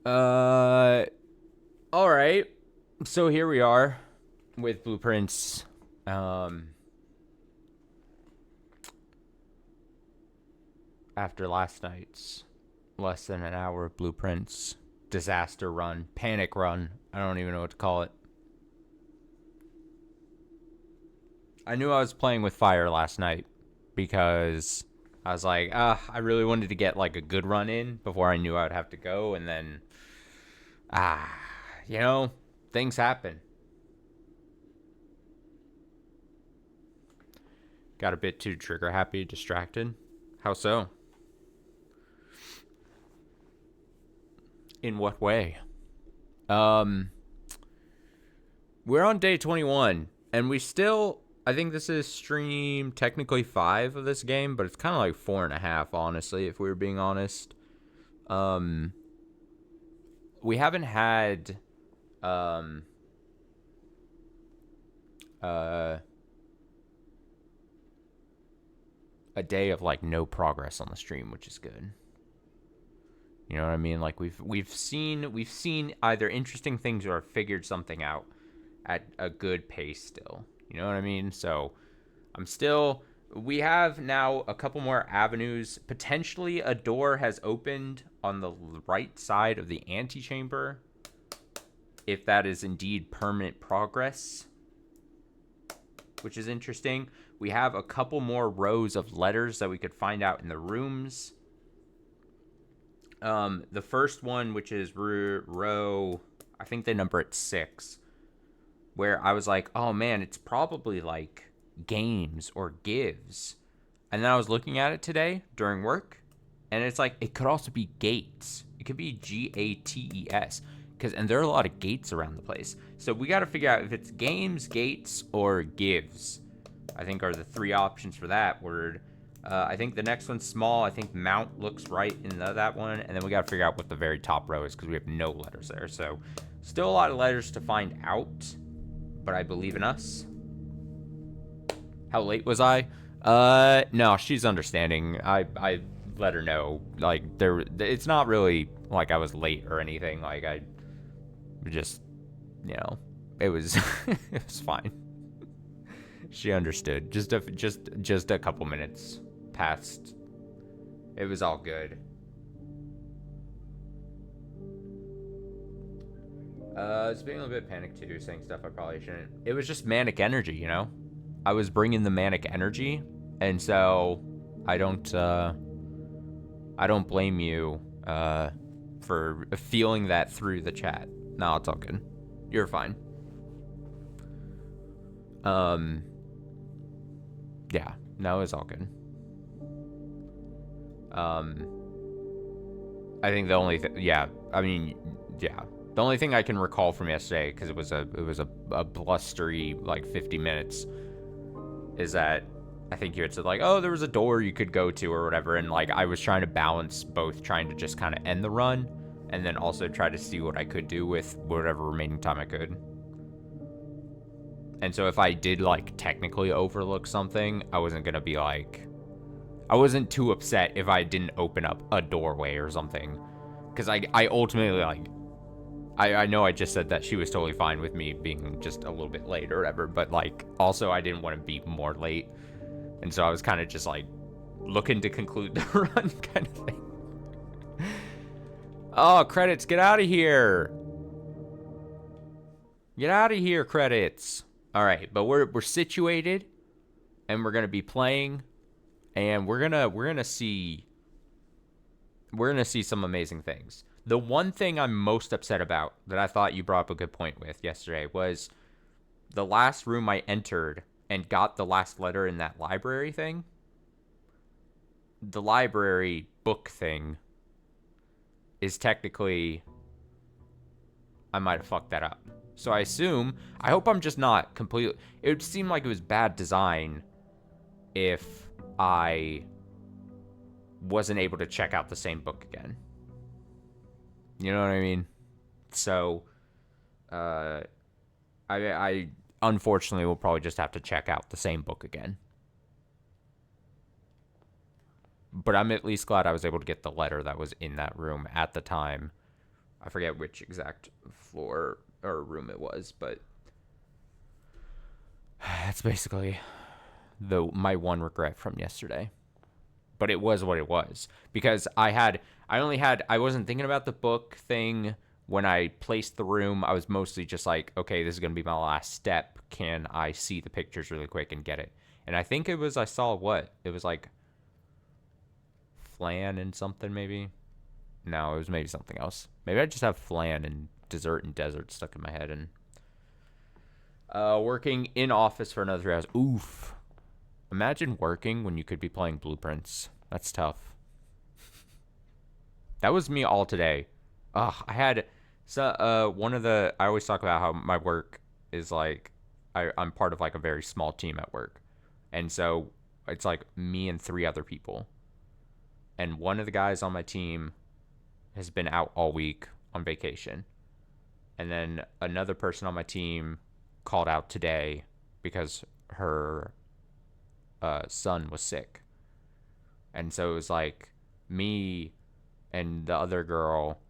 Uh, all right. So here we are with blueprints. Um, After last night's less than an hour of blueprints, disaster run, panic run. I don't even know what to call it. I knew I was playing with fire last night because I was like, I really wanted to get like a good run in before I knew I would have to go, and then ah, you know, things happen. Got a bit too trigger happy, distracted. How so? In what way? Um, we're on day 21, and we still. I think this is stream technically 5 of this game, but it's kind of like 4.5, honestly, if we were being honest. Um, we haven't had um uh a day of like no progress on the stream, which is good. You know what I mean? Like we've seen either interesting things or figured something out at a good pace still. You know what I mean? So I'm still. We have now a couple more avenues. Potentially, a door has opened on the right side of the antechamber. If that is indeed permanent progress, which is interesting. We have a couple more rows of letters that we could find out in the rooms. The first one, which is row, I think they number it 6, where I was like, oh man, it's probably like games or gives. And then I was looking at it today during work, and it's like, it could also be gates. It could be GATES. And there are a lot of gates around the place. So we got to figure out if it's games, gates, or gives. I think are the 3 options for that word. I think the next one's small. I think mount looks right in that one. And then we got to figure out what the very top row is because we have no letters there. So still a lot of letters to find out. But I believe in us. How late was I? No, she's understanding. I let her know. Like, it's not really like I was late or anything. Like, I just, it was, it was fine. She understood. Just a couple minutes passed. It was all good. I was being a little bit panicked too, saying stuff I probably shouldn't. It was just manic energy, you know? I was bringing the manic energy, and so I don't blame you for feeling that through the chat. No, it's all good. You're fine. Yeah, no, it's all good. I think the only thing, yeah, I mean, yeah, the only thing I can recall from yesterday, because it was a blustery like 50 minutes, is that I think you had said like, oh, there was a door you could go to or whatever, and like I was trying to balance both, trying to just kind of end the run, and then also try to see what I could do with whatever remaining time I could. And so if I did like technically overlook something, I wasn't gonna be like, I wasn't too upset if I didn't open up a doorway or something, because I ultimately like. I know I just said that she was totally fine with me being just a little bit late or whatever, but like also I didn't want to be more late. And so I was kind of just like looking to conclude the run kind of thing. Oh, credits, get out of here. Get out of here, credits. All right, but we're situated and we're going to be playing and we're going to see some amazing things. The one thing I'm most upset about that I thought you brought up a good point with yesterday was the last room I entered and got the last letter in that library thing. The library book thing is technically, I might have fucked that up. So I hope I'm just not completely, it would seem like it was bad design if I wasn't able to check out the same book again. You know what I mean? So, I unfortunately will probably just have to check out the same book again. But I'm at least glad I was able to get the letter that was in that room at the time I forget which exact floor or room it was, but that's basically my one regret from yesterday. But it was what it was because I wasn't thinking about the book thing when I placed the room. I was mostly just like, okay, this is going to be my last step. Can I see the pictures really quick and get it? And I think I saw what? It was like flan and something maybe. No, it was maybe something else. Maybe I just have flan and dessert and desert stuck in my head and working in office for another 3 hours. Oof. Imagine working when you could be playing Blueprints. That's tough. That was me all today. Ugh, I had one of the I always talk about how my work is like I'm part of like a very small team at work. And so it's like me and 3 other people. And one of the guys on my team has been out all week on vacation. And then another person on my team called out today because her son was sick. And so it was like me and the other girl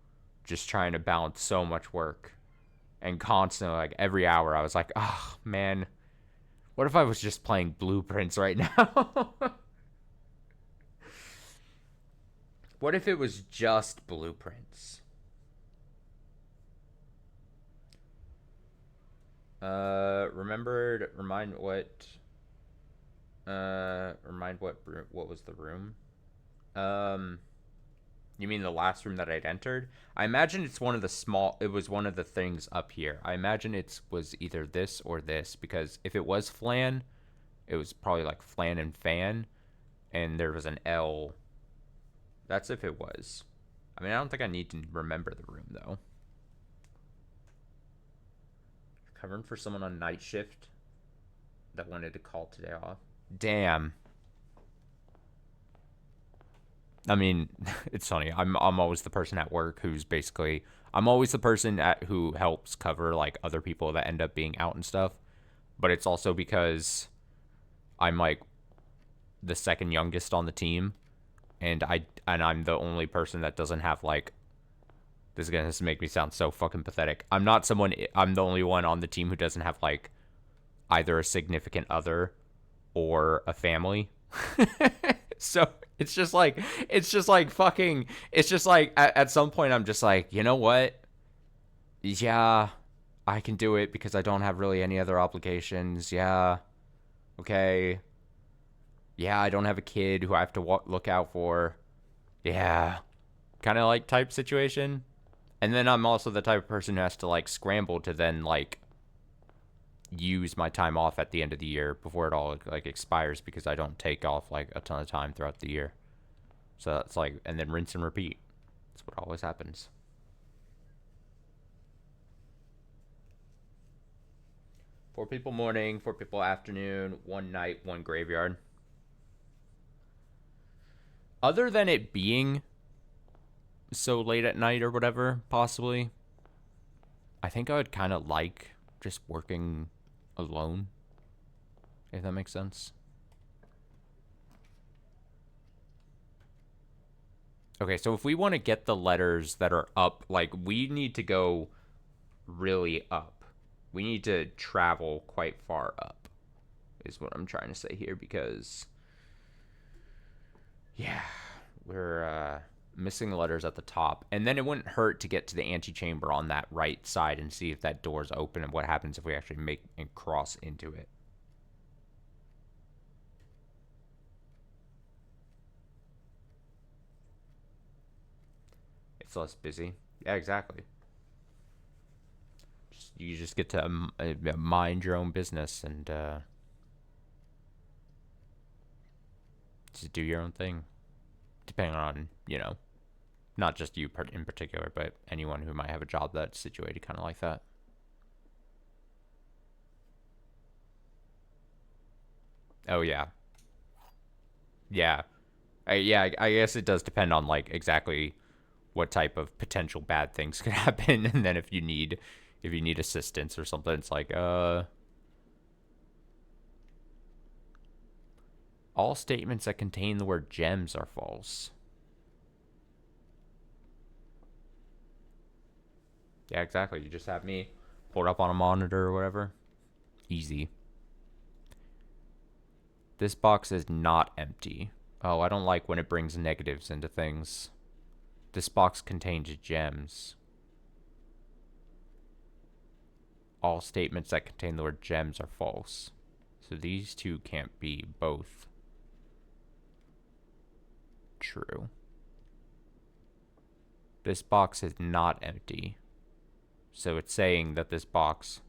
just trying to balance so much work. And constantly, like every hour, I was like, oh, man, what if I was just playing Blueprints right now? What if it was just Blueprints? Remind what was the room? Um, you mean the last room that I'd entered? I imagine it was one of the things up here. I imagine it was either this or this, because if it was flan, it was probably like flan and fan, and there was an L. That's if it was. I mean, I don't think I need to remember the room, though. Covering for someone on night shift that wanted to call today off. Damn. I mean, it's funny. I'm always the person at work who's basically I'm always the person who helps cover like other people that end up being out and stuff. But it's also because I'm like the second youngest on the team, and I'm the only person that doesn't have like this is gonna make me sound so fucking pathetic. I'm the only one on the team who doesn't have like either a significant other or a family. So it's just like at some point I'm just like, you know what? Yeah, I can do it because I don't have really any other obligations. Yeah, okay. Yeah, I don't have a kid who I have to look out for. Yeah, kind of like type situation. And then I'm also the type of person who has to like scramble to then like use my time off at the end of the year before it all like expires because I don't take off like a ton of time throughout the year. So it's like, and then rinse and repeat. That's what always happens. 4 people morning, 4 people afternoon, one night, one graveyard. Other than it being so late at night or whatever, possibly, I think I would kind of like just working alone, if that makes sense. Okay, so if we want to get the letters that are up, like, we need to go really up. We need to travel quite far up, is what I'm trying to say here, because, yeah, we're missing letters at the top. And then it wouldn't hurt to get to the antechamber on that right side and see if that door's open and what happens if we actually make and cross into it. It's less busy. Yeah, exactly. You just get to mind your own business and just do your own thing, depending on, not just you in particular, but anyone who might have a job that's situated kind of like that. Oh yeah, yeah, I guess it does depend on like exactly what type of potential bad things could happen, and then if you need assistance or something, it's like all statements that contain the word gems are false. Yeah, exactly. You just have me pulled up on a monitor or whatever. Easy. This box is not empty. Oh, I don't like when it brings negatives into things. This box contains gems. All statements that contain the word gems are false. So these two can't be both true. This box is not empty. So it's saying that this box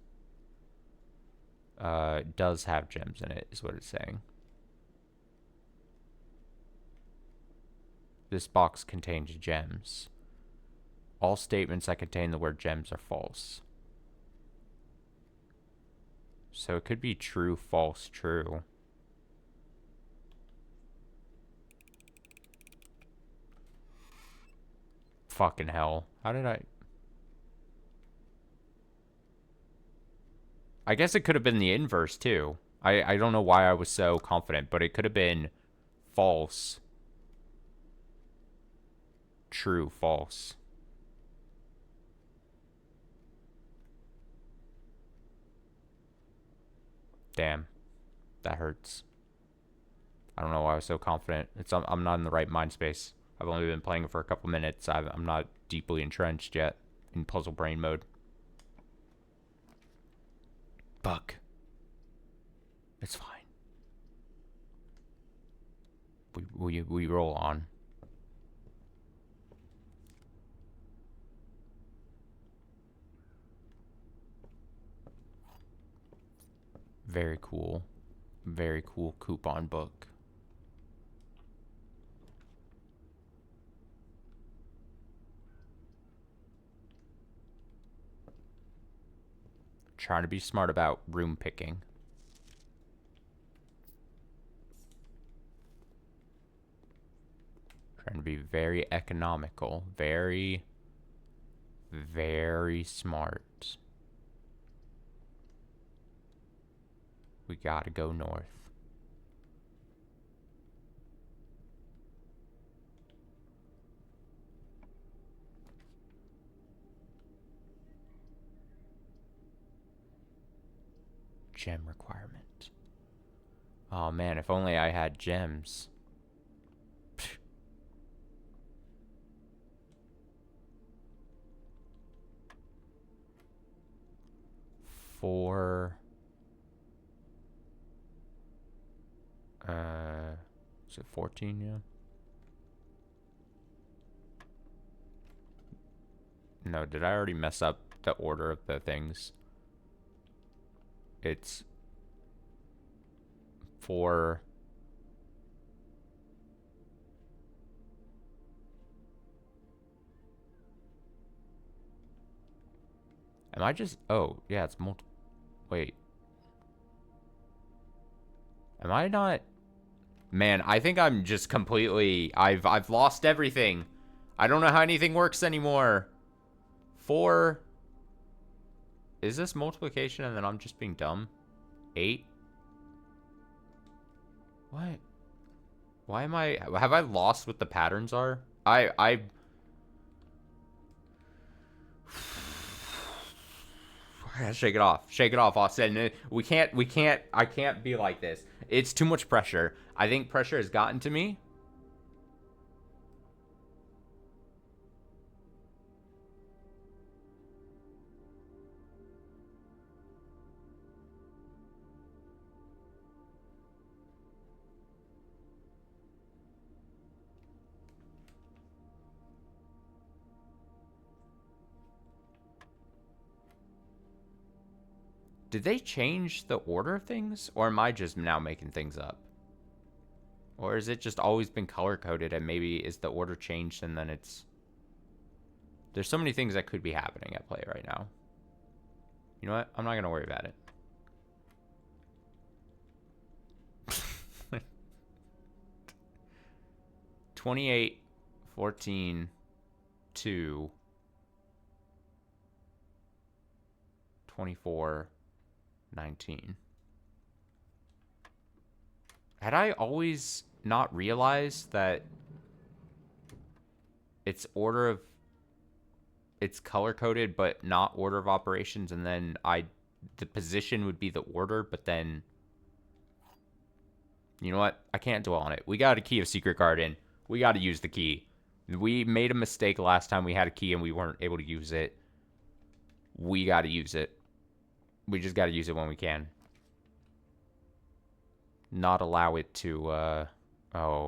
does have gems in it, is what it's saying. This box contains gems. All statements that contain the word gems are false. So it could be true, false, true. Fucking hell. How did I guess it could have been the inverse, too. I don't know why I was so confident, but it could have been false, true, false. Damn. That hurts. I don't know why I was so confident. I'm not in the right mind space. I've only been playing it for a couple minutes. I'm not deeply entrenched yet in puzzle brain mode. Fuck. It's fine. We roll on. Very cool. Very cool coupon book. Trying to be smart about room picking. Trying to be very economical. Very, very smart. We gotta go north. Gem requirement. Oh man, if only I had gems. Four. Is it 14? Yeah. No, did I already mess up the order of the things? It's 4. Am I just... Oh, yeah, it's multi... Wait. Am I not... Man, I think I'm just completely... I've lost everything. I don't know how anything works anymore. 4... Is this multiplication and then I'm just being dumb? 8? What? Why am I... Have I lost what the patterns are? I shake it off. Shake it off, Austin. I can't be like this. It's too much pressure. I think pressure has gotten to me. Did they change the order of things? Or am I just now making things up? Or has it just always been color-coded and maybe is the order changed and then it's... There's so many things that could be happening at play right now. You know what? I'm not going to worry about it. 28, 14, 2, 24, 19. Had I always not realized that it's order of it's color coded, but not order of operations. And then the position would be the order, but then, you know what? I can't dwell on it. We got a key of Secret Garden. We got to use the key. We made a mistake last time we had a key and we weren't able to use it. We got to use it. We just got to use it when we can. Not allow it to, oh,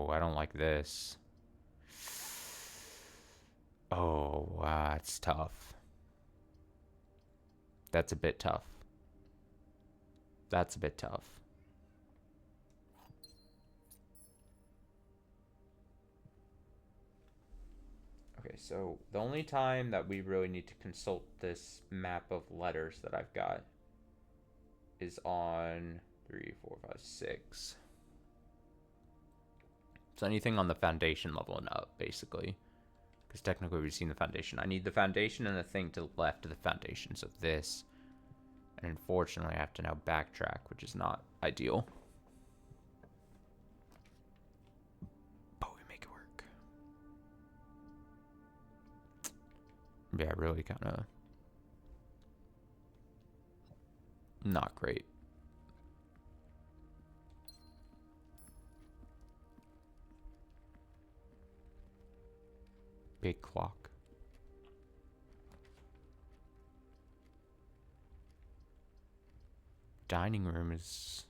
I don't like this. Oh, it's tough. That's a bit tough. That's a bit tough. Okay, so the only time that we really need to consult this map of letters that I've got is on 3, 4, 5, 6. So anything on the foundation level and up, basically. Because technically we've seen the foundation. I need the foundation and the thing to the left of the foundation. So this. And unfortunately I have to now backtrack, which is not ideal. But we make it work. Yeah, really kind of not great. Big clock. Dining room is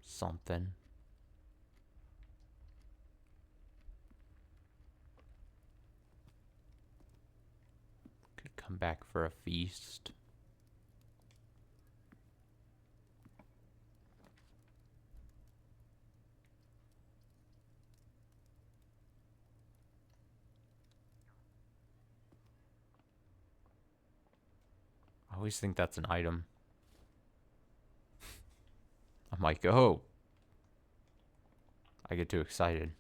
something. Could come back for a feast. I always think that's an item. I'm like, oh. I get too excited.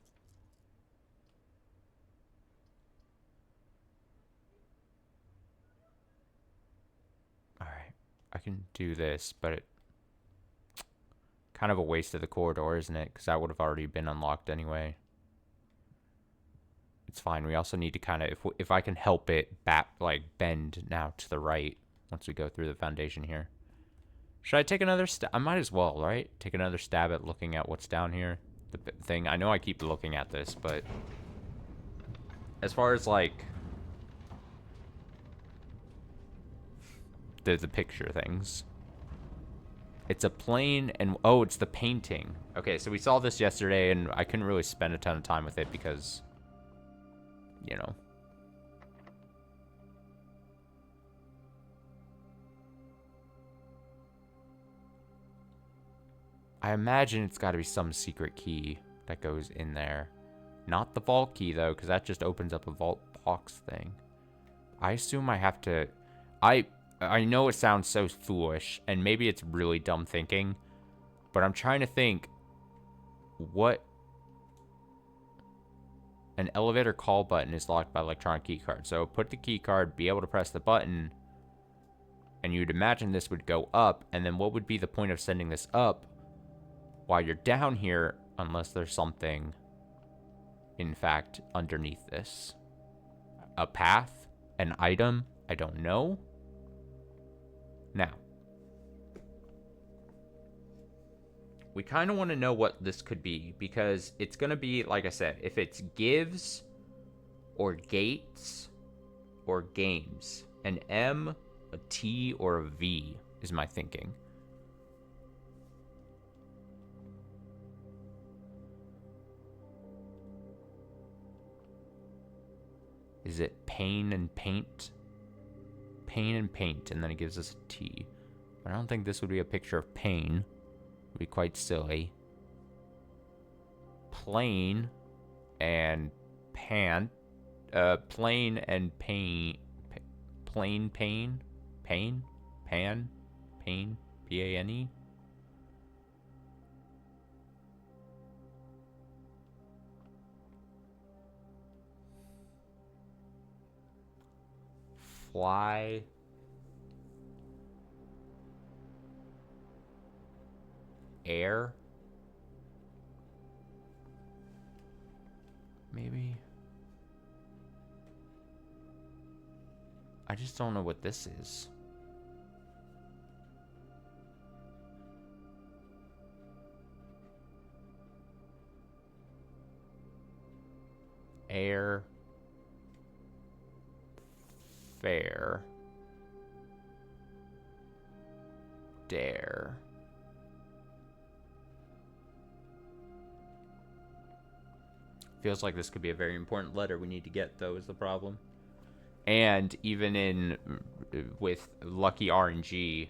Alright. I can do this, but it kind of a waste of the corridor, isn't it? Because that would have already been unlocked anyway. It's fine. We also need to kind of, if I can help it, bend now to the right once we go through the foundation here. Should I take another stab? I might as well, right? Take another stab at looking at what's down here. The thing. I know I keep looking at this, but as far as like the picture things, it's a plane and oh, it's the painting. Okay, so we saw this yesterday and I couldn't really spend a ton of time with it because, you know. I imagine it's got to be some secret key that goes in there. Not the vault key, though, because that just opens up a vault box thing. I assume I have to... I know it sounds so foolish, and maybe it's really dumb thinking, but I'm trying to think what... An elevator call button is locked by electronic key card. So put the key card, be able to press the button, and you'd imagine this would go up, and then what would be the point of sending this up while you're down here, unless there's something, in fact, underneath this? A path? An item? I don't know. Now, we kind of want to know what this could be, because it's going to be, like I said, if it's gives, or gates, or games. An M, a T, or a V is my thinking. Is it pain and paint? Pain and paint, and then it gives us a T. But I don't think this would be a picture of pain. It would be quite silly. Plane and pan. Plane and pain. Plane, pain? Pain? Pan? Pain? P-A-N-E? Fly. Air. Maybe. I just don't know what this is. Air. Fair. Dare. Feels like this could be a very important letter we need to get, though, is the problem. And even in with lucky RNG,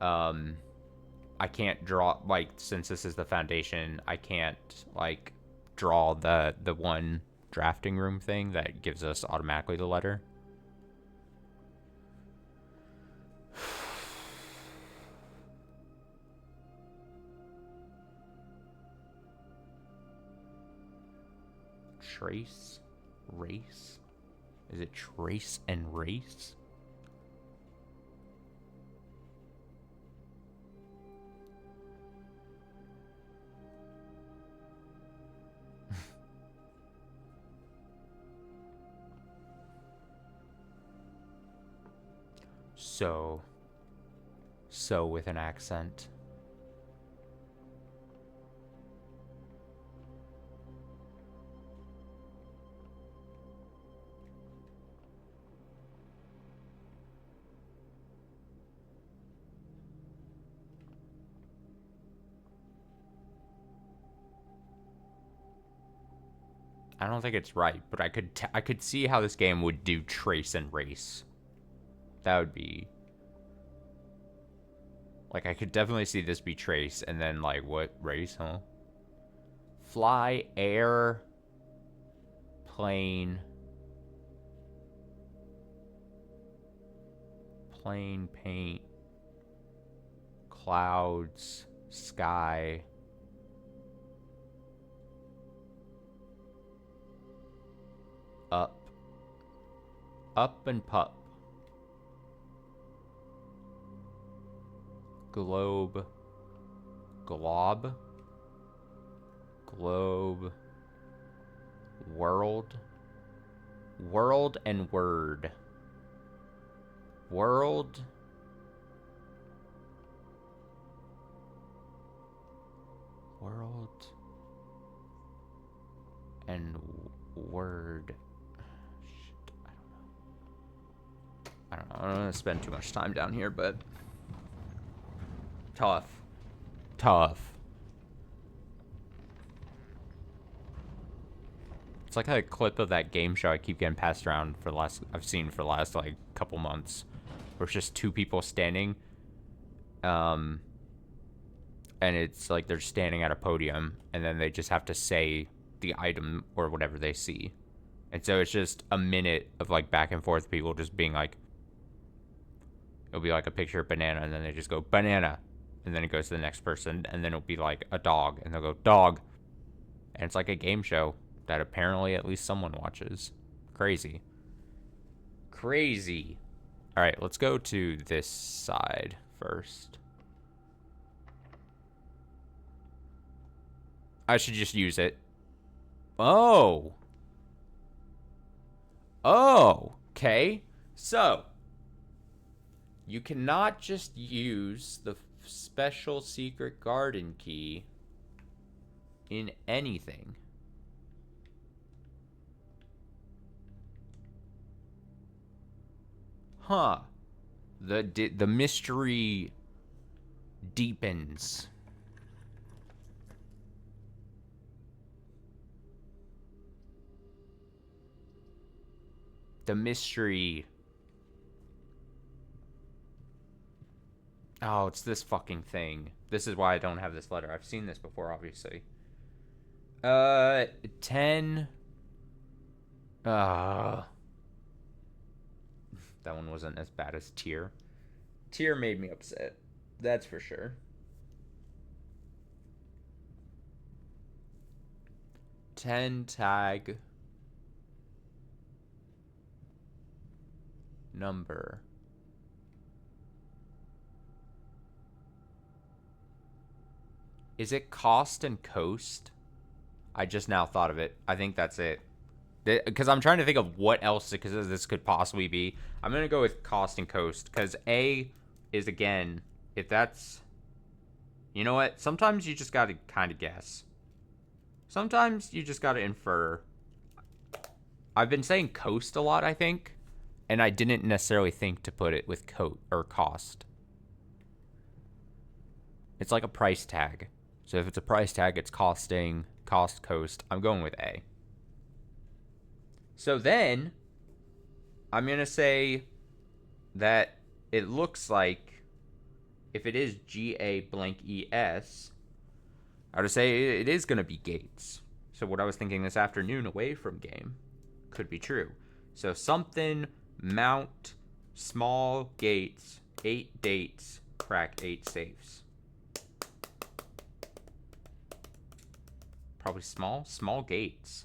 I can't draw, like, since this is the foundation, I can't, like, draw the one drafting room thing that gives us automatically the letter. Trace? Race? Is it trace and race? So with an accent. I don't think it's right, but I could see how this game would do trace and race. That would be... Like, I could definitely see this be trace, and then, like, what? Race, huh? Fly, air, plane. Plane, paint. Clouds, sky. Up. Up and pup. Globe. Glob. Globe. World. World and word. World. World. And word. Shit, I don't know. I don't want to spend too much time down here, but... Tough. It's like a clip of that game show I keep getting passed around for the last... I've seen for the last, like, couple months. Where it's just two people standing. And it's like they're standing at a podium. And then they just have to say the item or whatever they see. And so it's just a minute of, like, back and forth people just being like... It'll be like a picture of banana, and then they just go, banana. And then it goes to the next person, and then it'll be like a dog, and they'll go, dog. And it's like a game show that apparently at least someone watches. Crazy. Crazy. All right, let's go to this side first. I should just use it. Oh. Oh. Okay. So, you cannot just use the special secret garden key in anything. Huh. The mystery deepens. The mystery... Oh, it's this fucking thing. This is why I don't have this letter. I've seen this before, obviously. 10. That one wasn't as bad as tier. Tier made me upset. That's for sure. Tag. Number. Is it cost and coast? I just now thought of it. I think that's it. Because I'm trying to think of what else this could possibly be. I'm going to go with cost and coast. Because A is, again, if that's... You know what? Sometimes you just got to kind of guess. Sometimes you just got to infer. I've been saying coast a lot, I think. And I didn't necessarily think to put it with cost. It's like a price tag. So if it's a price tag, it's costing, cost, coast. I'm going with A. So then, I'm going to say that it looks like if it is GA blank ES, I would say it is going to be gates. So what I was thinking this afternoon away from game could be true. So something, mount, small gates, 8 dates, crack 8 safes. Probably small gates.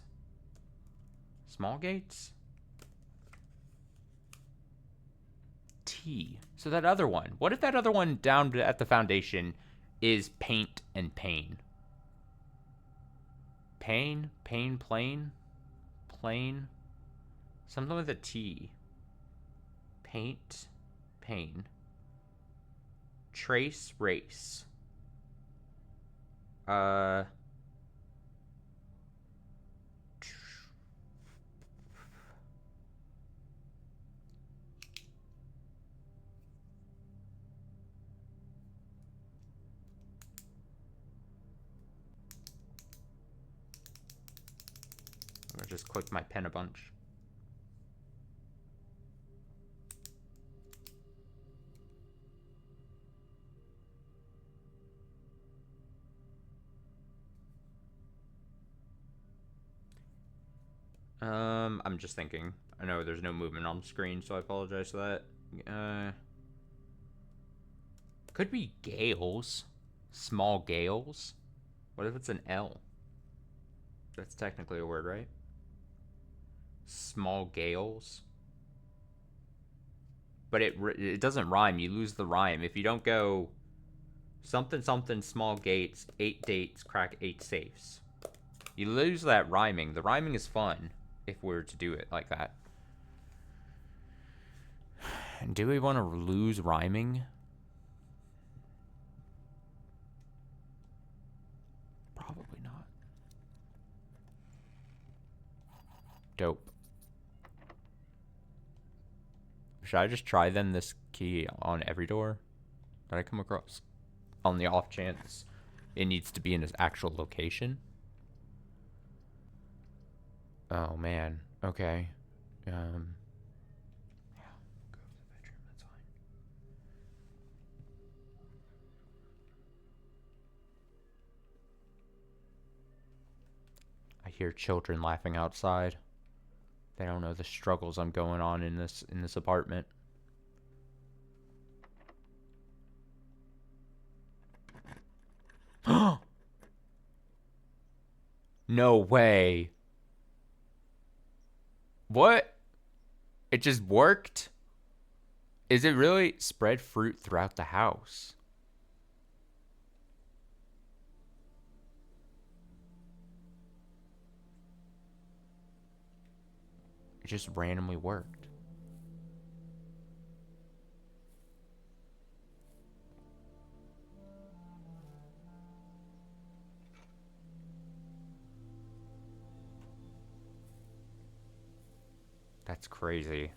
Small gates? T. So that other one. What if that other one down at the foundation is paint and pain? Pain? Pain, plane? Plane? Something with a T. Paint, pain. Trace, race. I'm gonna just click my pen a bunch. I'm just thinking. I know there's no movement on the screen, so I apologize for that. Could be gales. Small gales. What if it's an L? That's technically a word, right? Small gales. But it doesn't rhyme. You lose the rhyme. If you don't go something something small gates, 8 dates, crack 8 safes. You lose that rhyming. The rhyming is fun if we were to do it like that. Do we want to lose rhyming? Probably not. Dope. Should I just try then this key on every door that I come across? On the off chance it needs to be in its actual location? Oh man. Okay. Yeah, go to the bedroom, that's fine. I hear children laughing outside. They don't know the struggles I'm going on in this apartment. No way. What? It just worked? Is it really? Spread fruit throughout the house. It just randomly worked. That's crazy.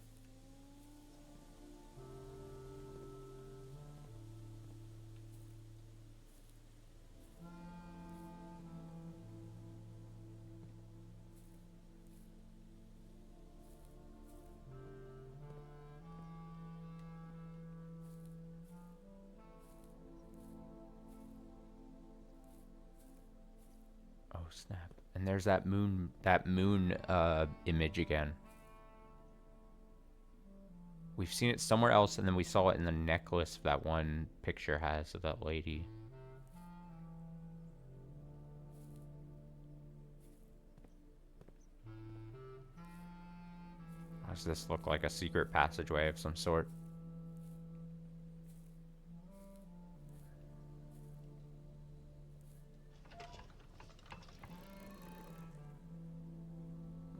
Oh snap. And there's that moon image again. We've seen it somewhere else, and then we saw it in the necklace that one picture has of that lady. Does this look like a secret passageway of some sort?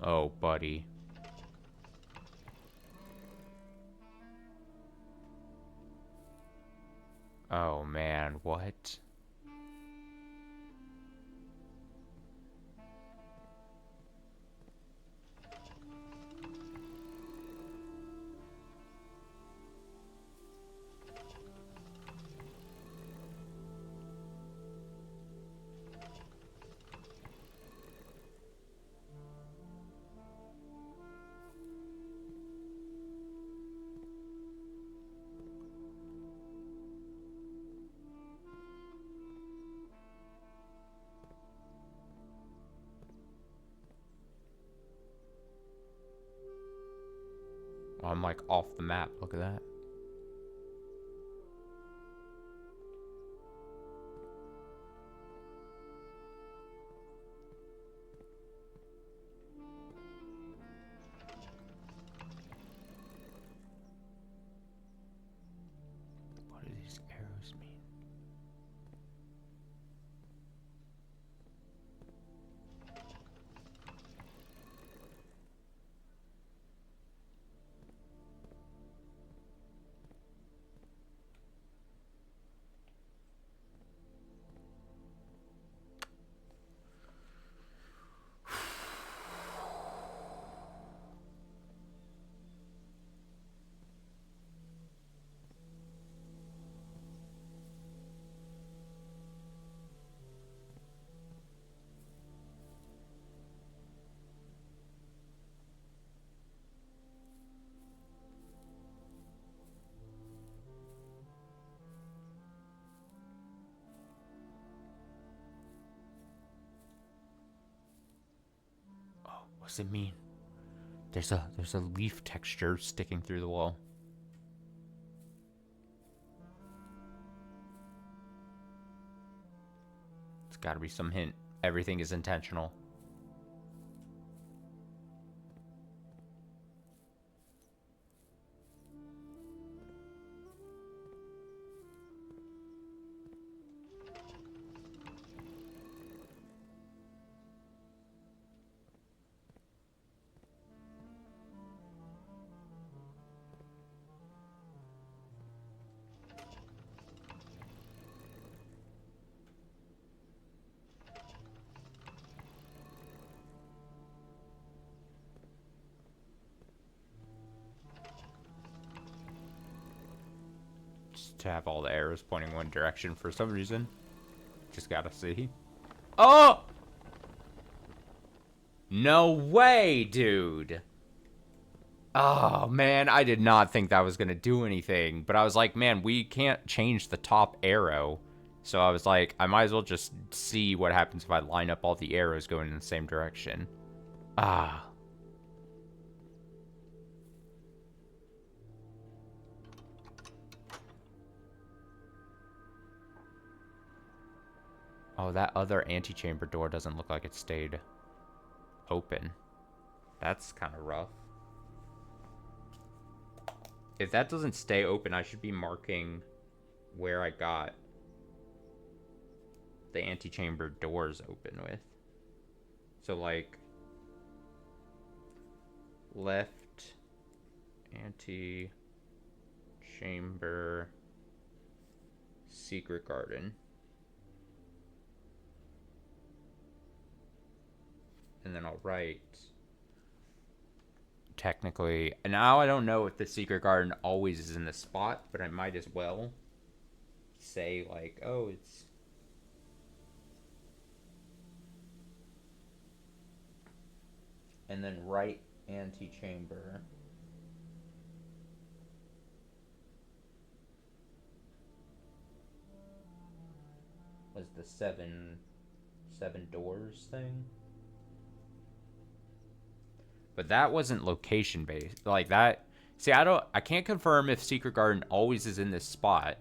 Oh buddy. Oh, man, what? Oh, I'm like off the map. Look at that. What do these arrows mean? What's it mean? There's a leaf texture sticking through the wall. It's got to be some hint. Everything is intentional. To have all the arrows pointing one direction for some reason. Just gotta see. Oh! No way, dude! Oh, man, I did not think that was gonna do anything. But I was like, man, we can't change the top arrow. So I was like, I might as well just see what happens if I line up all the arrows going in the same direction. Ah. Oh, that other antechamber door doesn't look like it stayed open. That's kind of rough. If that doesn't stay open, I should be marking where I got the antechamber doors open with. So, like, left antechamber secret garden. And then I'll write, technically, now I don't know if the secret garden always is in the spot, but I might as well say, like, oh, it's, and then right antechamber was the seven doors thing. But that wasn't location based. Like that. See, I can't confirm if Secret Garden always is in this spot,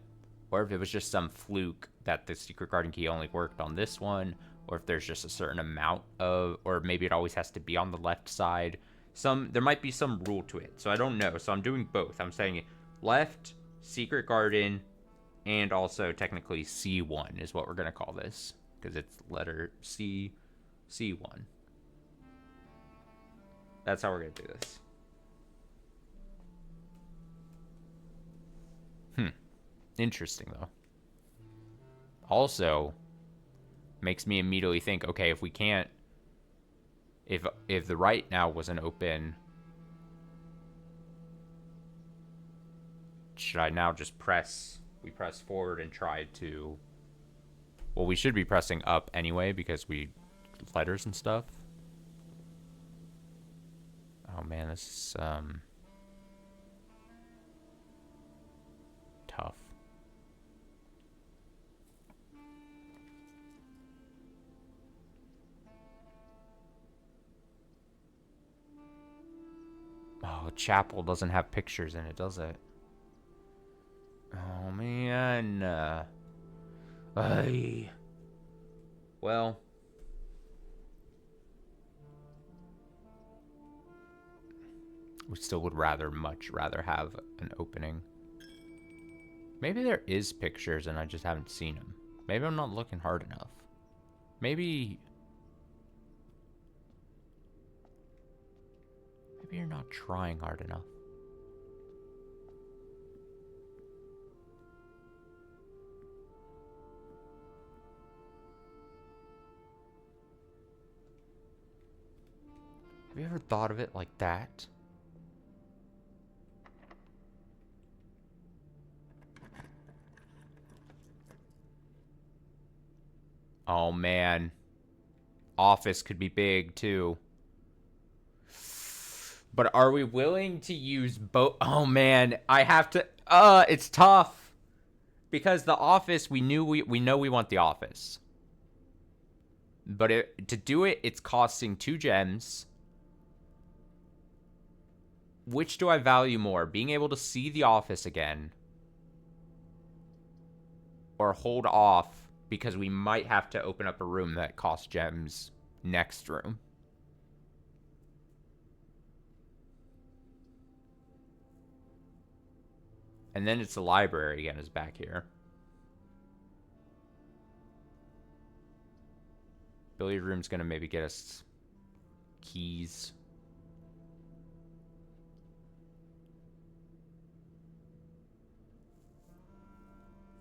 or if it was just some fluke that the Secret Garden key only worked on this one, or if there's just a certain amount of, or maybe it always has to be on the left side. There might be some rule to it. So I don't know. So I'm doing both. I'm saying left, Secret Garden, and also technically C1 is what we're going to call this, because it's letter C1. That's how we're gonna do this. Interesting though. Also, makes me immediately think, okay, if we can't, if the right now wasn't open, should I now just press? We press forward and try to. Well, we should be pressing up anyway because we letters and stuff. Oh man, this is tough. Oh, chapel doesn't have pictures in it, does it? Oh man. Well, we still would much rather have an opening. Maybe there is pictures and I just haven't seen them. Maybe I'm not looking hard enough. Maybe you're not trying hard enough. Have you ever thought of it like that? Oh man. Office could be big too. But are we willing to use both? Oh man, I have to. It's tough because the office. We know we want the office, but to do it, it's costing 2 gems. Which do I value more? Being able to see the office again, or hold off because we might have to open up a room that costs gems next room. And then it's the library again is back here. Billiard room's gonna maybe get us keys.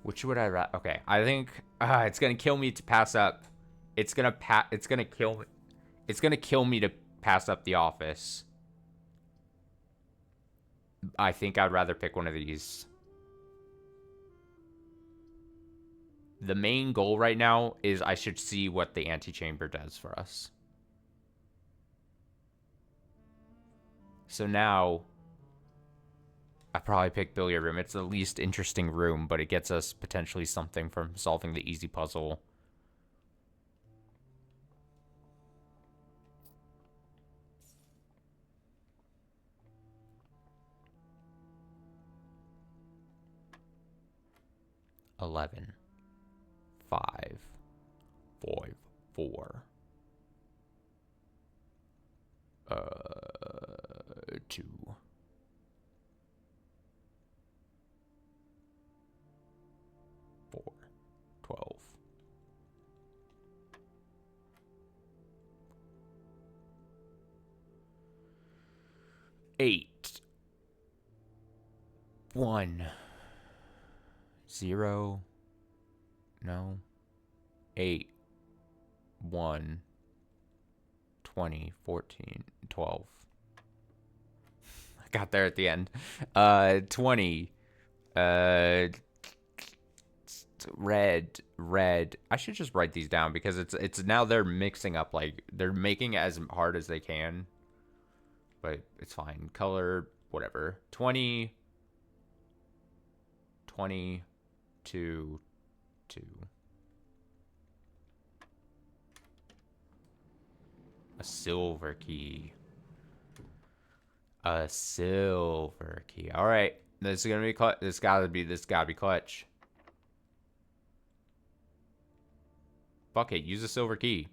Which would I rather? Okay, I think it's gonna kill me to pass up. It's gonna kill me. It's gonna kill me to pass up the office. I think I'd rather pick one of these. The main goal right now is I should see what the antechamber does for us. So now, I probably pick billiard room. It's the least interesting room, but it gets us potentially something from solving the easy puzzle. $11, $5, $5, $4, 2, 4, 12. $8, 1, 0, no, 8, 1, 20, 14, 12. I got there at the end. 20. Red. I should just write these down because it's now they're mixing up, like they're making it as hard as they can. But it's fine. Color, whatever. 20, 22, 2. A silver key. A silver key. All right. This is gonna be clutch. This gotta be clutch. Fuck it. Use a silver key.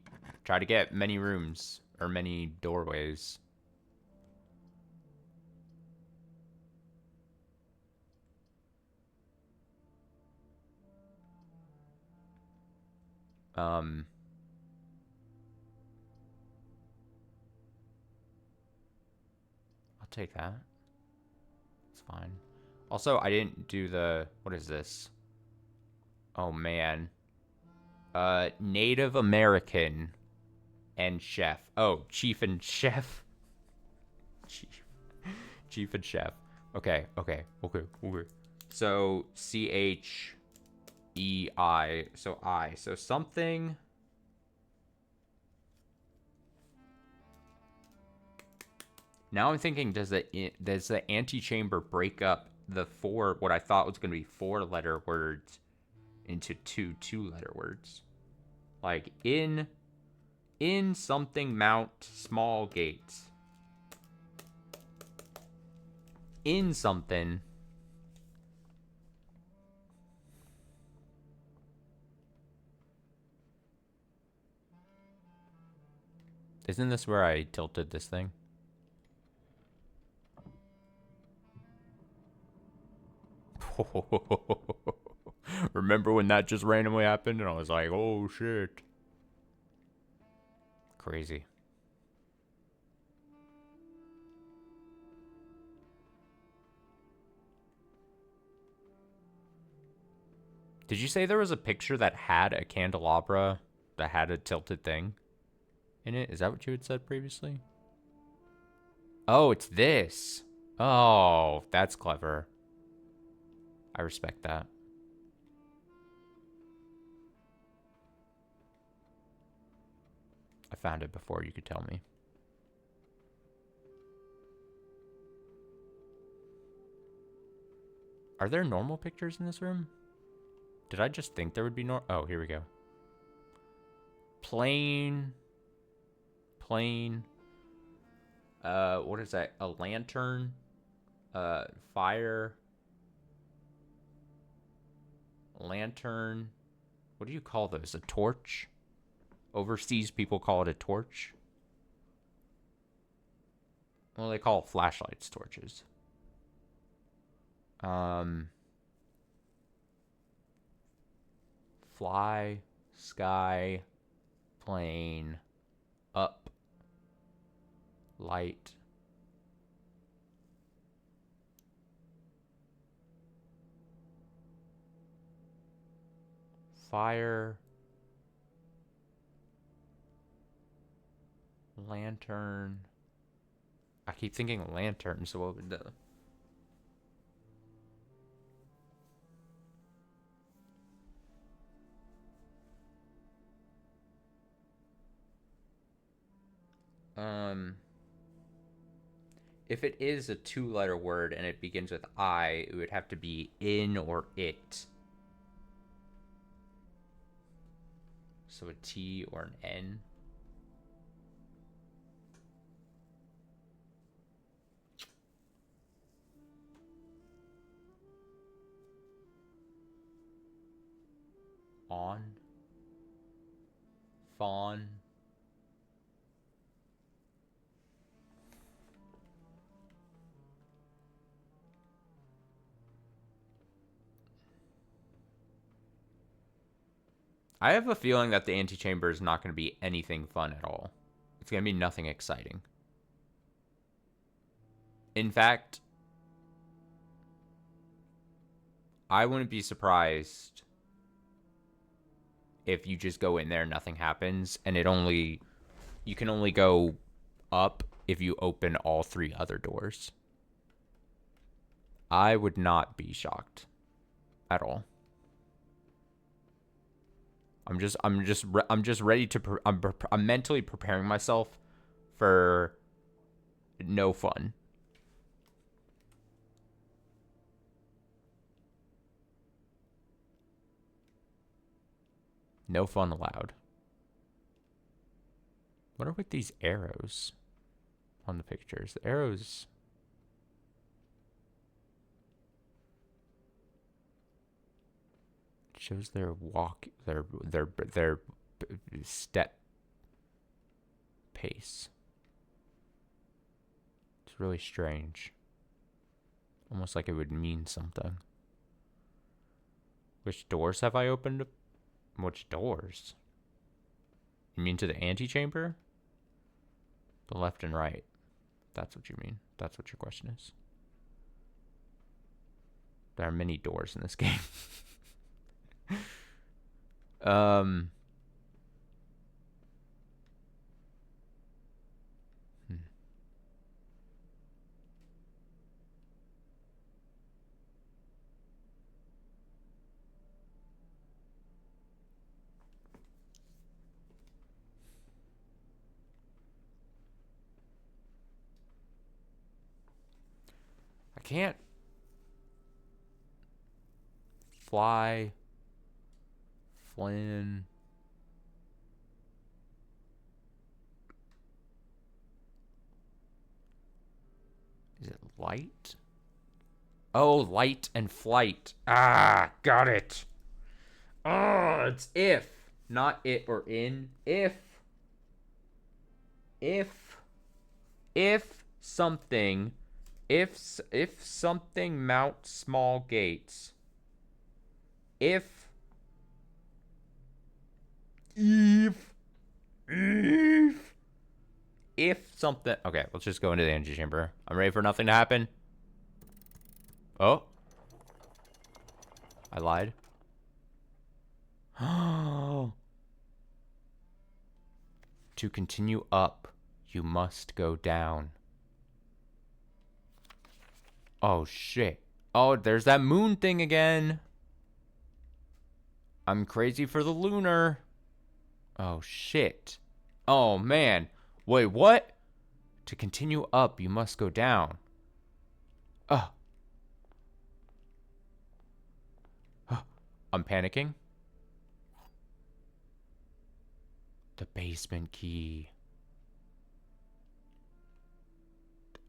Try to get many rooms or many doorways. take that. It's fine. Also, I didn't do the... What is this? Oh, man. Native American and chef. Oh, chief and chef. Chief and chef. Okay. So, C-H-E-I. So, I. So, something... Now I'm thinking, does the antechamber break up the what I thought was going to be 4-letter words into 2-letter words? Like, in something mount small gates. In something. Isn't this where I tilted this thing? Remember when that just randomly happened and I was like, oh shit. Crazy. Did you say there was a picture that had a candelabra that had a tilted thing in it? Is that what you had said previously? Oh, it's this. Oh, that's clever. I respect that. I found it before you could tell me. Are there normal pictures in this room? Did I just think there would be normal? Oh, here we go. Plain. What is that? A lantern. Fire. Lantern. What do you call those? A torch? Overseas people call it a torch. Well, they call flashlights torches. Fly, sky, plane, up, light. Fire, lantern. I keep thinking lantern, so what would the... If it is a 2-letter word and it begins with I, it would have to be in or it. So a T or an N. On. Fawn. I have a feeling that the antechamber is not going to be anything fun at all. It's going to be nothing exciting. In fact, I wouldn't be surprised if you just go in there and nothing happens, and you can only go up if you open all 3 other doors. I would not be shocked at all. I'm just ready to I'm mentally preparing myself for no fun. No fun allowed. What are with these arrows on the pictures? The arrows. Shows their walk, their step pace. It's really strange. Almost like it would mean something. Which doors have I opened? Which doors? You mean to the antechamber? The left and right. That's what you mean. That's what your question is. There are many doors in this game. um. hmm. I can't fly. Flynn. Is it light? Oh, light and flight. Ah, got it. Oh, it's if, not it or in. If, if something, if something mounts small gates. If, if, if, if something. Okay, let's just go into the energy chamber. I'm ready for nothing to happen. Oh, I lied. To continue up, you must go down. Oh, shit. Oh, there's that moon thing again. I'm crazy for the lunar. Oh, shit. Oh, man. Wait, what? To continue up, you must go down. Ugh. I'm panicking. The basement key.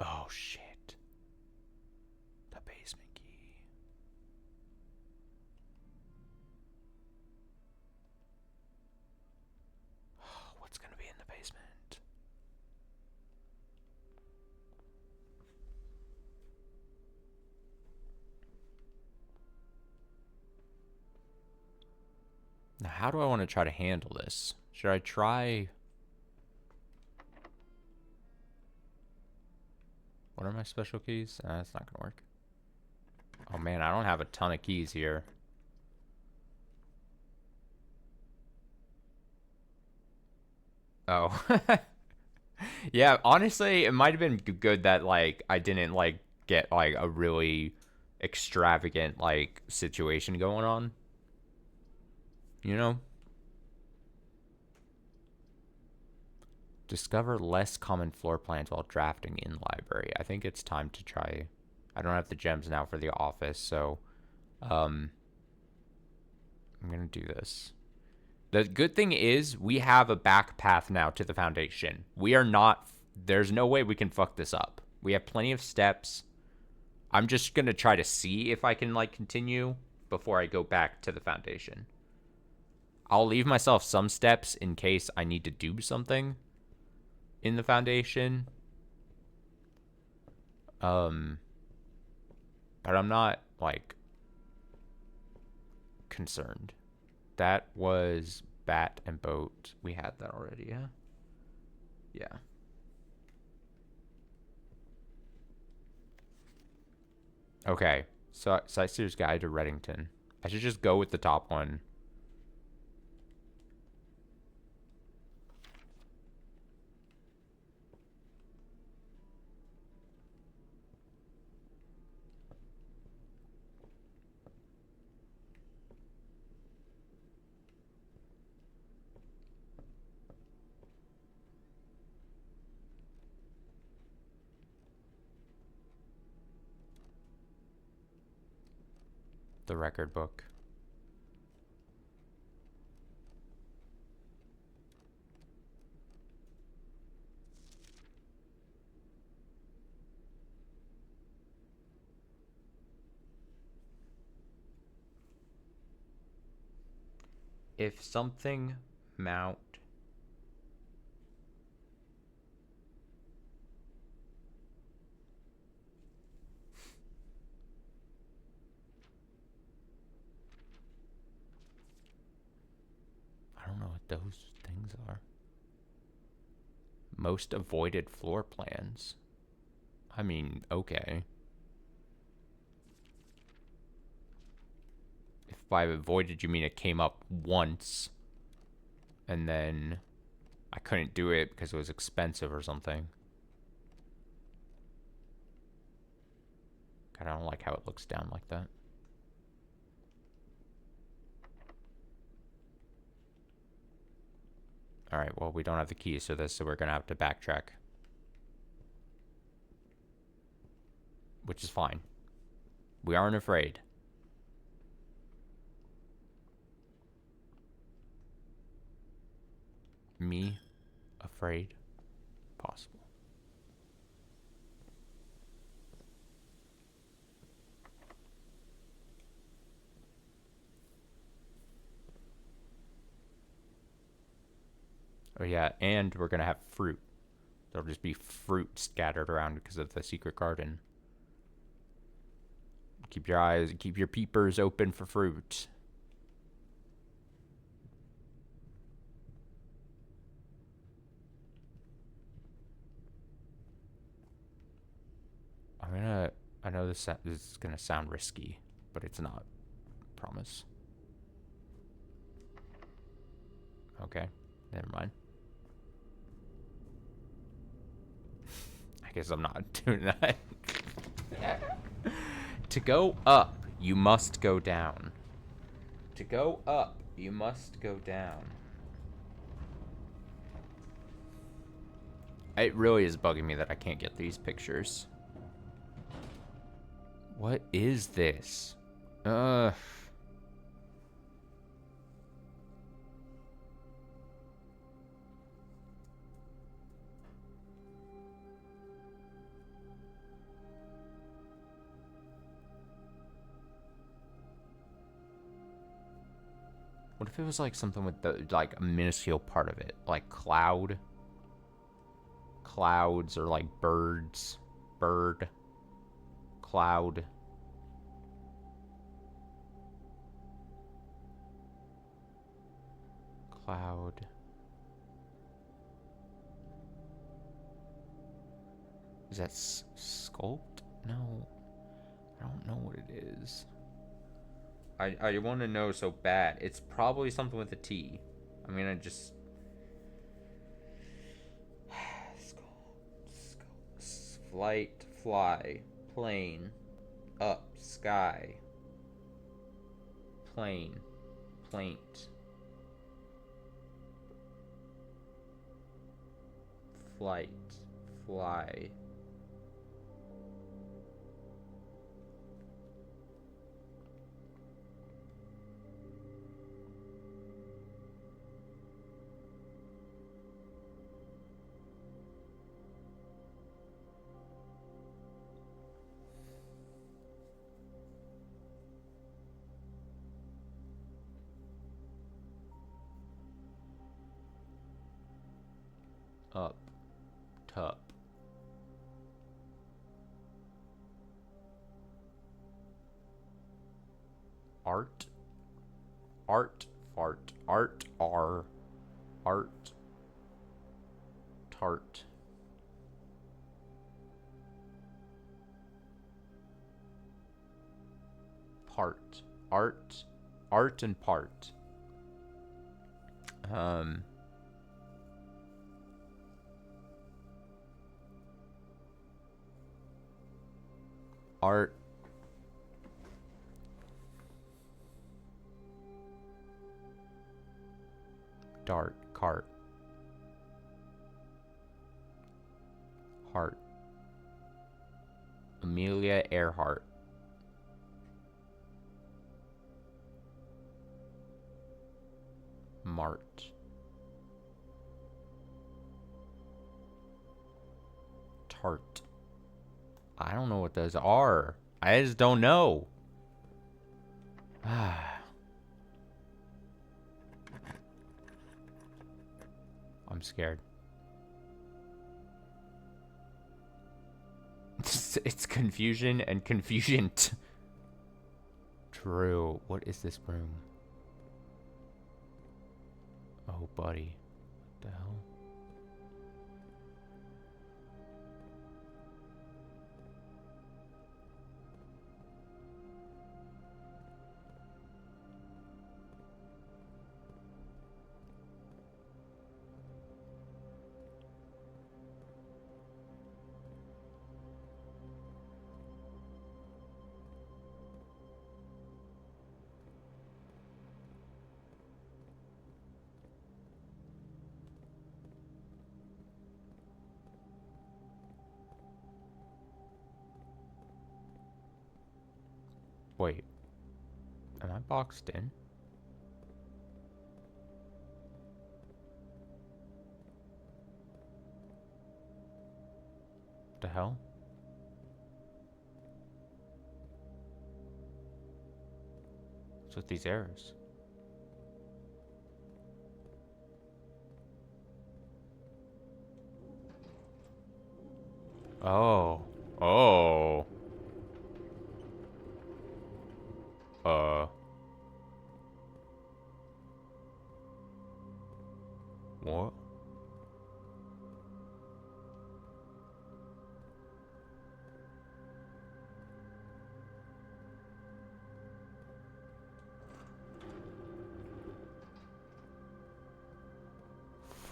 Oh, shit. The basement key. What's gonna be in the basement? Now, how do I want to try to handle this? Should I try... What are my special keys? That's not gonna work. Oh man, I don't have a ton of keys here. Oh. Yeah, honestly, it might have been good that, like, I didn't, like, get, like, a really extravagant, like, situation going on. You know? Discover less common floor plans while drafting in library. I think it's time to try. I don't have the gems now for the office, so I'm gonna do this. The good thing is we have a back path now to the foundation. We are not. There's no way we can fuck this up. We have plenty of steps. I'm just gonna try to see if I can, like, continue before I go back to the foundation. I'll leave myself some steps in case I need to do something in the foundation. But I'm not, like, concerned. That was bat and boat. We had that already, yeah? Yeah. Okay. So, Sightseer's Guide to Reddington. I should just go with the top one. The record book. If something mount... I don't know what those things are. Most avoided floor plans. I mean, okay. If by avoided you mean it came up once, and then I couldn't do it because it was expensive or something. God, I don't like how it looks down like that. Alright, well, we don't have the keys to this, so we're gonna have to backtrack. Which is fine. We aren't afraid. Me afraid? Possible. Oh yeah, and we're gonna have fruit. There'll just be fruit scattered around because of the secret garden. Keep your eyes, keep your peepers open for fruit. I know this is gonna sound risky, but it's not. Promise. Okay, never mind. I guess I'm not doing that. To go up, you must go down. To go up, you must go down. It really is bugging me that I can't get these pictures. What is this? Ugh. What if it was like something with the like a minuscule part of it, like cloud? Clouds or like birds, bird, cloud. Cloud. Is that sculpt? No, I don't know what it is. I want to know so bad. It's probably something with a T. I'm gonna just flight, fly, plane, up, sky, plane, plaint, flight, fly. Up, tup. Art, art, fart, art, R, art, tart. Part, art, art and part. Art. Dart, cart. Heart. Amelia Earhart. Mart. Tart. I don't know what those are. I just don't know. I'm scared. It's confusion and confusion. True. What is this room? Oh, buddy. What the hell? Wait. Am I boxed in? What the hell? What's with these errors? Oh. Oh. What?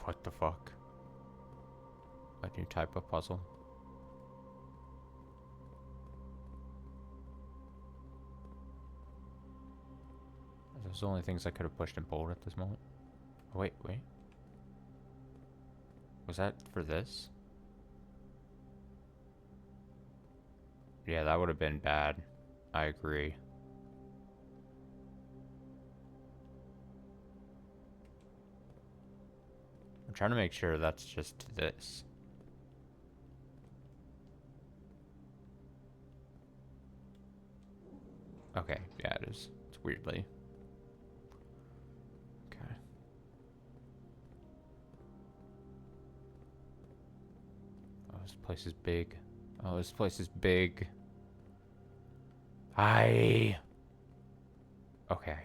What the fuck? A new type of puzzle? Are those the only things I could have pushed and pulled at this moment? Oh, wait. Was that for this? Yeah, that would have been bad. I agree. I'm trying to make sure that's just this. Okay, yeah, it is. It's weirdly. Okay. Oh, this place is big. Oh, this place is big. Hi. Okay.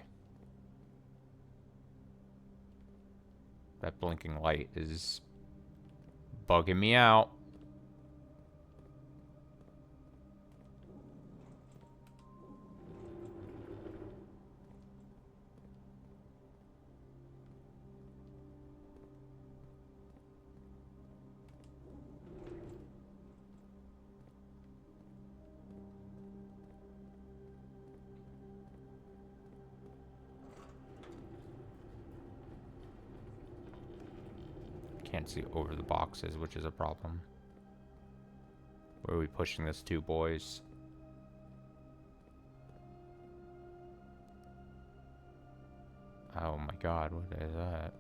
That blinking light is bugging me out. Can't see over the boxes, which is a problem. Where are we pushing this to, boys? Oh my god, what is that?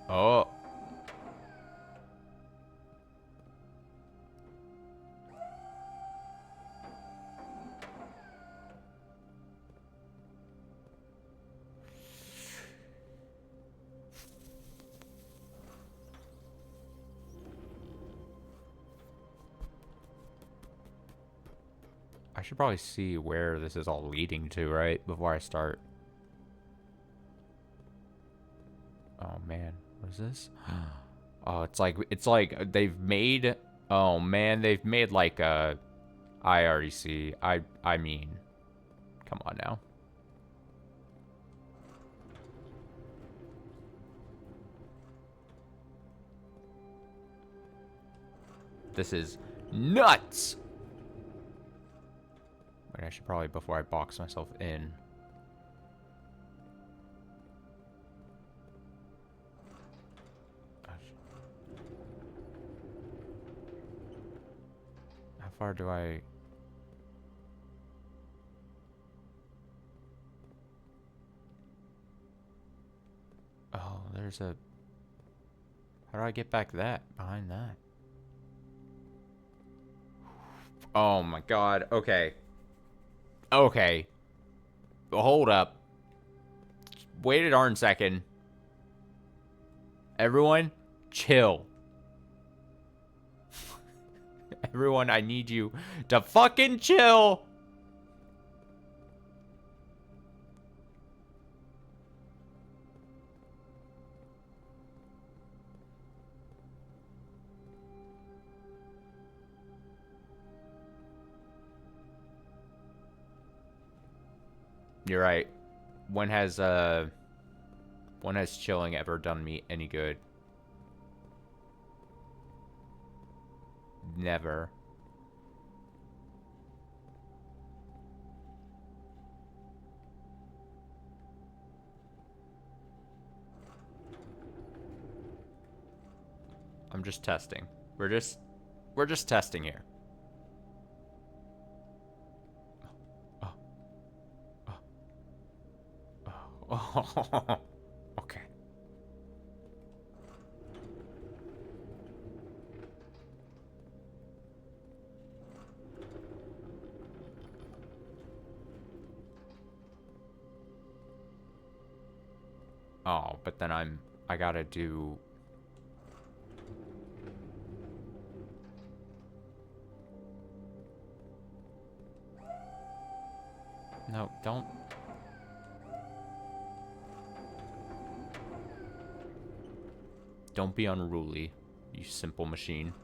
Oh. I should probably see where this is all leading to, right? Before I start. Oh man, what is this? Oh, it's like they've made. Oh man, they've made like a. I already see. I mean, come on now. This is nuts. Wait, I should probably, before I box myself in. How far do I... Oh, there's a... How do I get back behind that? Oh my god, okay. Okay. Hold up. Wait a darn second. Everyone, chill. Everyone, I need you to fucking chill. You're right. When has chilling ever done me any good? Never. I'm just testing. We're just testing here. Oh. Oh. Okay. Oh, but then I gotta do... No, don't... Don't be unruly, you simple machine.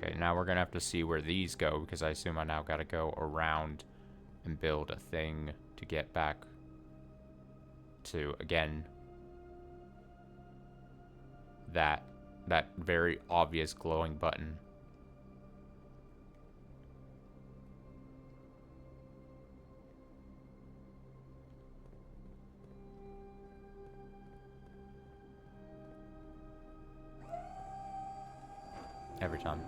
Okay, now we're gonna have to see where these go, because I assume I now gotta go around and build a thing to get back to, again, that very obvious glowing button. Every time.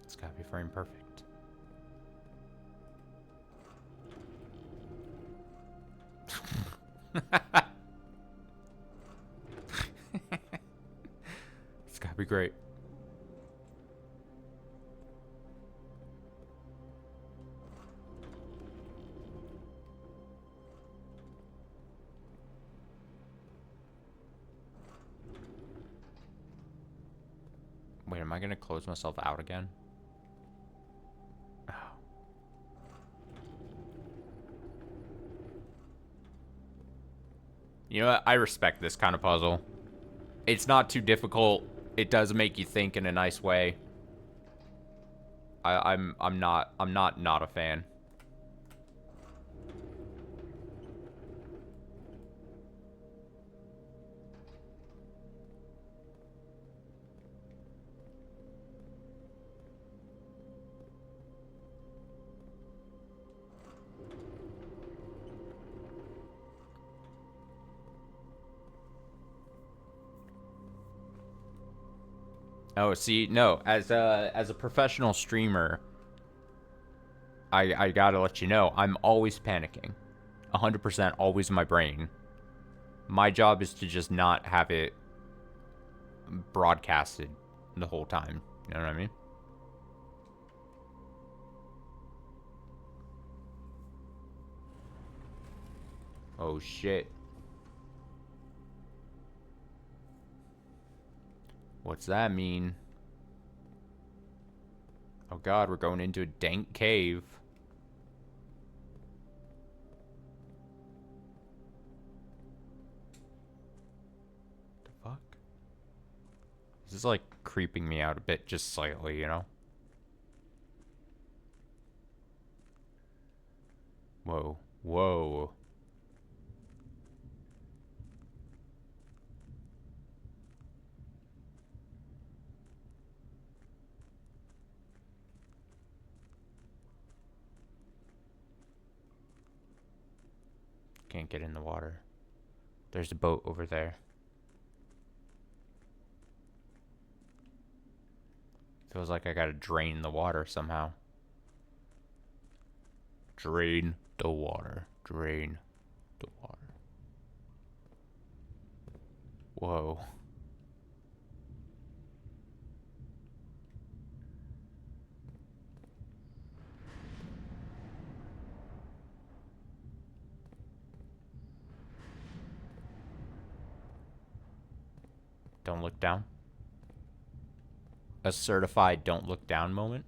It's gotta be frame perfect. It's gotta be great. Wait, am I gonna close myself out again? Oh. You know what? I respect this kind of puzzle. It's not too difficult. It does make you think in a nice way. I'm not a fan. Oh, see, no, as a professional streamer, I gotta let you know, I'm always panicking. 100% always in my brain. My job is to just not have it broadcasted the whole time. You know what I mean? Oh, shit. What's that mean? Oh god, we're going into a dank cave. The fuck? This is like creeping me out a bit, just slightly, you know? Whoa. Whoa. Can't get in the water. There's a boat over there. Feels like I gotta drain the water somehow. Drain the water. Drain the water. Whoa. Don't look down. A certified don't look down moment.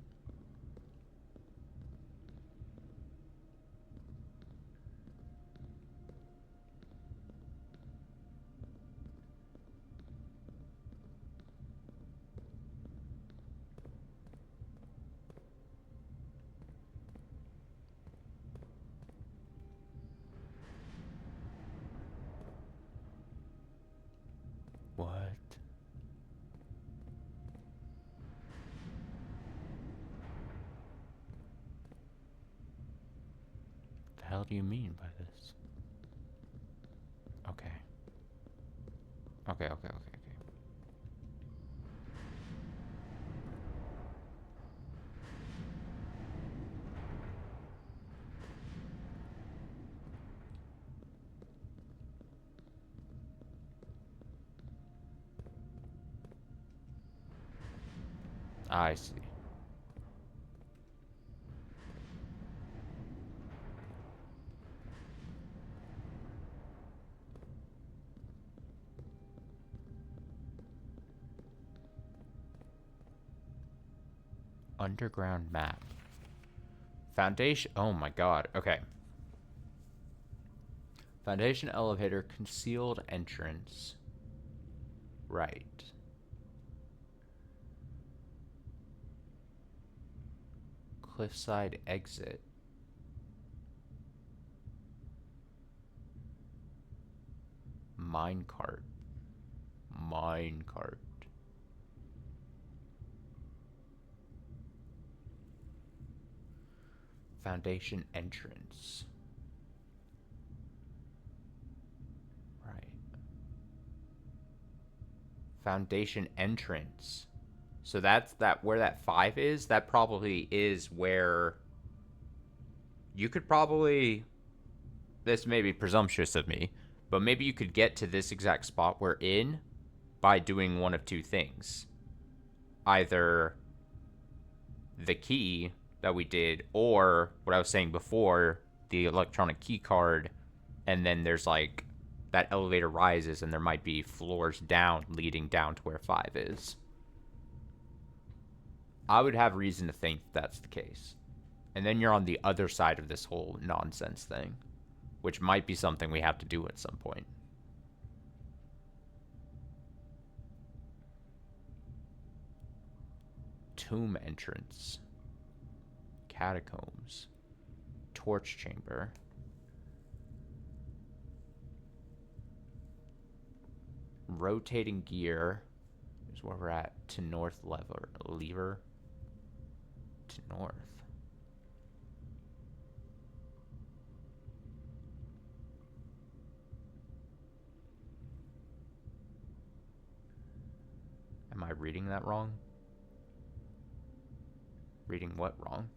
What? The hell do you mean by this? Okay. Okay. I see. Underground map. Foundation. Oh my god. Okay. Foundation elevator, concealed entrance. Right. Cliffside exit. Minecart. Minecart. Foundation entrance. Right. Foundation entrance. So that's where that 5 is. That probably is where you could probably, this may be presumptuous of me, but maybe you could get to this exact spot we're in by doing one of two things. Either the key that we did, or what I was saying before, the electronic key card, and then there's like that elevator rises and there might be floors down leading down to where 5 is. I would have reason to think that's the case. And then you're on the other side of this whole nonsense thing, which might be something we have to do at some point. Tomb entrance. Catacombs. Torch chamber. Rotating gear is where we're at. To north lever. To north. Am I reading that wrong? Reading what wrong?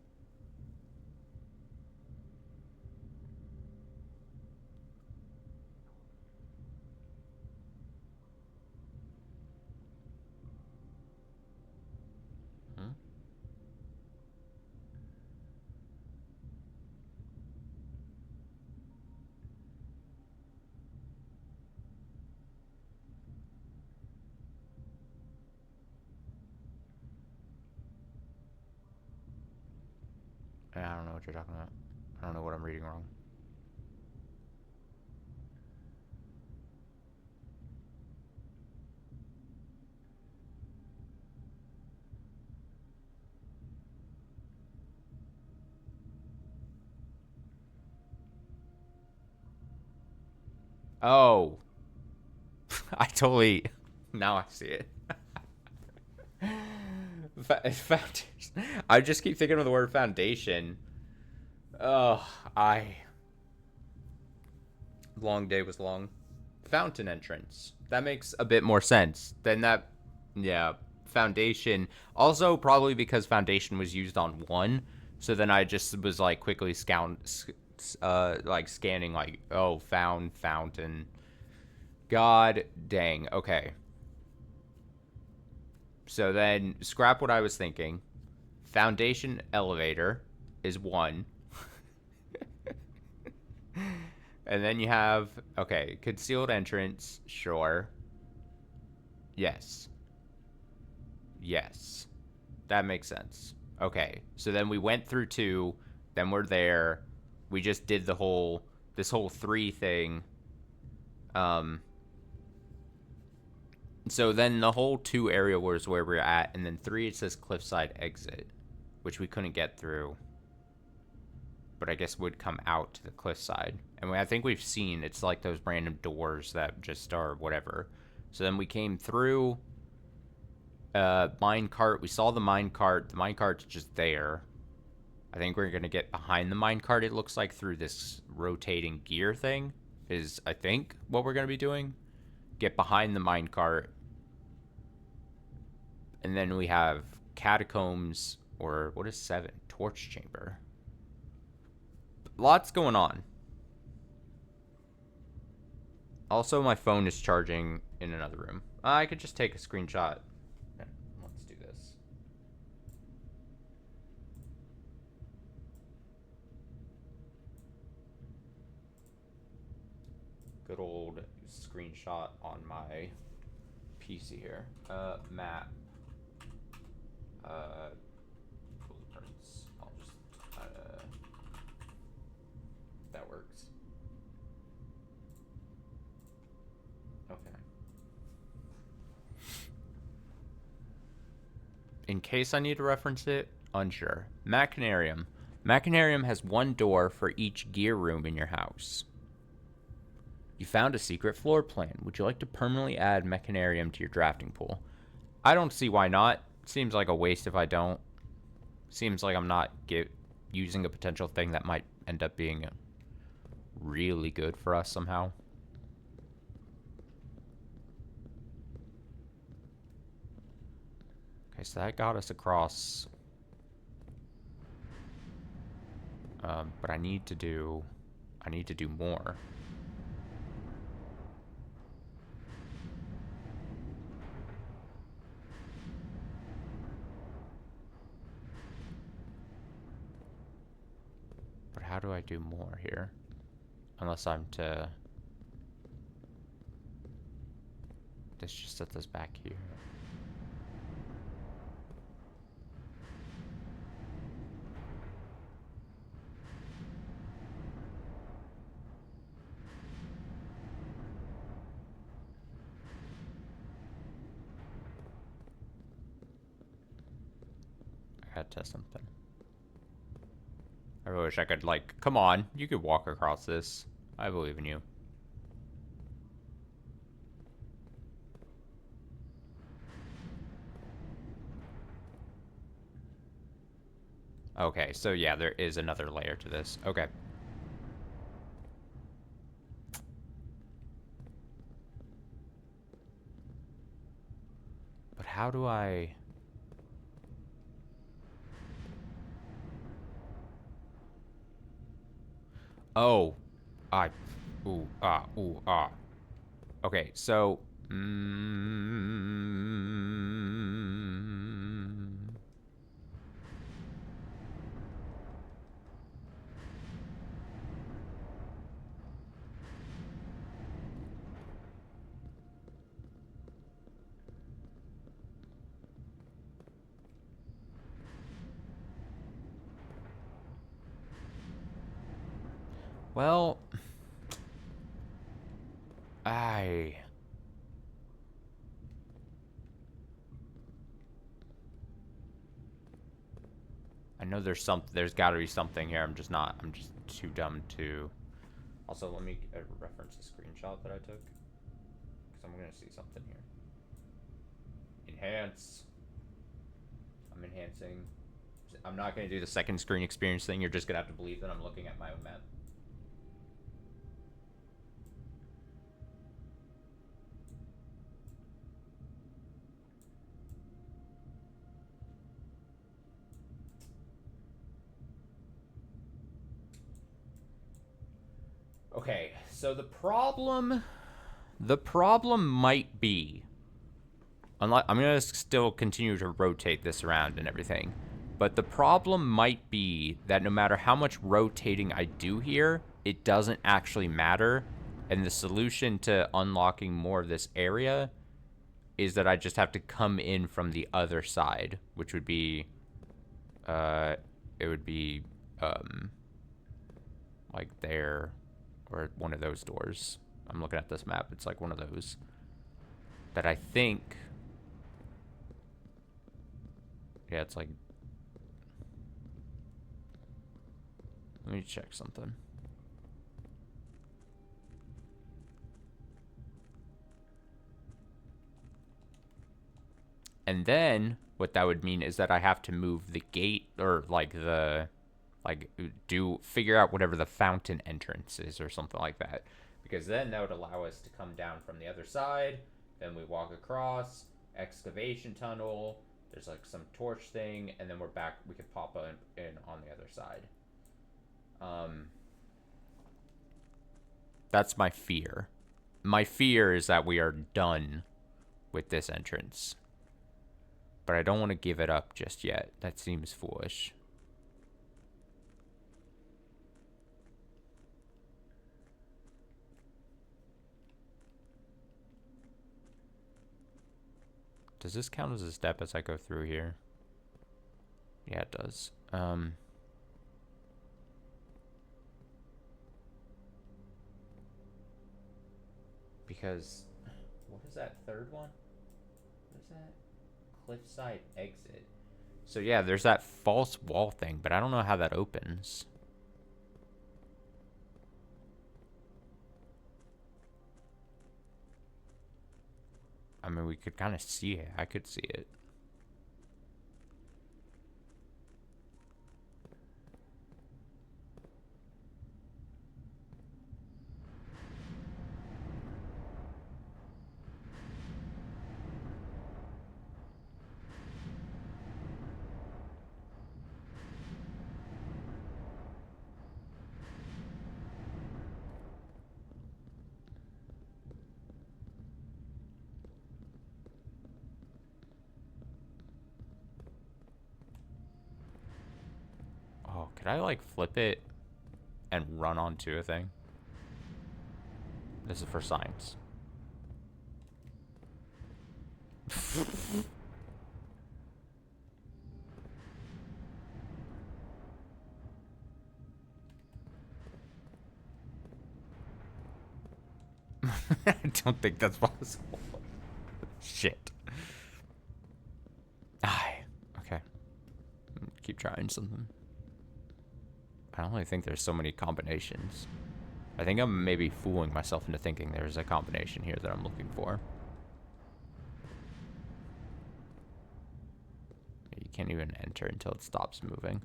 I don't know what you're talking about. I don't know what I'm reading wrong. Oh. I totally... Now I see it. Foundation. I just keep thinking of the word foundation. Oh, long day was long. Fountain entrance. That makes a bit more sense. Then that... Yeah. Foundation. Also, probably because Foundation was used on 1. So then I just was like quickly like scanning, like, oh, found fountain. God dang. Okay. So then scrap what I was thinking. Foundation elevator is 1. And then you have, okay, concealed entrance, sure. Yes. Yes. That makes sense. Okay. So then we went through 2, then we're there. We just did this whole 3 thing. So then the whole 2 area was where we're at, and then 3 it says cliffside exit, which we couldn't get through. But I guess would come out to the cliffside. And I think we've seen, it's like those random doors that just are whatever. So then we came through minecart. We saw the minecart's just there. I think we're going to get behind the minecart, it looks like, through this rotating gear thing is, I think, what we're going to be doing. Get behind the minecart. And then we have catacombs, or what is 7? Torch chamber. Lots going on. Also, my phone is charging in another room. I could just take a screenshot. Let's do this. Good old screenshot on my PC here. Map. Blueprints. I'll just, that works. Okay. In case I need to reference it, unsure. Machinarium. Machinarium has 1 door for each gear room in your house. You found a secret floor plan. Would you like to permanently add Machinarium to your drafting pool? I don't see why not. Seems like a waste if I don't. Seems like I'm not using a potential thing that might end up being really good for us somehow. Okay, so that got us across. But I need to do more. But how do I do more here? Unless I'm to... Let's just set this back here. I gotta test something. I really wish I could, like, come on, you could walk across this. I believe in you. Okay, so yeah, there is another layer to this. Okay. But how do I... Oh. Ooh, ah. Okay, so... Well... I know there's gotta be something here. I'm just too dumb to... Also, let me reference a screenshot that I took. Because I'm gonna see something here. Enhance. I'm enhancing. I'm not gonna do the second screen experience thing. You're just gonna have to believe that I'm looking at my own map. Okay, so the problem might be, unless I'm gonna still continue to rotate this around and everything, but the problem might be that no matter how much rotating I do here, it doesn't actually matter, and the solution to unlocking more of this area is that I just have to come in from the other side, which would be, it would be, like there, or one of those doors. I'm looking at this map. It's like one of those that I think, yeah, it's like, let me check something. And then what that would mean is that I have to move the gate, or like figure out whatever the fountain entrance is or something like that. Because then that would allow us to come down from the other side. Then we walk across, excavation tunnel. There's like some torch thing, and then we're back. We could pop in on the other side. That's my fear. My fear is that we are done with this entrance. But I don't want to give it up just yet. That seems foolish. Does this count as a step as I go through here? Yeah, it does. Because, what is that third one? What is that? Cliffside exit. So yeah, there's that false wall thing, but I don't know how that opens. I mean, we could kind of see it. I could see it. Oh, could I like flip it and run onto a thing? This is for science. I don't think that's possible. Shit. Aye. Okay. Keep trying something. I don't really think there's so many combinations. I think I'm maybe fooling myself into thinking there's a combination here that I'm looking for. You can't even enter until it stops moving.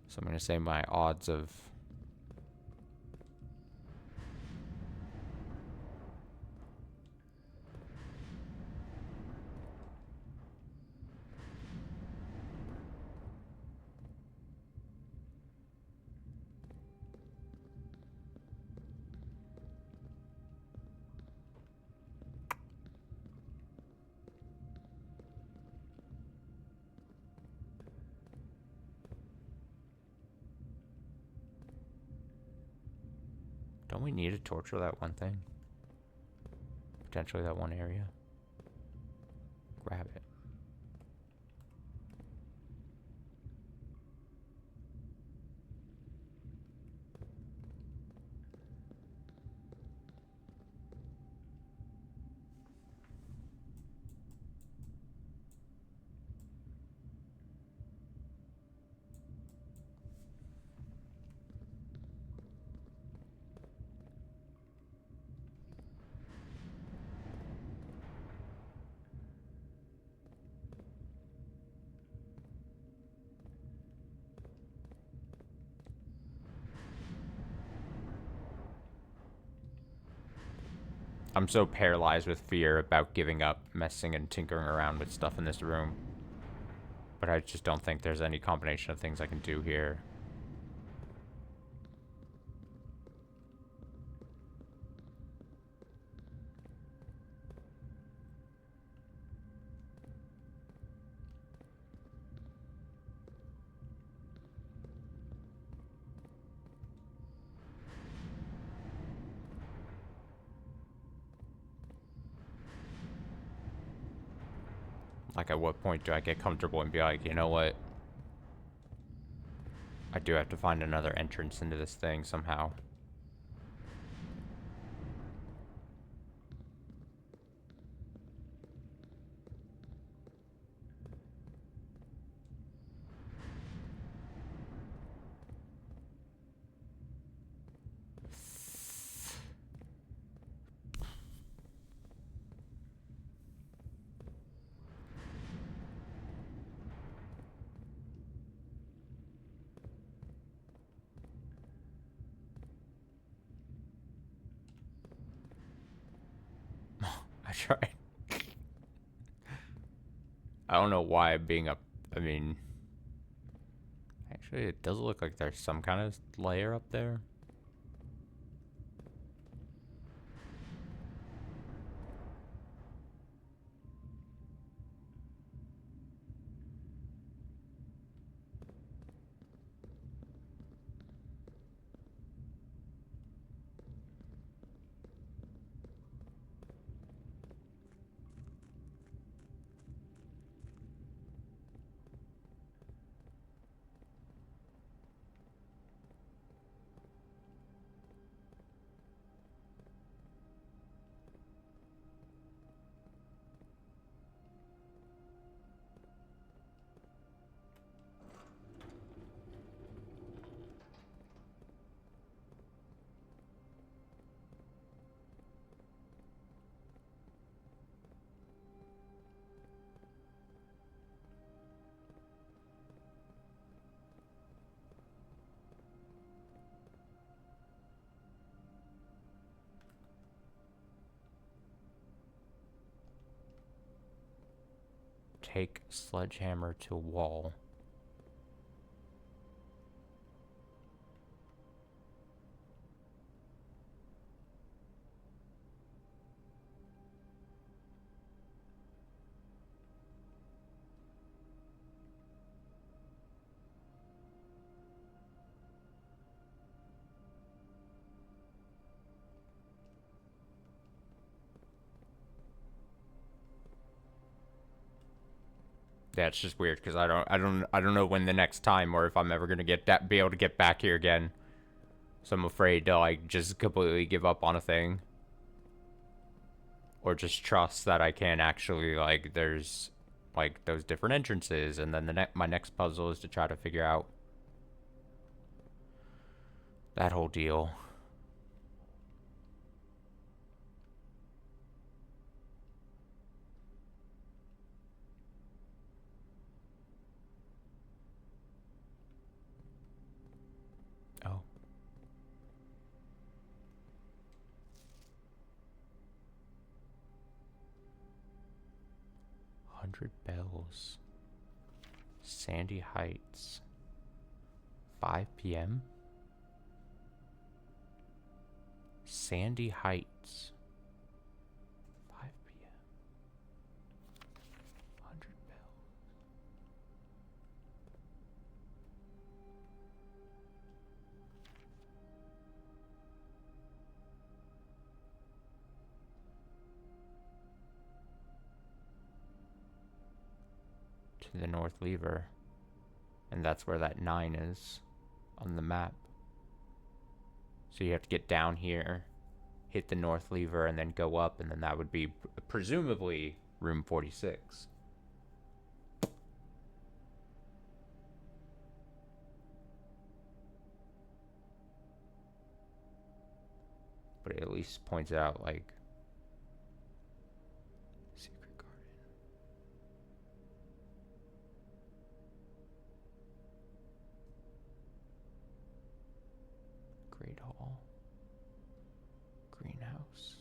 So I'm going to say my odds of... Don't we need a torch for that one thing? Potentially that one area? Grab it. I'm so paralyzed with fear about giving up messing and tinkering around with stuff in this room. But I just don't think there's any combination of things I can do here. Like, at what point do I get comfortable and be like, you know what? I do have to find another entrance into this thing somehow. I tried. I don't know why being up. I mean, actually, it does look like there's some kind of layer up there. Take sledgehammer to wall. Yeah, it's just weird because I don't know when the next time or if I'm ever gonna be able to get back here again. So I'm afraid to like just completely give up on a thing, or just trust that I can actually like there's like those different entrances, and then my next puzzle is to try to figure out that whole deal. Oh. 100 bells. Sandy Heights. 5 p.m. Sandy Heights. 5 p.m. 100 bells. To the north lever. And that's where that 9 is on the map. So you have to get down here, hit the north lever, and then go up, and then that would be presumably room 46. But it at least points out, like, secret garden. Great Hall. Greenhouse.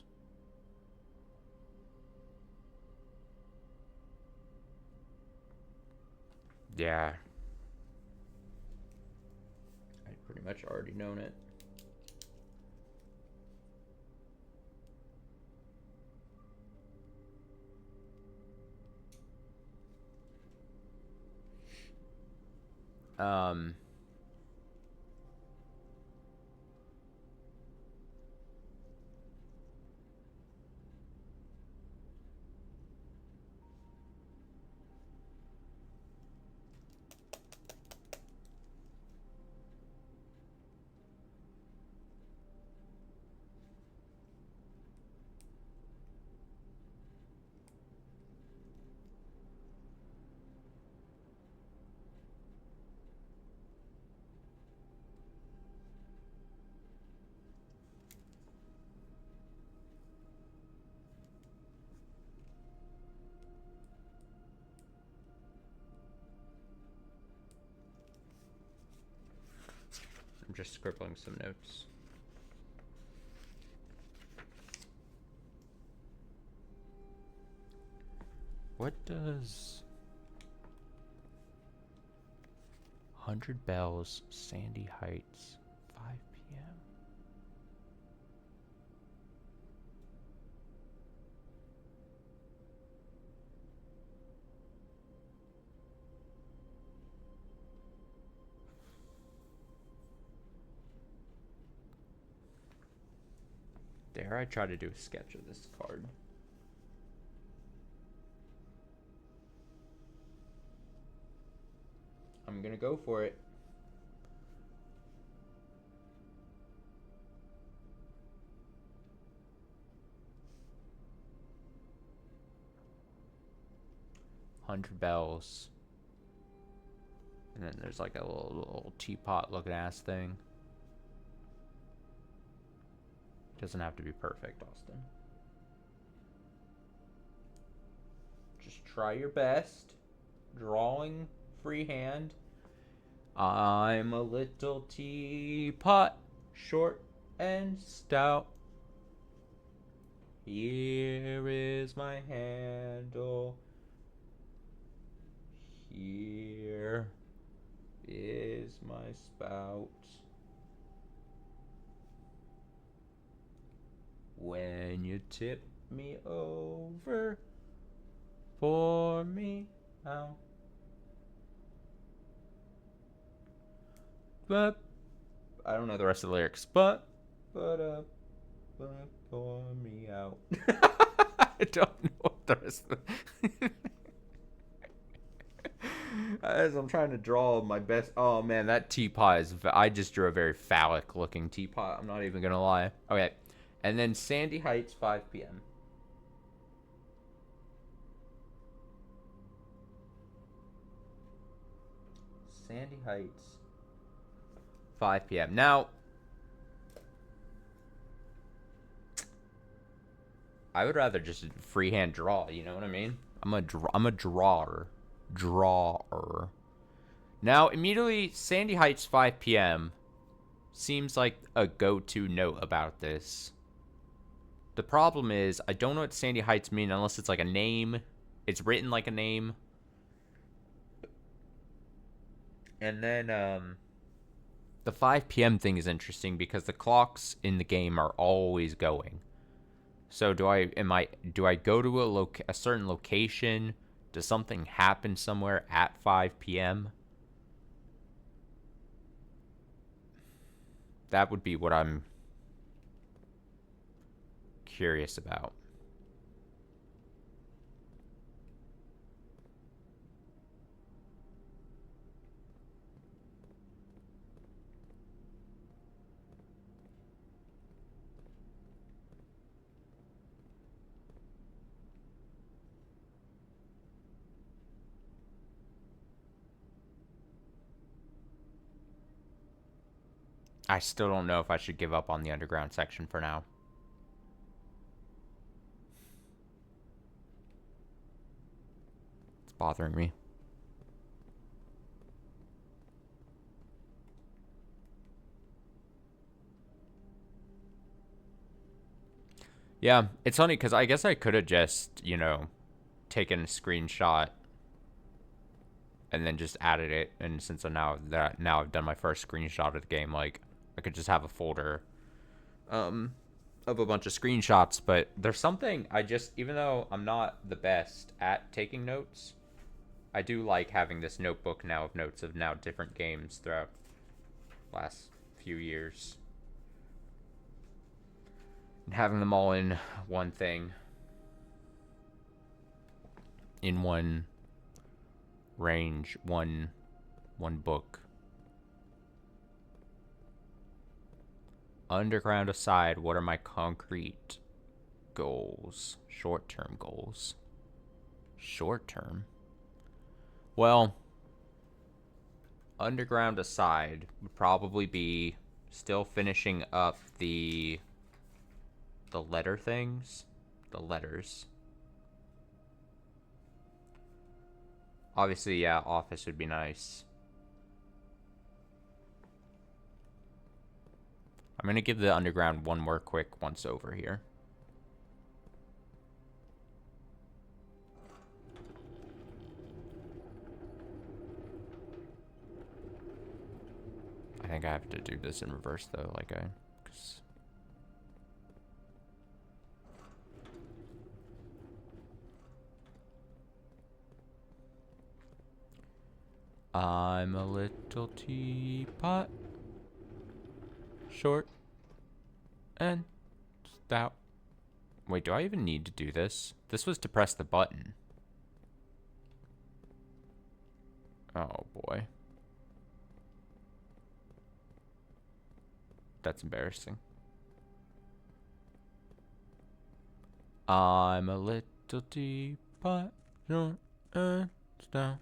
Yeah. I'd pretty much already known it. Um, just scribbling some notes. What does 100 Bells, Sandy Heights, 5 p.m.? Dare I try to do a sketch of this card? I'm gonna go for it. Hundred Bells. And then there's like a little teapot looking ass thing. Doesn't have to be perfect, Austin. Just try your best. Drawing freehand. I'm a little teapot, short and stout. Here is my handle. Here is my spout. When you tip me over, pour me out. But I don't know the rest of the lyrics. But pour me out. I don't know what the rest of the as I'm trying to draw my best. Oh man, that teapot is. I just drew a very phallic looking teapot. I'm not even gonna lie. Okay, and then Sandy Heights, 5 p.m. Sandy Heights, 5 p.m. Now, I would rather just freehand draw. You know what I mean? I'm a drawer. Drawer. Now, immediately, Sandy Heights, 5 p.m. seems like a go-to note about this. The problem is, I don't know what Sandy Heights mean unless it's like a name. It's written like a name. And then, the 5 p.m. thing is interesting because the clocks in the game are always going. So do I go to a certain location? Does something happen somewhere at 5 p.m.? That would be what I'm curious about. I still don't know if I should give up on the underground section for now. It's bothering me. Yeah, it's funny because I guess I could have just, taken a screenshot and then just added it. And since now I've done my first screenshot of the game, like I could just have a folder of a bunch of screenshots. But there's something even though I'm not the best at taking notes, I do like having this notebook now of notes of now different games throughout the last few years. And having them all in one thing. In one range, one book. Underground aside, what are my concrete goals? Short-term goals. Short-term? Well, underground aside would probably be still finishing up the letter things. The letters. Obviously, yeah, office would be nice. I'm going to give the underground one more quick once over here. I think I have to do this in reverse, though, like I... 'cause I'm a little teapot, short and stout. Wait, do I even need to do this? This was to press the button. Oh, boy. That's embarrassing. I'm a little teapot, short and stout.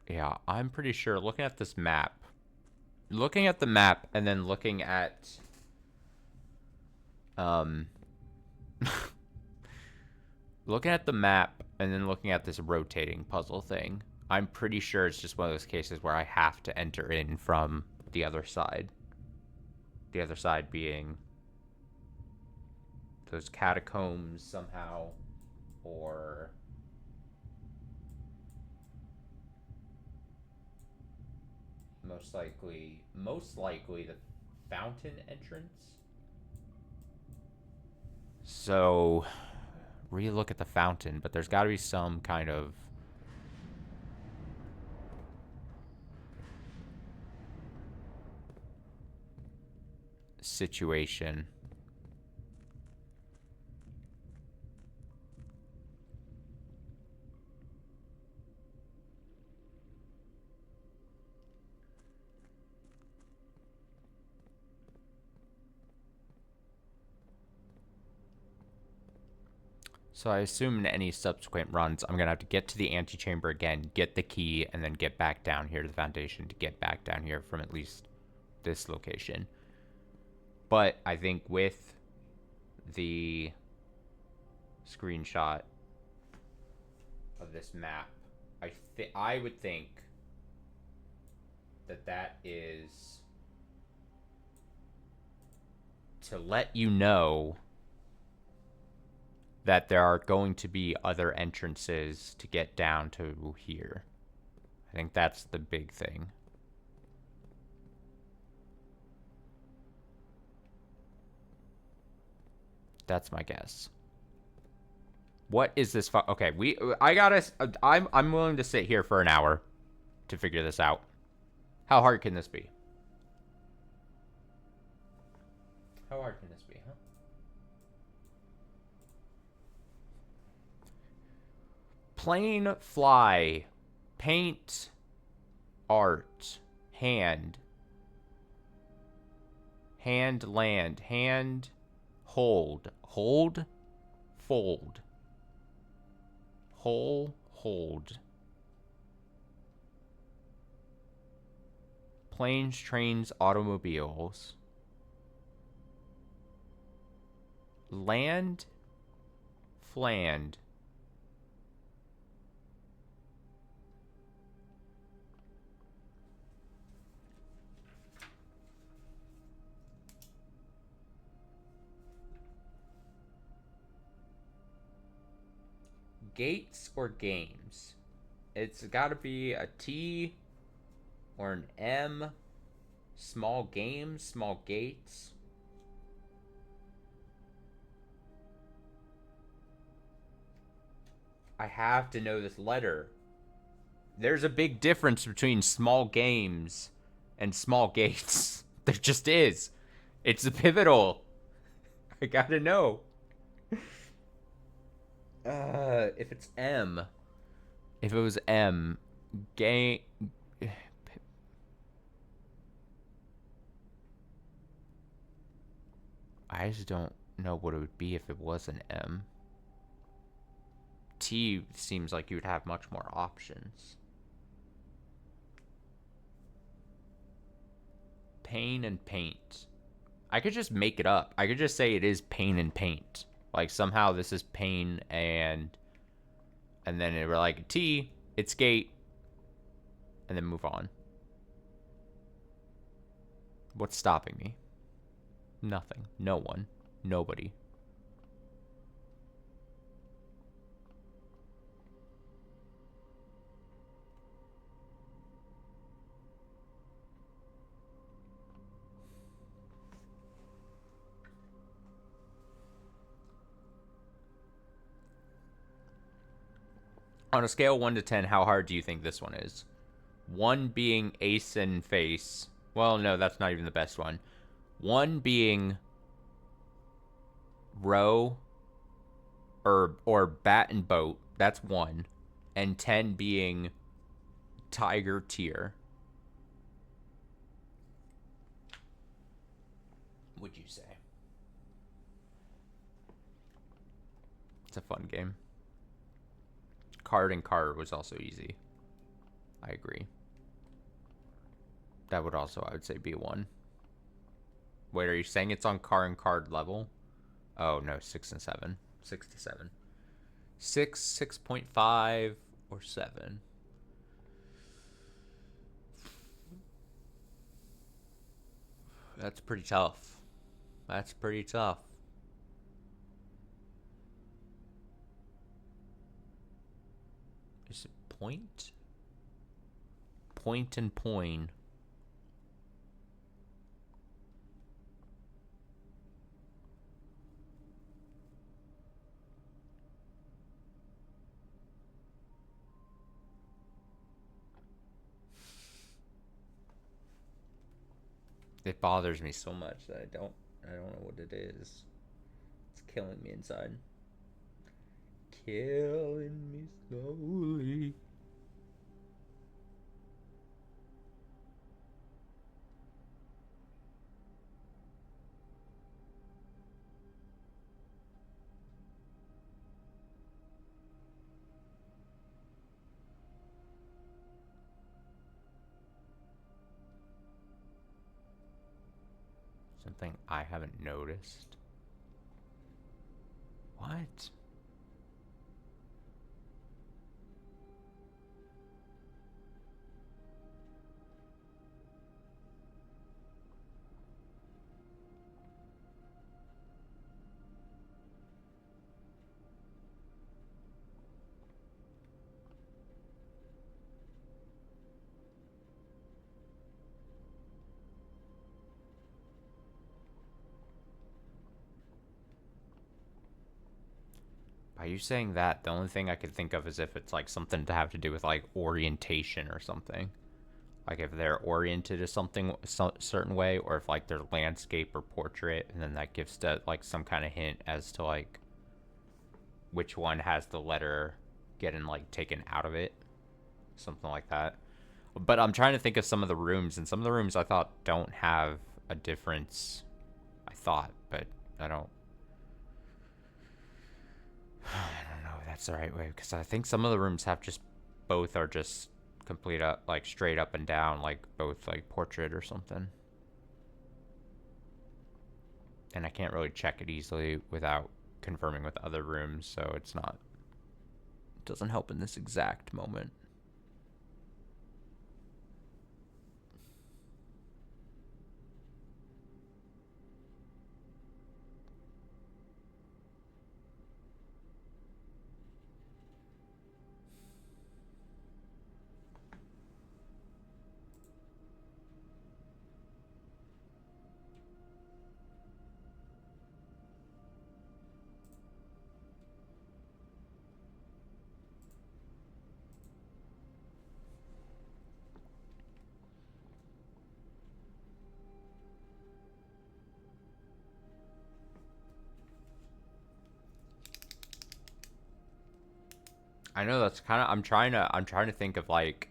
Yeah, I'm pretty sure looking at this map, looking at the map and then looking at looking at the map and then looking at this rotating puzzle thing, I'm pretty sure it's just one of those cases where I have to enter in from the other side. The other side being those catacombs somehow, or most likely the fountain entrance. So relook at the fountain, but there's got to be some kind of situation. So I assume in any subsequent runs, I'm going to have to get to the antechamber again, get the key, and then get back down here to the foundation to get back down here from at least this location. But I think with the screenshot of this map, I would think that is to let you know that there are going to be other entrances to get down to here. I think that's the big thing. That's my guess. What is this? Okay, I'm willing to sit here for an hour to figure this out. How hard can this be? How hard can this be, huh? Plane, fly, paint, art, hand, land, hand, hold, fold, hole, hold. Planes, trains, automobiles. Land, fland. Gates or games? It's got to be a T or an M. Small games, small gates. I have to know this letter. There's a big difference between small games and small gates. There just is. It's a pivotal. I gotta know. If it's M. If it was M. Game. I just don't know what it would be if it was an M. T seems like you would have much more options. Pain and paint. I could just make it up. I could just say it is pain and paint. Like somehow this is pain and then it were like T, it's gate. and then move on. What's stopping me? Nothing. No one. Nobody. On a scale of 1 to 10, how hard do you think this one is? 1 being ace in face. Well, no, that's not even the best one. 1 being row or bat and boat. That's 1. And 10 being tiger tier. Would you say? It's a fun game. Card and card was also easy. I agree. That would also, I would say, be 1. Wait, are you saying it's on car and card level? Oh, no, 6 and 7. 6 to 7. 6, 6.5, or 7. That's pretty tough. That's pretty tough. Is it point? Point and point. It bothers me so much that I don't know what it is. It's killing me inside. Killing me slowly. Something I haven't noticed. What? By you saying that, the only thing I could think of is if it's like something to have to do with like orientation or something. Like if they're oriented to something certain way, or if like they're landscape or portrait, and then that gives to like some kind of hint as to like which one has the letter getting like taken out of it, something like that. But I'm trying to think of some of the rooms, and some of the rooms I thought don't have a difference. I thought, but I don't. I don't know if that's the right way, because I think some of the rooms have just both are just complete up, like straight up and down, like both like portrait or something. And I can't really check it easily without confirming with other rooms, so it's not. It doesn't help in this exact moment. I know that's kind of I'm trying to think of like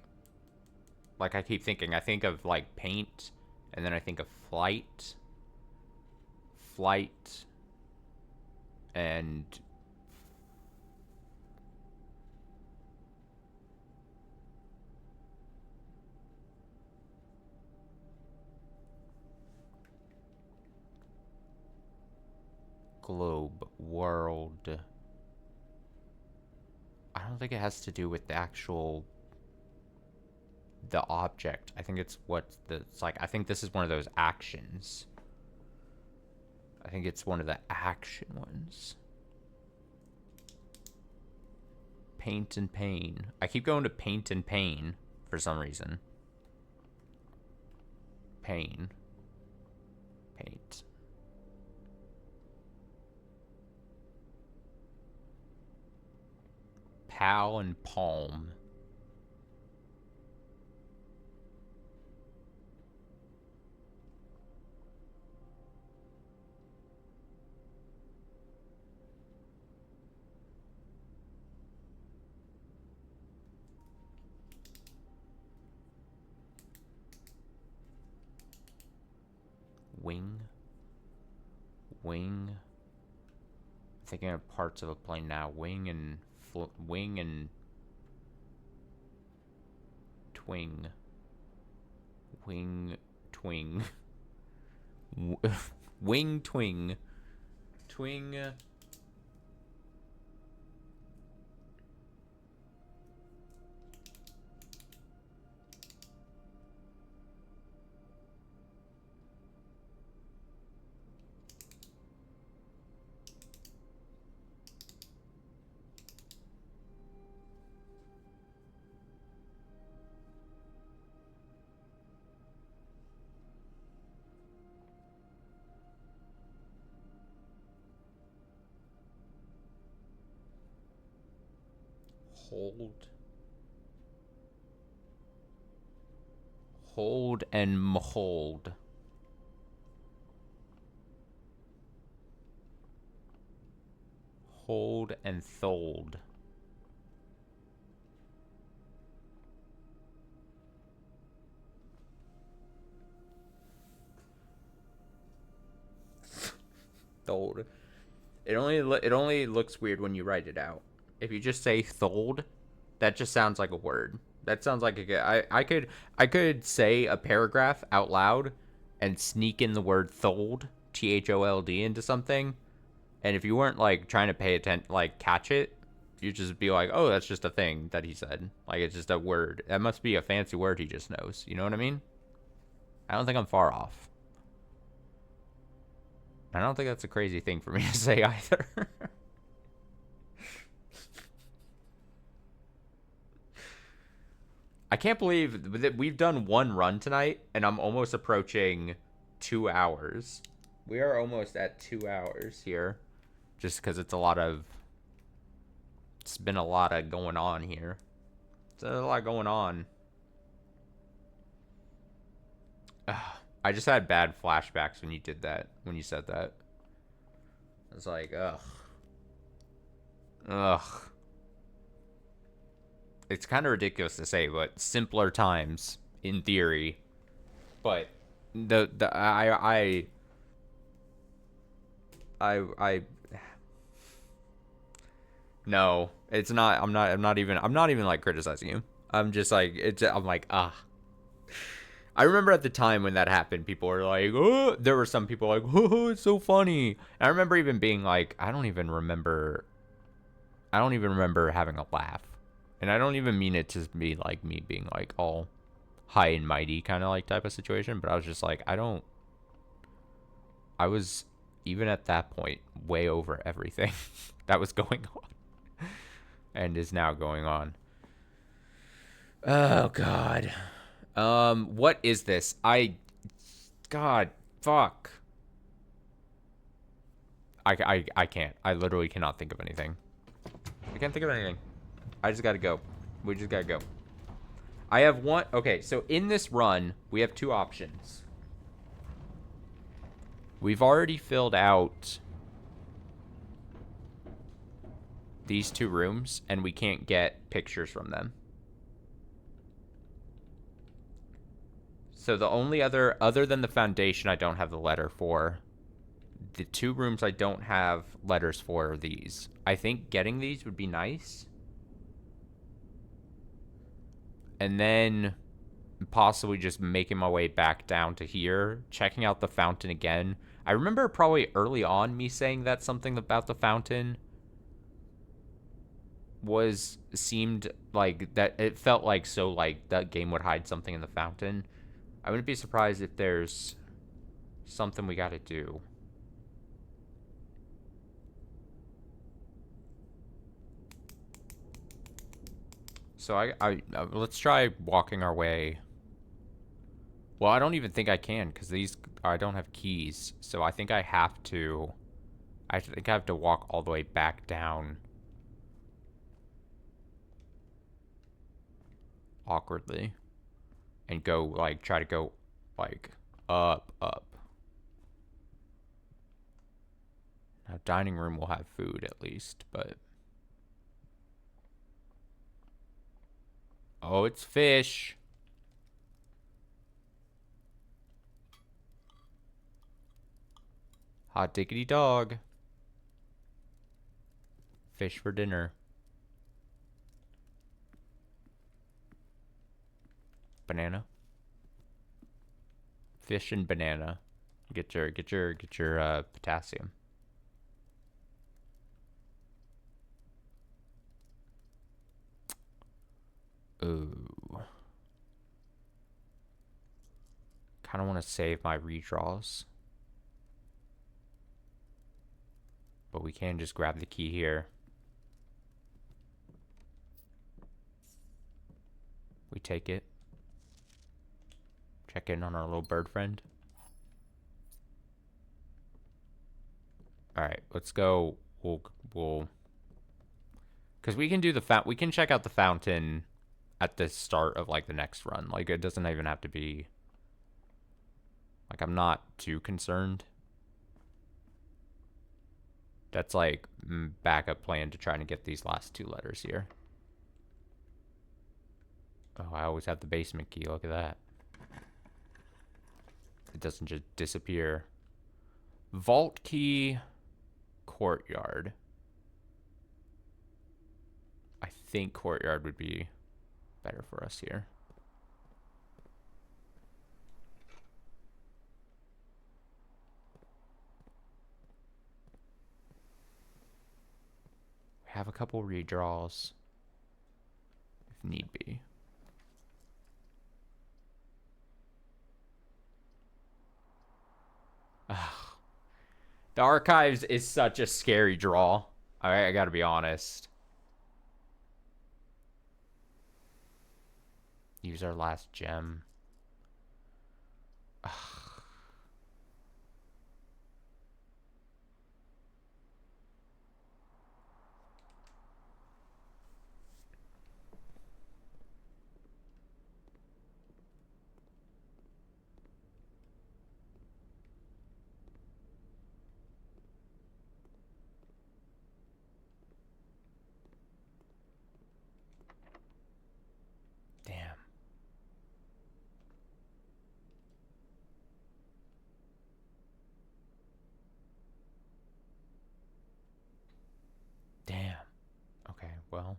I keep thinking I think of like paint, and then I think of flight, and globe, world. I don't think it has to do with the actual the object. I think it's what it's like. I think this is one of those actions. I think it's one of the action ones. Paint and pain. I keep going to paint and pain for some reason. Pain. Paint. Pal and palm. Wing. Wing. Thinking of parts of a plane now. Wing and twing. Wing twing. Wing twing. Twing. Hold and hold. Hold and thold. Thold. It only looks weird when you write it out. If you just say thold, that just sounds like a word. That sounds like I could say a paragraph out loud and sneak in the word thold, THOLD, into something, and if you weren't like trying to pay attention, like catch it, you'd just be like, oh, that's just a thing that he said. Like, it's just a word. That must be a fancy word he just knows. You know what I mean? I don't think I'm far off. I don't think that's a crazy thing for me to say either. I can't believe that we've done one run tonight, and I'm almost approaching 2 hours. We are almost at 2 hours here, just because it's been a lot of going on here. There's a lot going on. I just had bad flashbacks when you did that, when you said that. I was like, ugh. Ugh. It's kind of ridiculous to say, but simpler times in theory. But I no, it's not. I'm not even like criticizing you. I'm just like, I'm like, ah. I remember at the time when that happened, people were like, oh, there were some people like, oh, it's so funny. And I remember even being like, I don't even remember having a laugh. And I don't even mean it to be like me being like all high and mighty kind of like type of situation, but I was just like, I was even at that point way over everything that was going on and is now going on. Oh God. What is this? God, fuck. I can't. I literally cannot think of anything. I can't think of anything. I just gotta go. We just gotta go. I have one. Okay, so in this run, we have two options. We've already filled out these two rooms, and we can't get pictures from them. So the only other than the foundation I don't have the letter for, the two rooms I don't have letters for are these. I think getting these would be nice. And then possibly just making my way back down to here, checking out the fountain again. I remember probably early on me saying that something about the fountain seemed like that. It felt like so like that game would hide something in the fountain. I wouldn't be surprised if there's something we got to do. So let's try walking our way. Well, I don't even think I can because I don't have keys. So I think I have to. I think I have to walk all the way back down. Awkwardly. And go, like, try to go, like, up. Now, dining room will have food at least, but. Oh, it's fish. Hot diggity dog. Fish for dinner. Banana. Fish and banana. Get your potassium. Ooh. Kind of want to save my redraws. But we can just grab the key here. We take it. Check in on our little bird friend. Alright, let's go. We'll because we can do we can check out the fountain at the start of like the next run. Like it doesn't even have to be like I'm not too concerned. That's like backup plan to trying to get these last 2 letters here. Oh, I always have the basement key. Look at that. It doesn't just disappear. Vault key, courtyard. I think courtyard would be better for us here. We have a couple redraws if need be. Ugh. The archives is such a scary draw. I gotta be honest. Use our last gem. Ugh. Damn. Damn. Okay, well.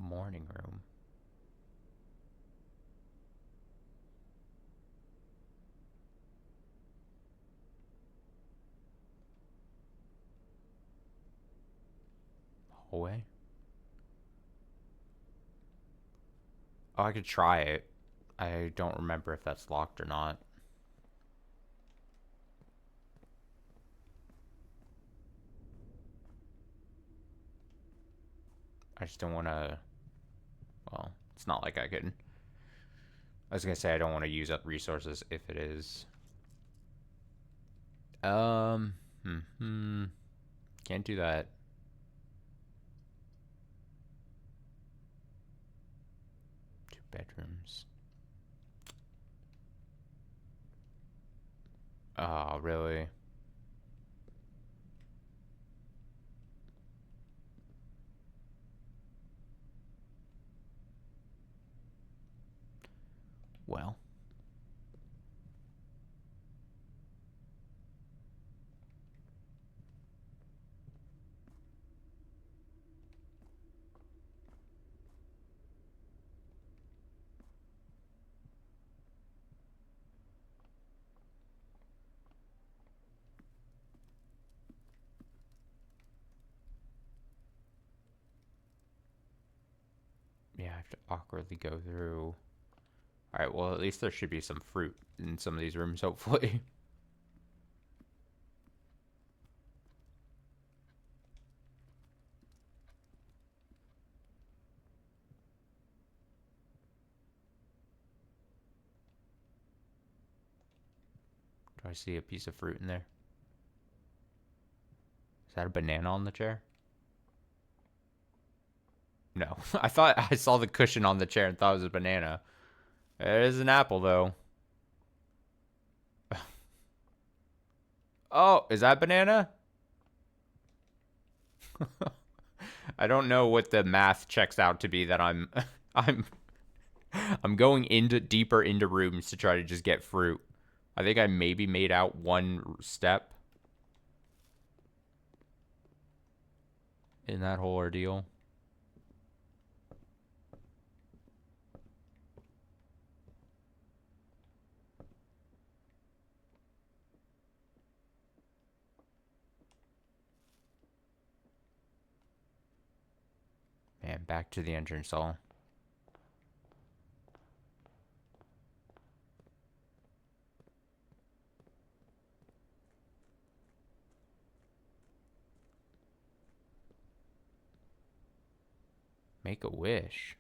Morning room. Hallway. Oh, I could try it. I don't remember if that's locked or not. I just don't want to. Well, it's not like I could. I was gonna say I don't want to use up resources if it is. Can't do that. Two bedrooms. Oh, really? Well. have to awkwardly go through. Alright, well, at least there should be some fruit in some of these rooms, hopefully. Do I see a piece of fruit in there? Is that a banana on the chair? No. I thought I saw the cushion on the chair and thought it was a banana. It is an apple, though. Oh, is that banana? I don't know what the math checks out to be that I'm I'm I'm going into deeper into rooms to try to just get fruit. I think I maybe made out one step in that whole ordeal. Man, back to the entrance hall. Make a wish.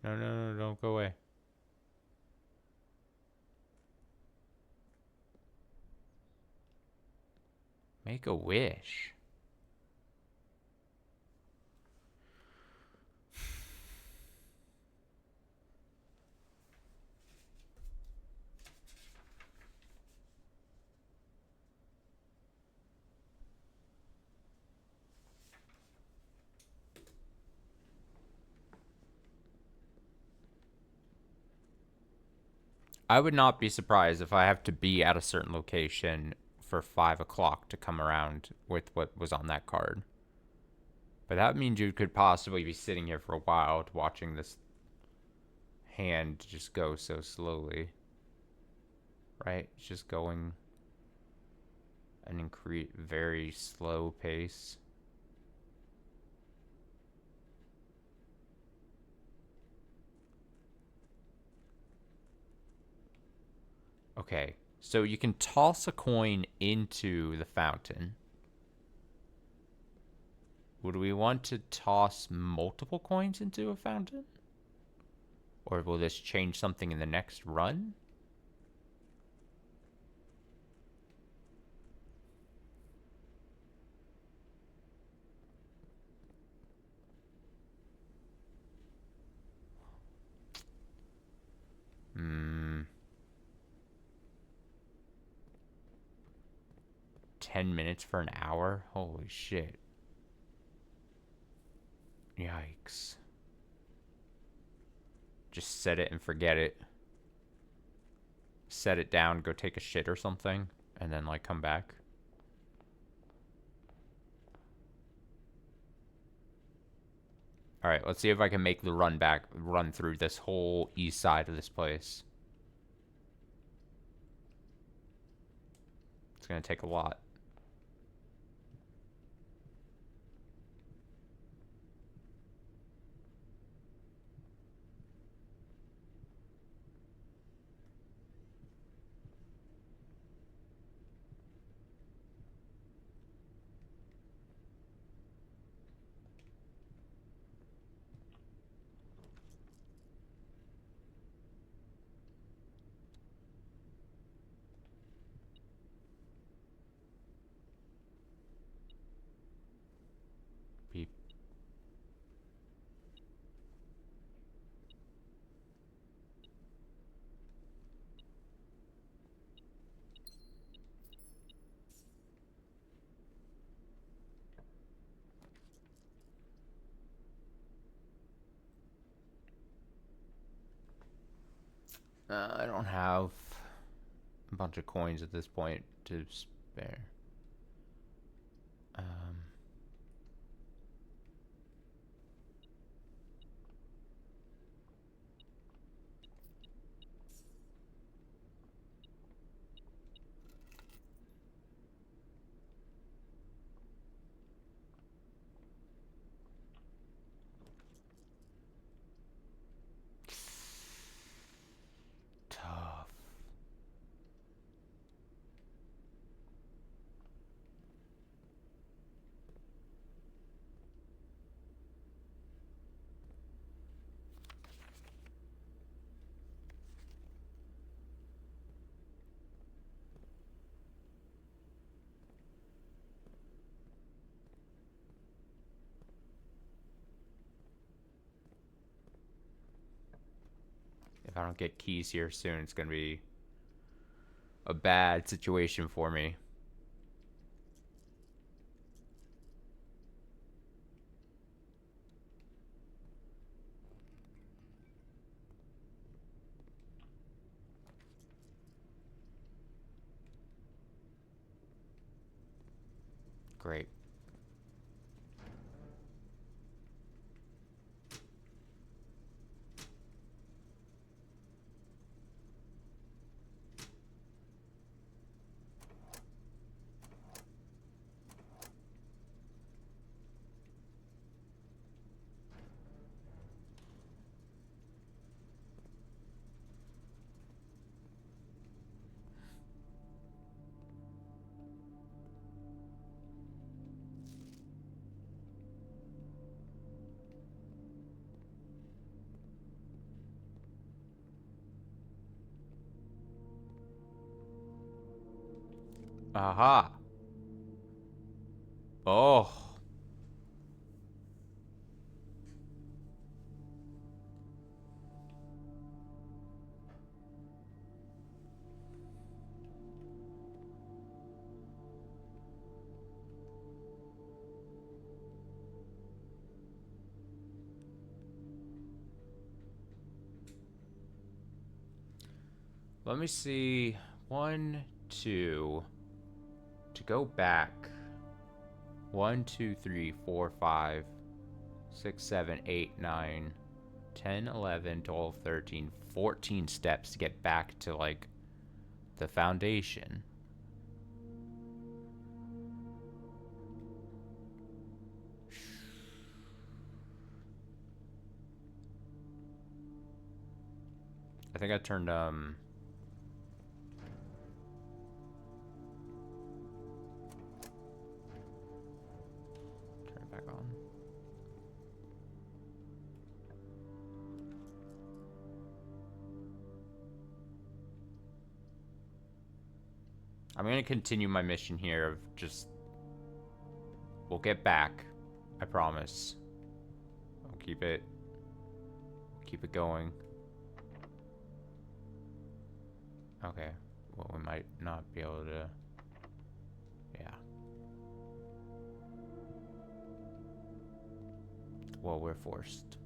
No, no, no, don't go away. Make a wish. I would not be surprised if I have to be at a certain location for 5 o'clock to come around with what was on that card. But that means you could possibly be sitting here for a while watching this hand just go so slowly. Right? It's just going an very slow pace. Okay, so you can toss a coin into the fountain. Would we want to toss multiple coins into a fountain? Or will this change something in the next run? Hmm. 10 minutes for an hour? Holy shit. Yikes. Just set it and forget it. Set it down, go take a shit or something, and then, like, come back. Alright, let's see if I can make the run through this whole east side of this place. It's gonna take a lot. I don't have a bunch of coins at this point to spare. Um, tough. If I don't get keys here soon, it's gonna be a bad situation for me. Great. Aha. Oh. Let me see. 1, 2. To go back. 1, 2, 3, 4, 5, 6, 7, 8, 9, 10, 11, 12, 13, 14 steps to get back to, like, the foundation. I think I turned, turn it back on. I'm gonna continue my mission here of just... We'll get back. I promise. I'll keep it going. Okay. Well, we might not be able to... Yeah. Well, we're forced.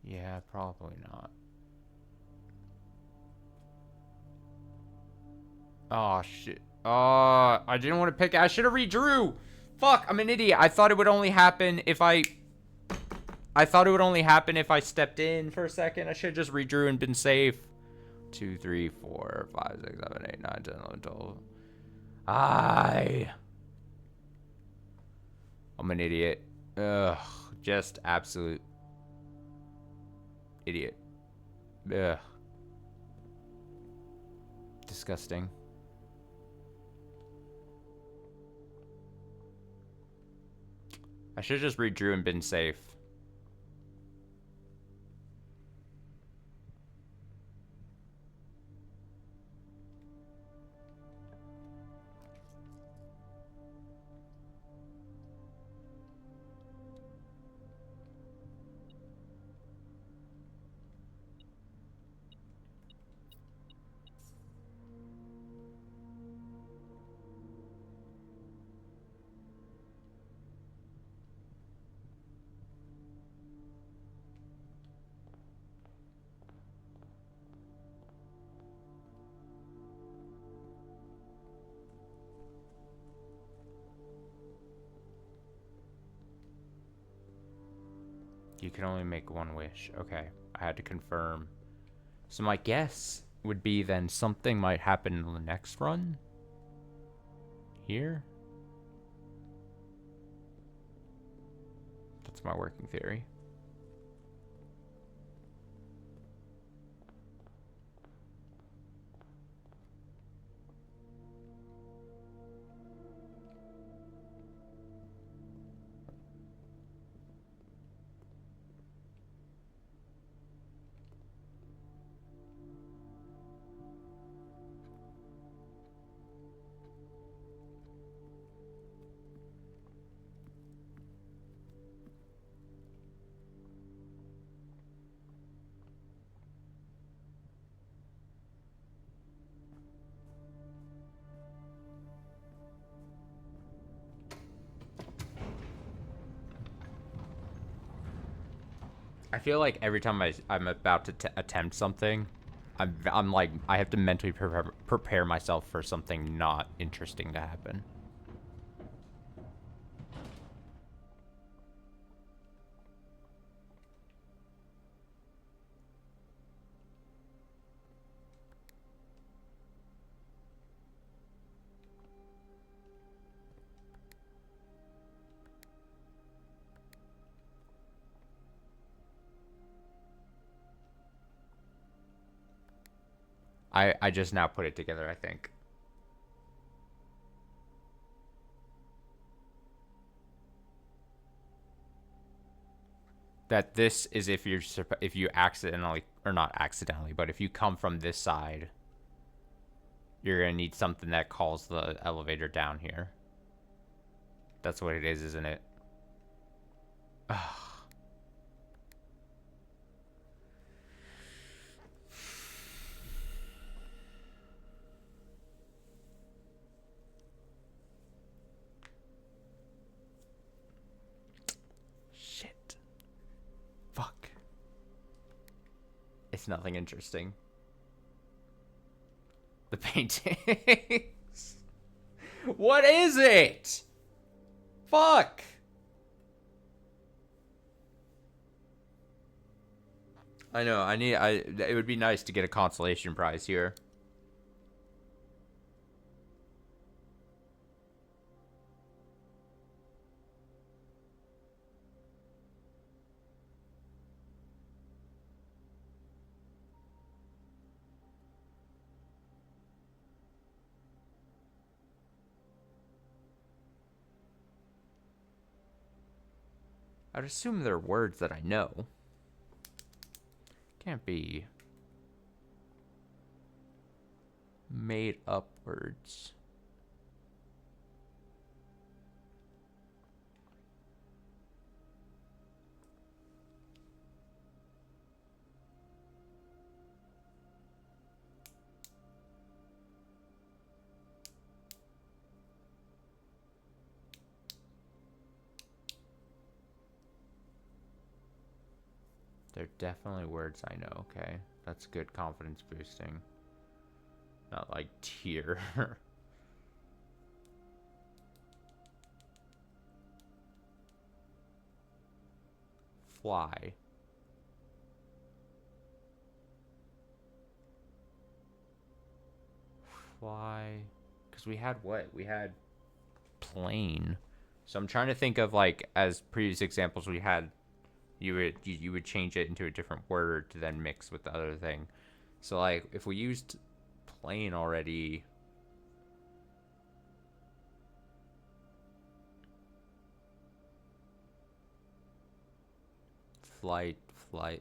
Yeah, probably not. Oh, shit. I didn't want to pick. I should have redrew. Fuck, I'm an idiot. I thought it would only happen if I stepped in for a second. I should have just redrew and been safe. 2, 3, 4, 5, 6, 7, 8, 9, 10, 11, 12. I'm an idiot. Ugh. Just absolute idiot. Ugh. Disgusting. I should have just redrew and been safe. You can only make one wish. Okay, I had to confirm. So my guess would be then something might happen in the next run. Here? That's my working theory. I feel like every time I'm about to attempt something, I'm like, I have to mentally prepare myself for something not interesting to happen. I just now put it together, I think. That this is if you accidentally, or not accidentally, but if you come from this side, you're gonna need something that calls the elevator down here. That's what it is, isn't it? Shit. Fuck. It's nothing interesting. The paintings. What is it? Fuck. I know. It would be nice to get a consolation prize here. I'd assume they're words that I know. Can't be made up words. They're definitely words I know, okay? That's good confidence boosting. Not like tear. fly. Fly. Because we had what? We had plane. So I'm trying to think of, like, as previous examples we had, you would change it into a different word to then mix with the other thing. So, like, if we used plane already, flight, fly.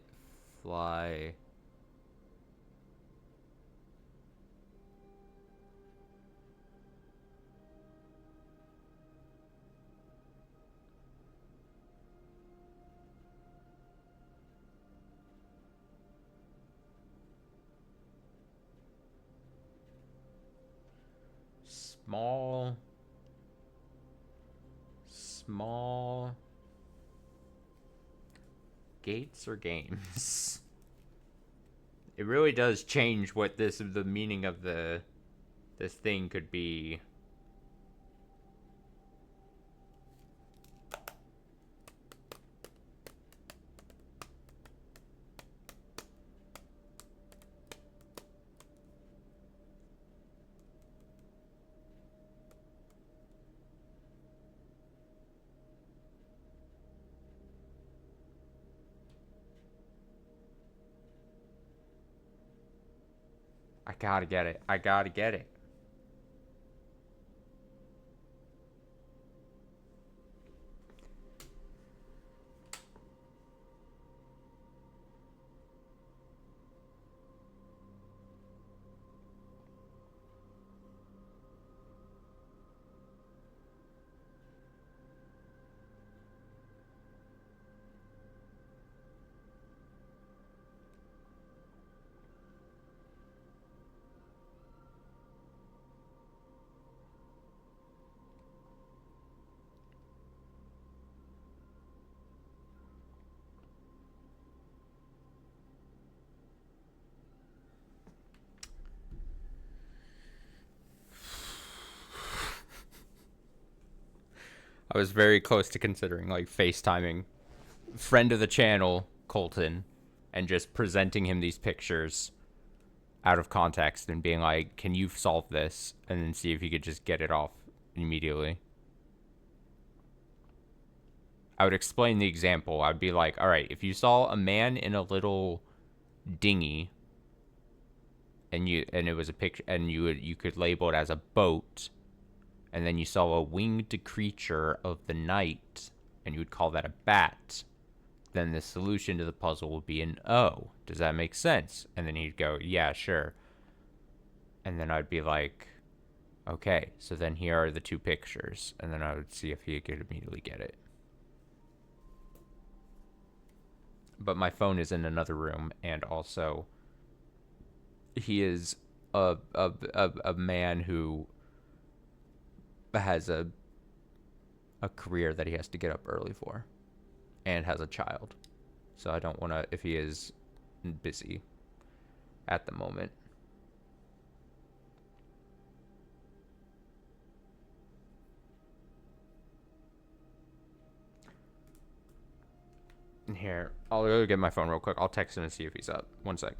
Small gates or games. It really does change what the meaning of this thing could be. I gotta get it. I gotta get it. I was very close to considering, like, FaceTiming friend of the channel, Colton, and just presenting him these pictures out of context and being like, can you solve this? And then see if he could just get it off immediately. I would explain the example. I'd be like, all right, if you saw a man in a little dinghy and it was a picture and you could label it as a boat, and then you saw a winged creature of the night and you would call that a bat, then the solution to the puzzle would be an O. Does that make sense? And then he'd go, yeah, sure. And then I'd be like, okay, so then here are the two pictures. And then I would see if he could immediately get it. But my phone is in another room, and also he is a man who has a career that he has to get up early for and has a child. So I don't want to, if he is busy at the moment. Here, I'll go get my phone real quick. I'll text him and see if he's up. One sec.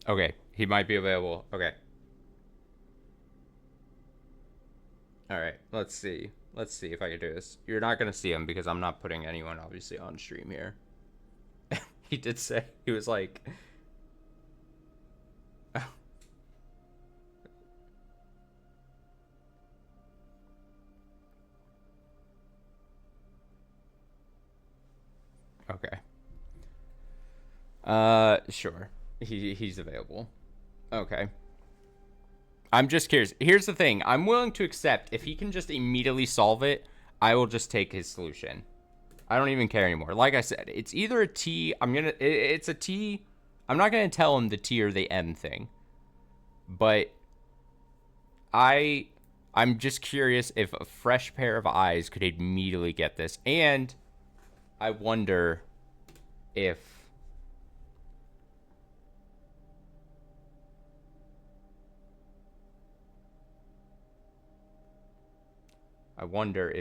Okay, he might be available. Okay. All right, let's see. Let's see if I can do this. You're not going to see him because I'm not putting anyone, obviously, on stream here. He did say, he was like, okay. Sure. He's available. Okay. I'm just curious. Here's the thing. I'm willing to accept if he can just immediately solve it, I will just take his solution. I don't even care anymore. Like I said, it's either a T. It's a T. I'm not gonna tell him the T or the M thing. But I'm just curious if a fresh pair of eyes could immediately get this. And I wonder if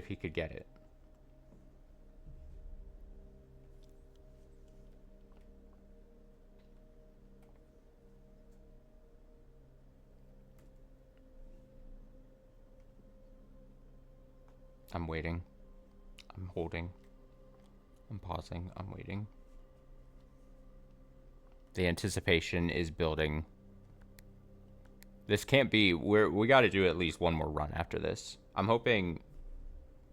he could get it. I'm waiting. I'm holding. I'm pausing. I'm waiting. The anticipation is building. This can't be. We got to do at least one more run after this. I'm hoping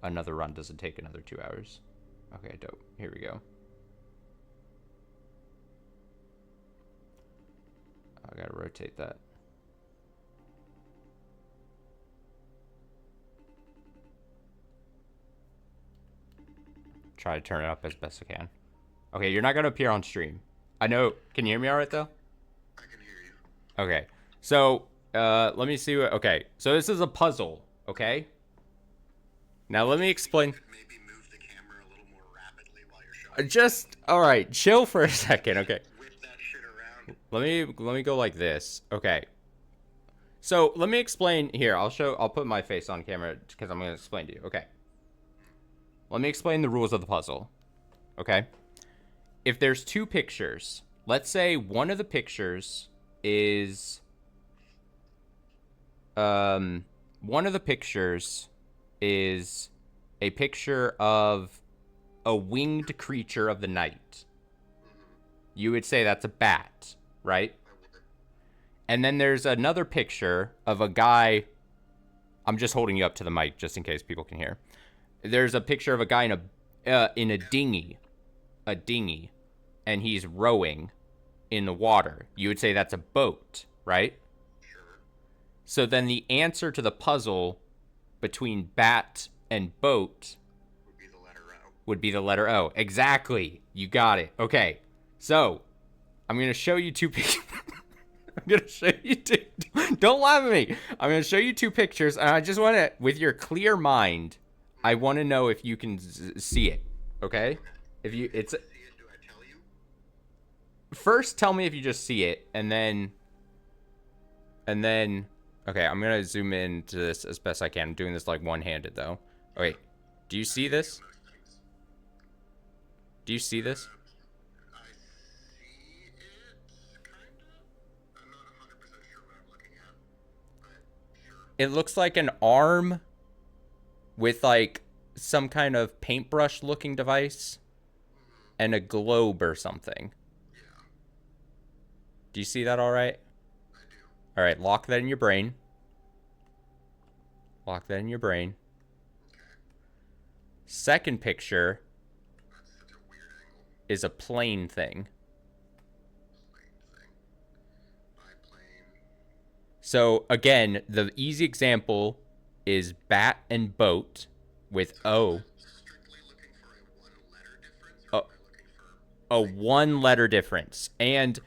another run doesn't take another 2 hours. Okay, dope. Here we go. I gotta rotate that. Try to turn it up as best I can. Okay, you're not gonna appear on stream. I know. Can you hear me all right though? I can hear you. Okay. So, let me see what. Okay, so this is a puzzle. Okay. Now let me explain. Maybe move the camera a little more rapidly while you're showing. Just all right. Chill for a second. Okay. Whip that shit around. Let me go like this. Okay. So let me explain here. I'll put my face on camera because I'm gonna explain to you. Okay. Let me explain the rules of the puzzle. Okay. If there's two pictures, let's say one of the pictures is a picture of a winged creature of the night. You would say that's a bat, right? And then there's another picture of a guy. I'm just holding you up to the mic just in case people can hear. There's a picture of a guy in a dinghy, and he's rowing in the water. You would say that's a boat, right? Sure. So then the answer to the puzzle between bat and boat Would be the letter O. would be the letter O. Exactly. You got it. Okay. So I'm going to show you two pictures. I'm going to show you two. Don't laugh at me. I'm going to show you two pictures, and I just want to, with your clear mind, I want to know if you can see it. Okay? If you, it's. See it? Do I tell you? First, tell me if you just see it, and then. Okay, I'm going to zoom into this as best I can. I'm doing this like one-handed, though. Okay. Do you see this? Do you see this? I see it, kind of. I'm not 100% sure what I'm looking at, but sure. It looks like an arm with like some kind of paintbrush looking device and a globe or something. Yeah, Do you see that all right? I do. All right, lock that in your brain. Lock that in your brain. Okay. Second picture That's such a weird angle. is a plane thing. Plane thing. Biplane. So again, the easy example is bat and boat with O. Strictly looking for a one-letter difference, or am I looking for... A one letter difference. And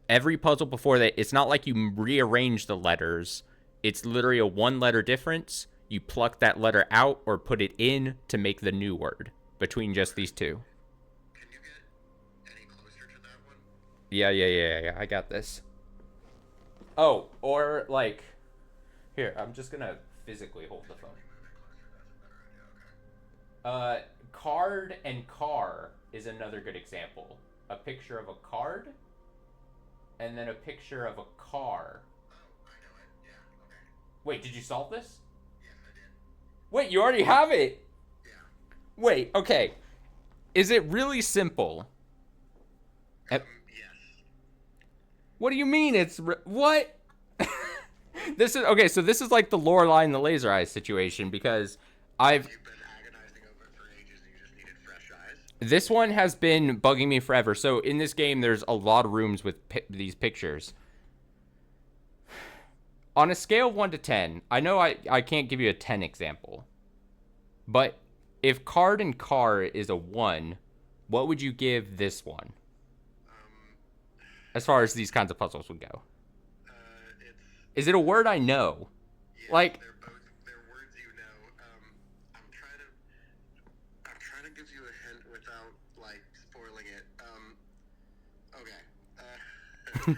every puzzle before that, it's not like you rearrange the letters. It's literally a one letter difference. You pluck that letter out or put it in to make the new word between just these two. Can you get any closer to that one? Yeah. I got this. Oh, or like, here, I'm just gonna physically hold the phone. Move it closer, that's a better idea, okay. Card and car is another good example. A picture of a card and then a picture of a car. Oh, I know it. Yeah. Okay. Wait, did you solve this? Yes, I did. Wait, you already have it. Yeah. Wait, okay. Is it really simple? Yes. What do you mean what? This is okay, so this is like the Lorelei and the laser eyes situation because I've You've been agonizing over it for ages and you just needed fresh eyes. this one has been bugging me forever. So in this game there's a lot of rooms with these pictures. On a scale of 1 to 10, I know I can't give you a 10 example. But if card and car is a 1, what would you give this one? As far as these kinds of puzzles would go. It's Is it a word I know? yeah, Like, they're words you know. I'm trying to give you a hint without like spoiling it. Okay.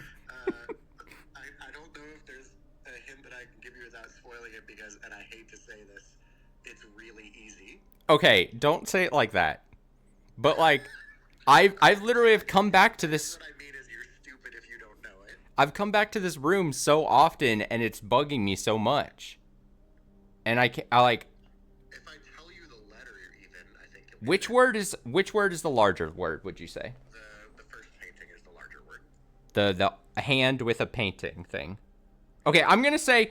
I don't know if there's a hint that I can give you without spoiling it because, and I hate to say this, it's really easy. okay, don't say it like that. But like, I've literally have come back to this. What I mean is you're stupid if you don't know it. I've come back to this room so often, and it's bugging me so much. And I like. If I tell you the letter, even I think you'll Which word is the larger word? Would you say the first painting is the larger word. the hand with a painting thing? Okay, I'm gonna say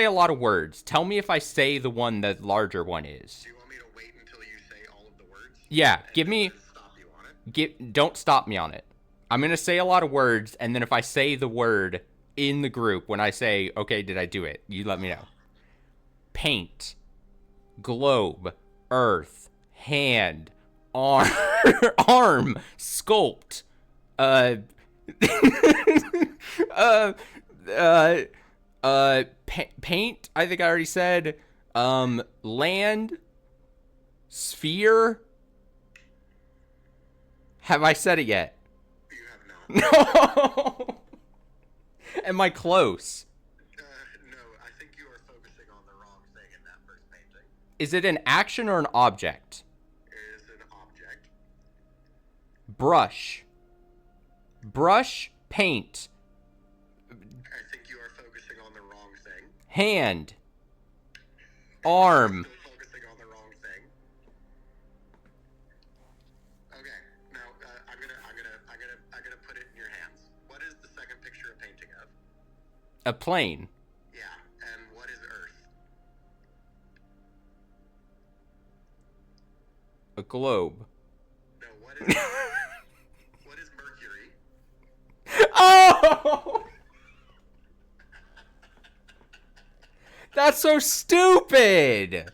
a lot of words. Tell me if I say the one the larger one is. Do you want me to wait until you say all of the words? Yeah, And give me. then stop you on it. Don't stop me on it. I'm gonna say a lot of words, and then if I say the word in the group, when I say, okay, did I do it? You let me know. Paint, globe, earth, hand, arm, arm, sculpt, uh, uh, paint. I think I already said. Land, sphere. Have I said it yet? You have not. No. Am I close? No, I think you are focusing on the wrong thing in that first painting. Is it an action or an object? It is an object. Brush. Brush, paint. I think you are focusing on the wrong thing. Hand. Arm. Still focusing on the wrong thing. Okay, now I'm gonna put it in your hands. What is the second picture a painting of? A plane. Yeah, and what is Earth? A globe. No, what is what is Mercury? Oh! That's so stupid.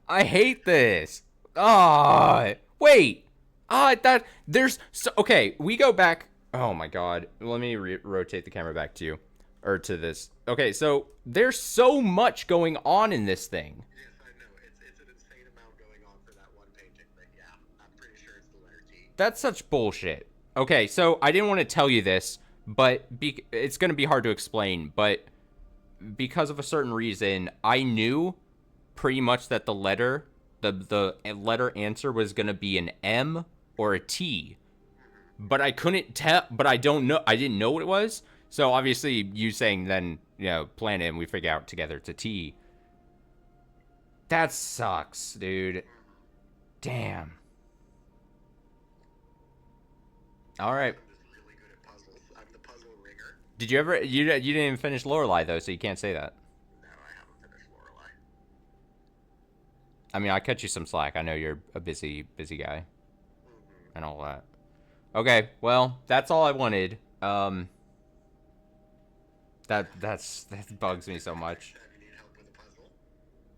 I hate this. Ah, wait. That there's so, okay. We go back. Oh my god. Let me rotate the camera back to you, or to this. Okay, so there's so much going on in this thing. Yes, I know. It's an insane amount going on for that one painting, but yeah, I'm pretty sure it's the letter T. That's such bullshit. Okay, so I didn't want to tell you this, but it's going to be hard to explain, but because of a certain reason, I knew pretty much that the letter answer was going to be an M or a T. But I couldn't tell, but I didn't know what it was. So obviously you saying then, plan it and we figure out together it's a T. That sucks, dude. Damn. All right. I'm just really good at puzzles. I'm the puzzle ringer. Did you ever you didn't even finish Lorelei though, so you can't say that. No, I haven't finished Lorelei. I mean, I cut you some slack. I know you're a busy guy and all that. Okay, well, that's all I wanted. That bugs me so much. Next time you need help with a puzzle.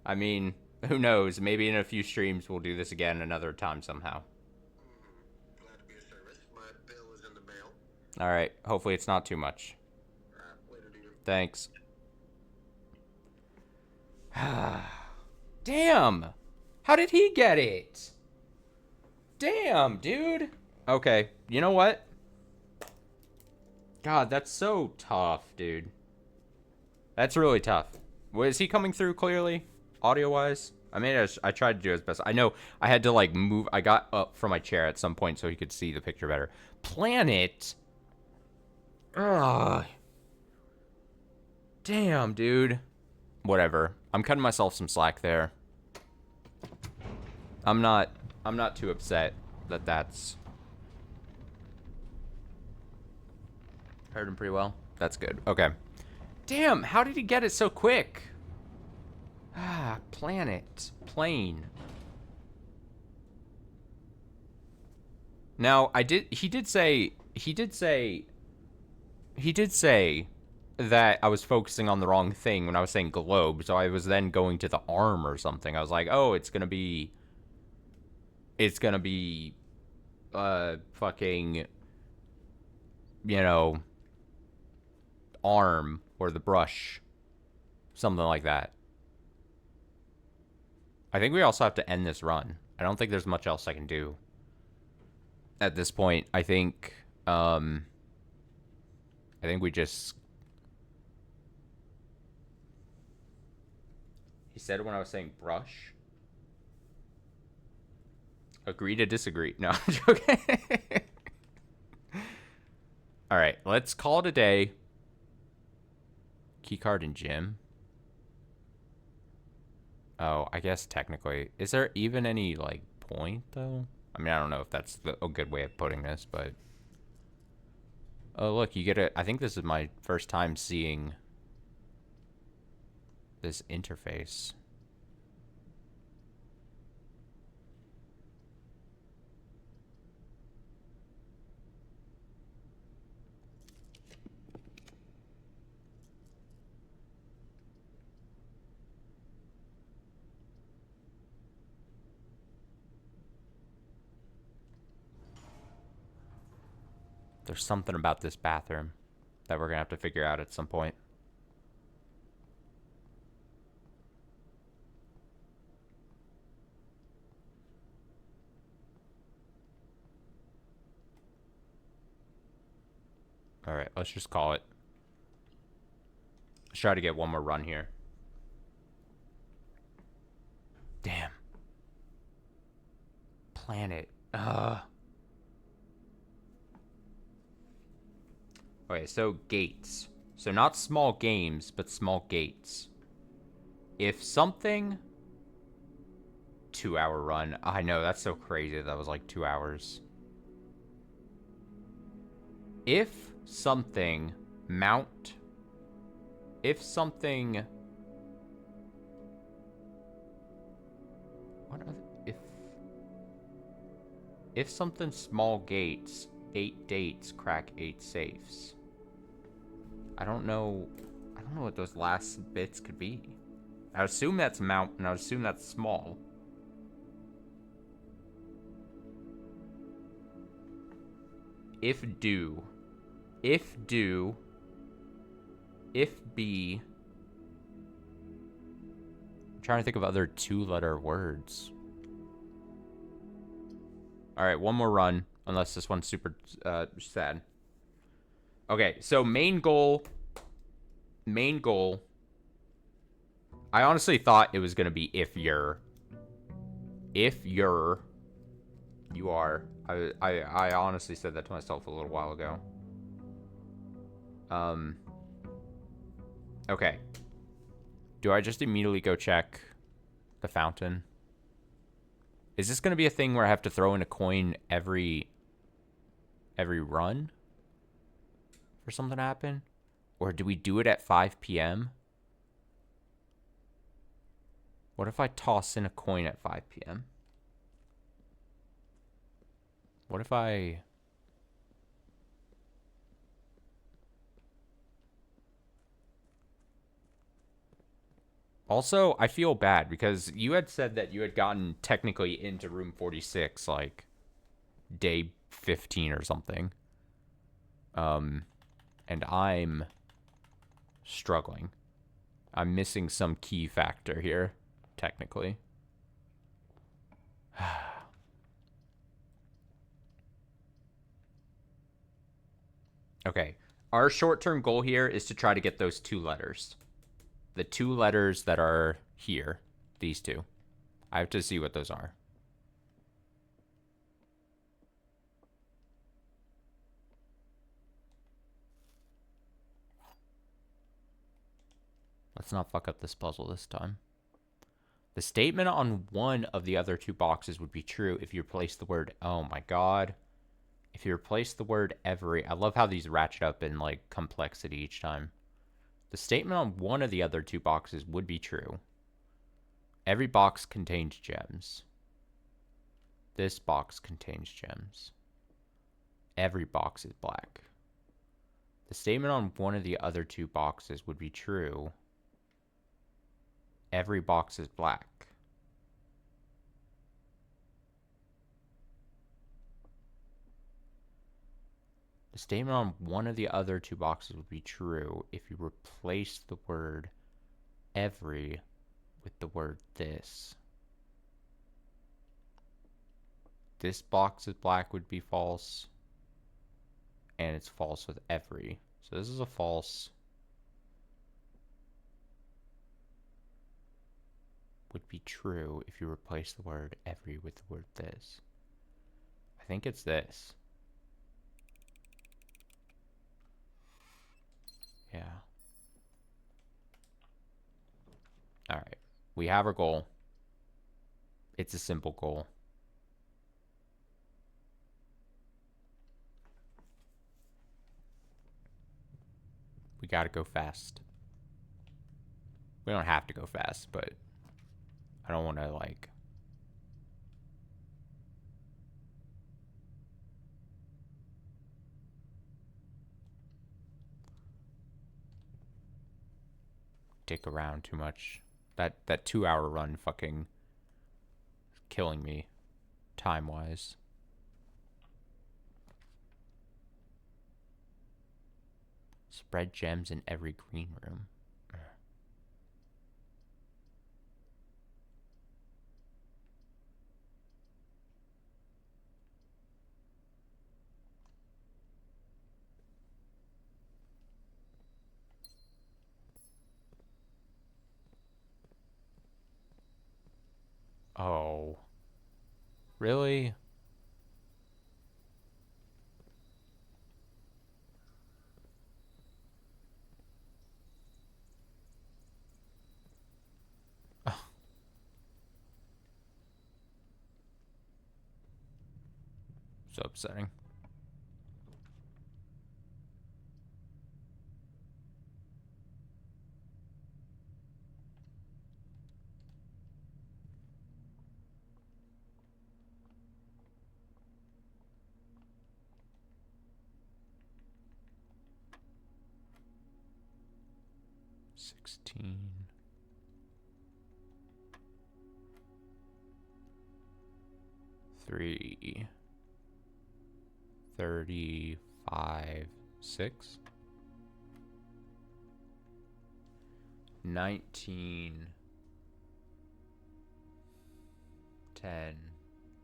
I mean, who knows? Maybe in a few streams we'll do this again another time somehow. Glad to be of service. My bill is in the mail. All right. Hopefully it's not too much. Later, dude. Thanks. Damn. How did he get it? Damn, dude. Okay. You know what? God, that's so tough, dude. That's really tough. Was he coming through clearly, audio-wise? I mean, I tried to do his best. I know I had to, like, move. I got up from my chair at some point so he could see the picture better. Planet. Ugh. Damn, dude. Whatever. I'm cutting myself some slack there. I'm not too upset that that's heard him pretty well. That's good. Okay. Damn, how did he get it so quick? Ah, planet. Plane. Now, he did say that I was focusing on the wrong thing when I was saying globe, so I was then going to the arm or something. I was like, "Oh, it's going to be fucking, you know, arm or the brush, something like that." I think we also have to end this run. I don't think there's much else I can do at this point. I think we just. He said when I was saying brush. Agree to disagree. No, I'm joking. All right, let's call it a day. Keycard and gym. Oh, I guess technically. Is there even any, like, point, though? I mean, I don't know if that's a good way of putting this, but... Oh, look, you get it. I think this is my first time seeing this interface. There's something about this bathroom that we're going to have to figure out at some point. All right, let's just call it. Let's try to get one more run here. Damn. Planet. Okay, so gates. So not small games, but small gates. If something... 2-hour run. I know, that's so crazy. That was like 2 hours. If something mount... If something... What are the... If something small gates, 8 dates, crack 8 safes. I don't know what those last bits could be. I assume that's mount, and I assume that's small. If do. If do. If be. I'm trying to think of other 2-letter words. Alright, one more run. Unless this one's super sad. Okay, so main goal. Main goal. I honestly thought it was going to be if you're. If you're. You are. I honestly said that to myself a little while ago. Okay. Do I just immediately go check the fountain? Is this going to be a thing where I have to throw in a coin every run for something to happen? Or do we do it at 5 p.m.? What if I toss in a coin at 5 p.m.? What if I... Also, I feel bad because you had said that you had gotten technically into room 46, like, day 15 or something. And I'm struggling. I'm missing some key factor here, technically. Okay. Our short-term goal here is to try to get those 2 letters. The 2 letters that are here. These 2. I have to see what those are. Let's not fuck up this puzzle this time. The statement on one of the other two boxes would be true if you replace the word, oh my god. If you replace the word every, I love how these ratchet up in like complexity each time. The statement on one of the other two boxes would be true. Every box contains gems. This box contains gems. Every box is black. The statement on one of the other two boxes would be true. Every box is black. The statement on one of the other two boxes would be true if you replace the word every with the word this. This box is black would be false. And it's false with every. So this is a false. Would be true if you replace the word every with the word this. I think it's this. Yeah. Alright. We have our goal. It's a simple goal. We gotta go fast. We don't have to go fast, but I don't want to, like... dick around too much. That 2-hour run fucking killing me time-wise. Spread gems in every green room. Oh. Really? So upsetting. $16. 3. 35. 6. 19. 10.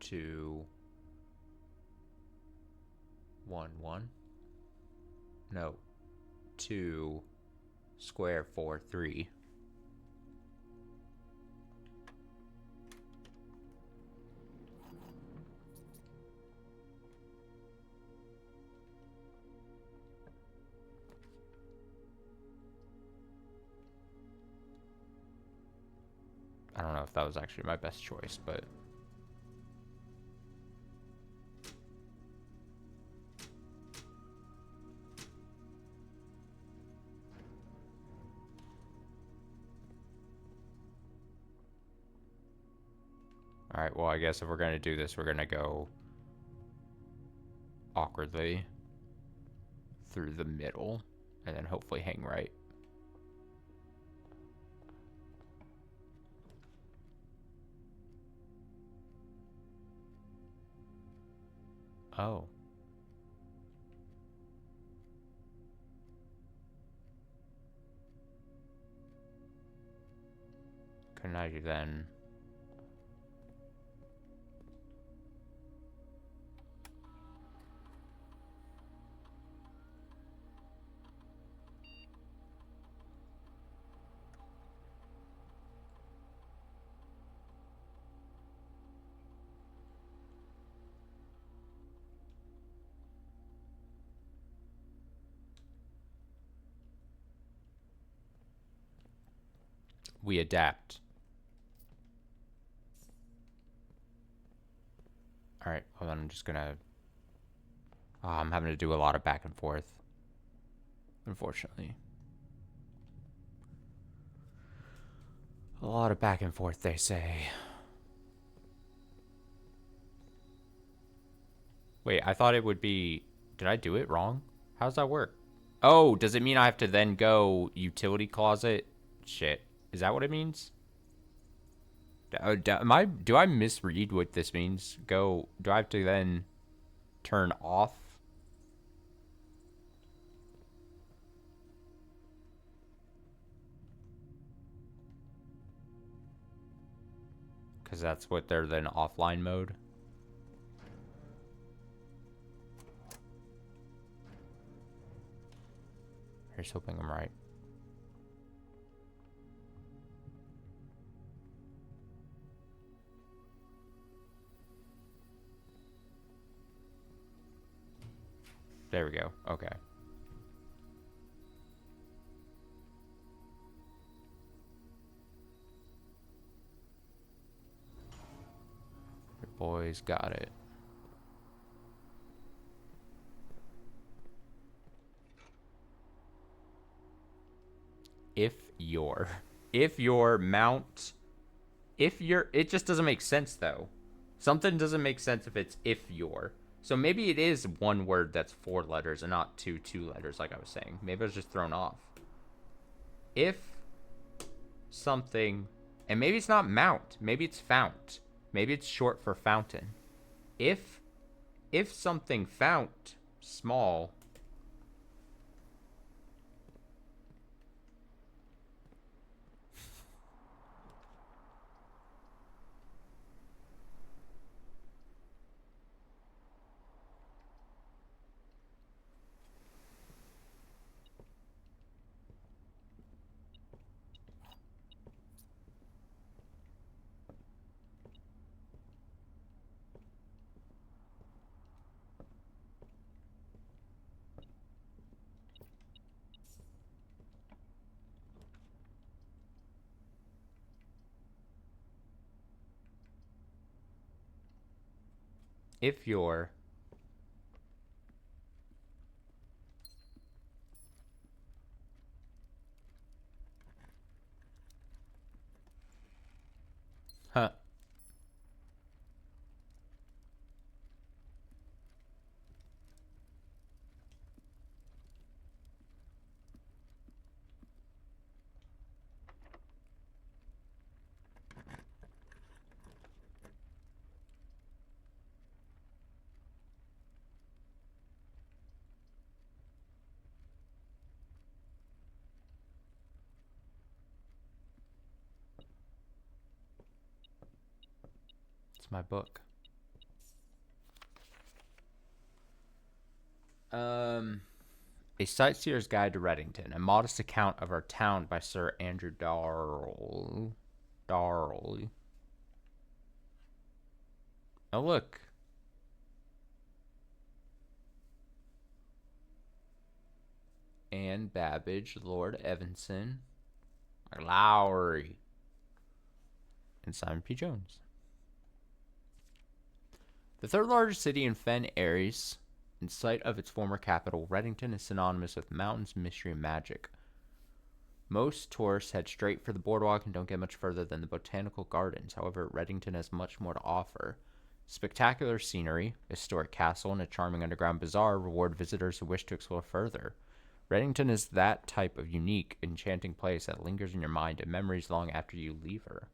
2. 1. 1. No. 2. Square 4. 3. I don't know if that was actually my best choice, but... Alright, well, I guess if we're going to do this, we're going to go awkwardly through the middle, and then hopefully hang right. Oh. Couldn't I do then? we adapt. All right, hold on. I'm just gonna. Oh, I'm having to do a lot of back and forth. Unfortunately, a lot of back and forth. They say. Wait, I thought it would be. Did I do it wrong? How does that work? Oh, does it mean I have to then go utility closet? Shit, is that what it means? Do I misread what this means? Go. Do I have to then turn off? Because that's what they're then offline mode. Here's hoping I'm right. There we go. Okay. Your boys got it. If your mount, if your, it just doesn't make sense though. Something doesn't make sense if it's if your. So maybe it is one word that's 4 letters and not two letters, like I was saying. Maybe I was just thrown off. If something, and maybe it's not mount, maybe it's fount. Maybe it's short for fountain. If something fount small. If you're huh. It's my book. Um, A Sightseer's Guide to Reddington, a modest account of our town by Sir Andrew Darley. Oh, look. Anne Babbage, Lord Evanson, Lowry, and Simon P. Jones. The third largest city in Fen Ares, in sight of its former capital, Reddington is synonymous with mountains, mystery, and magic. Most tourists head straight for the boardwalk and don't get much further than the botanical gardens. However, Reddington has much more to offer. Spectacular scenery, a historic castle, and a charming underground bazaar reward visitors who wish to explore further. Reddington is that type of unique, enchanting place that lingers in your mind and memories long after you leave her.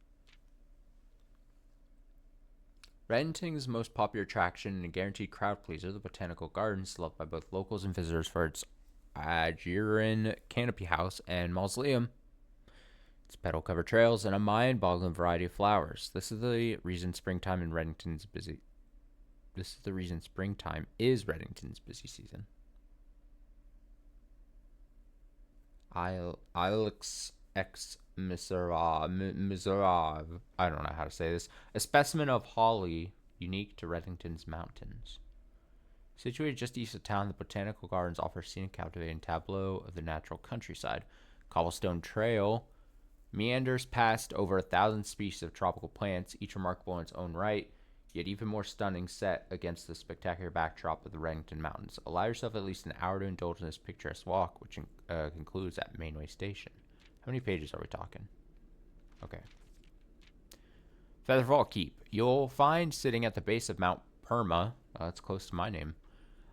Reddington's most popular attraction and a guaranteed crowd pleaser, the Botanical Gardens, loved by both locals and visitors for its Aegean canopy house and mausoleum, its petal-covered trails, and a mind-boggling variety of flowers. This is the reason springtime in Reddington's busy. This is the reason springtime is Reddington's busy season. Ilex ex Miserav. I don't know how to say this. A specimen of holly unique to Reddington's mountains. Situated just east of town, the Botanical Gardens offer a scenic, captivating tableau of the natural countryside. Cobblestone trail Meanders past over 1,000 species of tropical plants, each remarkable in its own right, yet even more stunning set against the spectacular backdrop of the Reddington Mountains. Allow yourself at least an hour to indulge in this picturesque walk, which concludes at Mainway Station. How many pages are we talking? Okay. Featherfall Keep. You'll find sitting at the base of Mount Perma, that's close to my name,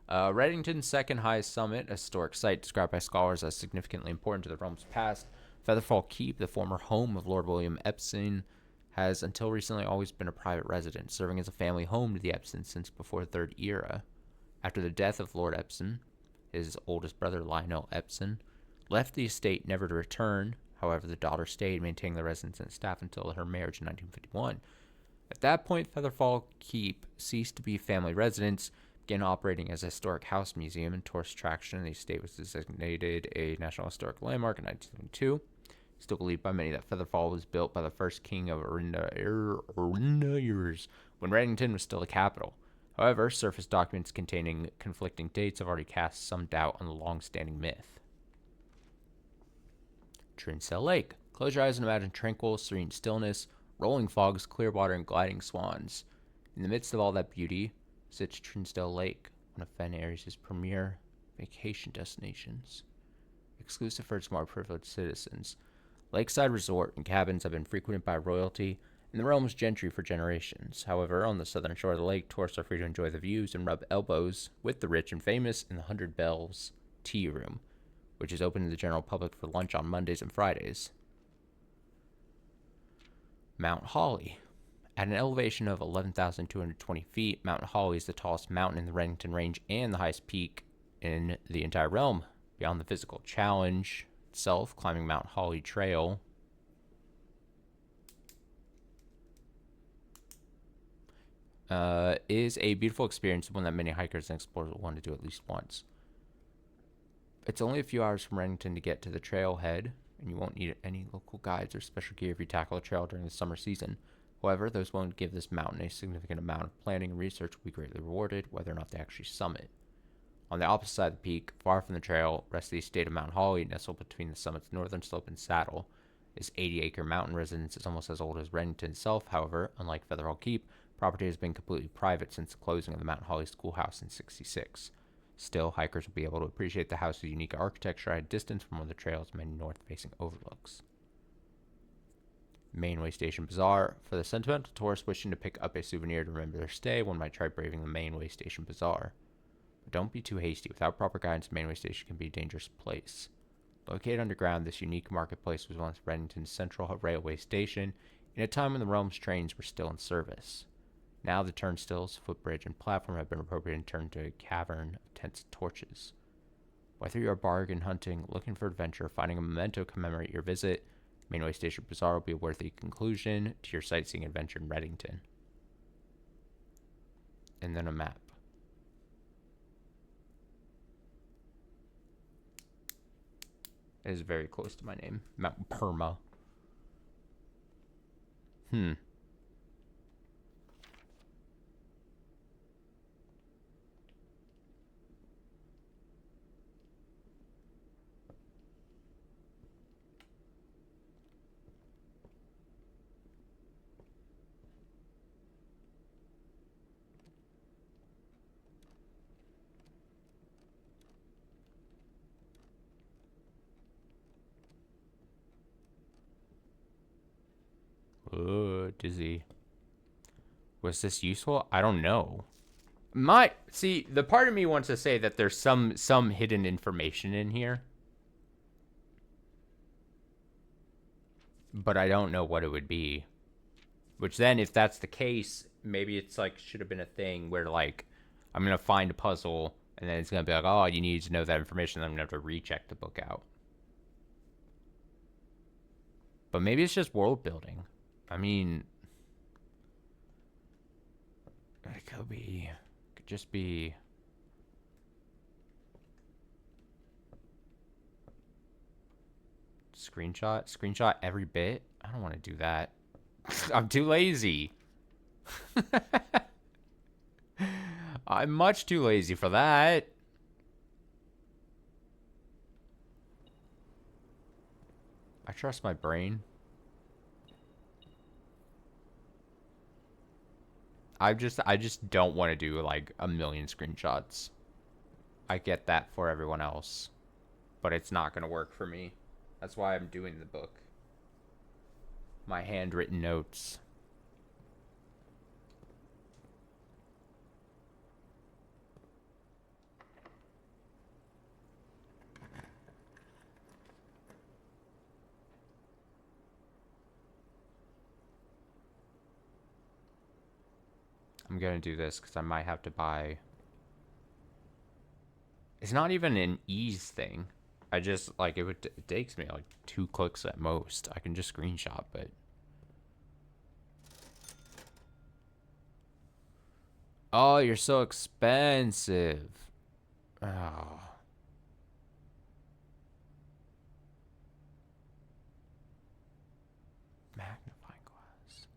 Reddington's second highest summit, a historic site described by scholars as significantly important to the realm's past. Featherfall Keep, the former home of Lord William Epson, has until recently always been a private residence, serving as a family home to the Epsons since before the Third Era. After the death of Lord Epson, his oldest brother Lionel Epson left the estate never to return. However, the daughter stayed, maintaining the residence and staff until her marriage in 1951. At that point, Featherfall Keep ceased to be a family residence, began operating as a historic house museum and tourist attraction, and the estate was designated a National Historic Landmark in 1972. Still believed by many that Featherfall was built by the first king of Arinda years, when Reddington was still the capital. However, surface documents containing conflicting dates have already cast some doubt on the long-standing myth. Trincell Lake. Close your eyes and imagine tranquil, serene stillness, rolling fogs, clear water, and gliding swans. In the midst of all that beauty sits Trincell Lake, one of Fen Ares' premier vacation destinations. Exclusive for its more privileged citizens, lakeside resort and cabins have been frequented by royalty and the realm's gentry for generations. However, on the southern shore of the lake, tourists are free to enjoy the views and rub elbows with the rich and famous in the 100 Bells Tea Room, which is open to the general public for lunch on Mondays and Fridays. Mount Holly. At an elevation of 11,220 feet, Mount Holly is the tallest mountain in the Reddington Range and the highest peak in the entire realm. Beyond the physical challenge itself, climbing Mount Holly Trail is a beautiful experience, one that many hikers and explorers will want to do at least once. It's only a few hours from Reddington to get to the trailhead, and you won't need any local guides or special gear if you tackle the trail during the summer season. However, those who won't give this mountain a significant amount of planning and research will be greatly rewarded, whether or not they actually summit. On the opposite side of the peak, far from the trail, rests the estate of Mount Holly, nestled between the summit's northern slope and saddle. This 80-acre mountain residence is almost as old as Reddington itself. However, unlike Featherfall Keep, property has been completely private since the closing of the Mount Holly Schoolhouse in '66. Still, hikers will be able to appreciate the house's unique architecture at a distance from one of the trail's many north-facing overlooks. Mainway Station Bazaar. For the sentimental tourist wishing to pick up a souvenir to remember their stay, one might try braving the Mainway Station Bazaar. But don't be too hasty. Without proper guidance, Mainway Station can be a dangerous place. Located underground, this unique marketplace was once Reddington's central railway station in a time when the realm's trains were still in service. Now the turnstiles, footbridge, and platform have been appropriated and turned into a cavern of tents and torches. Whether you are bargain hunting, looking for adventure, or finding a memento to commemorate your visit, Mainway Station Bazaar will be a worthy conclusion to your sightseeing adventure in Reddington. And then a map. It is very close to my name. Mount Perma. Dizzy. Was this useful? I don't know. See, the part of me wants to say that there's some hidden information in here, but I don't know what it would be. Which then, if that's the case, maybe it's like should have been a thing where like I'm gonna find a puzzle and then it's gonna be like, oh, you need to know that information. Then I'm gonna have to recheck the book out. But maybe it's just world building. I mean, it could just be. Screenshot every bit. I don't want to do that. I'm too lazy. I'm much too lazy for that. I trust my brain. I just don't want to do like a million screenshots. I get that for everyone else, but it's not going to work for me. That's why I'm doing the book. My handwritten notes. I'm going to do this because I might have to buy. It's not even an ease thing. I just, like, it takes me like 2 clicks at most. I can just screenshot, but. Oh, you're so expensive. Oh. Magnifying glass.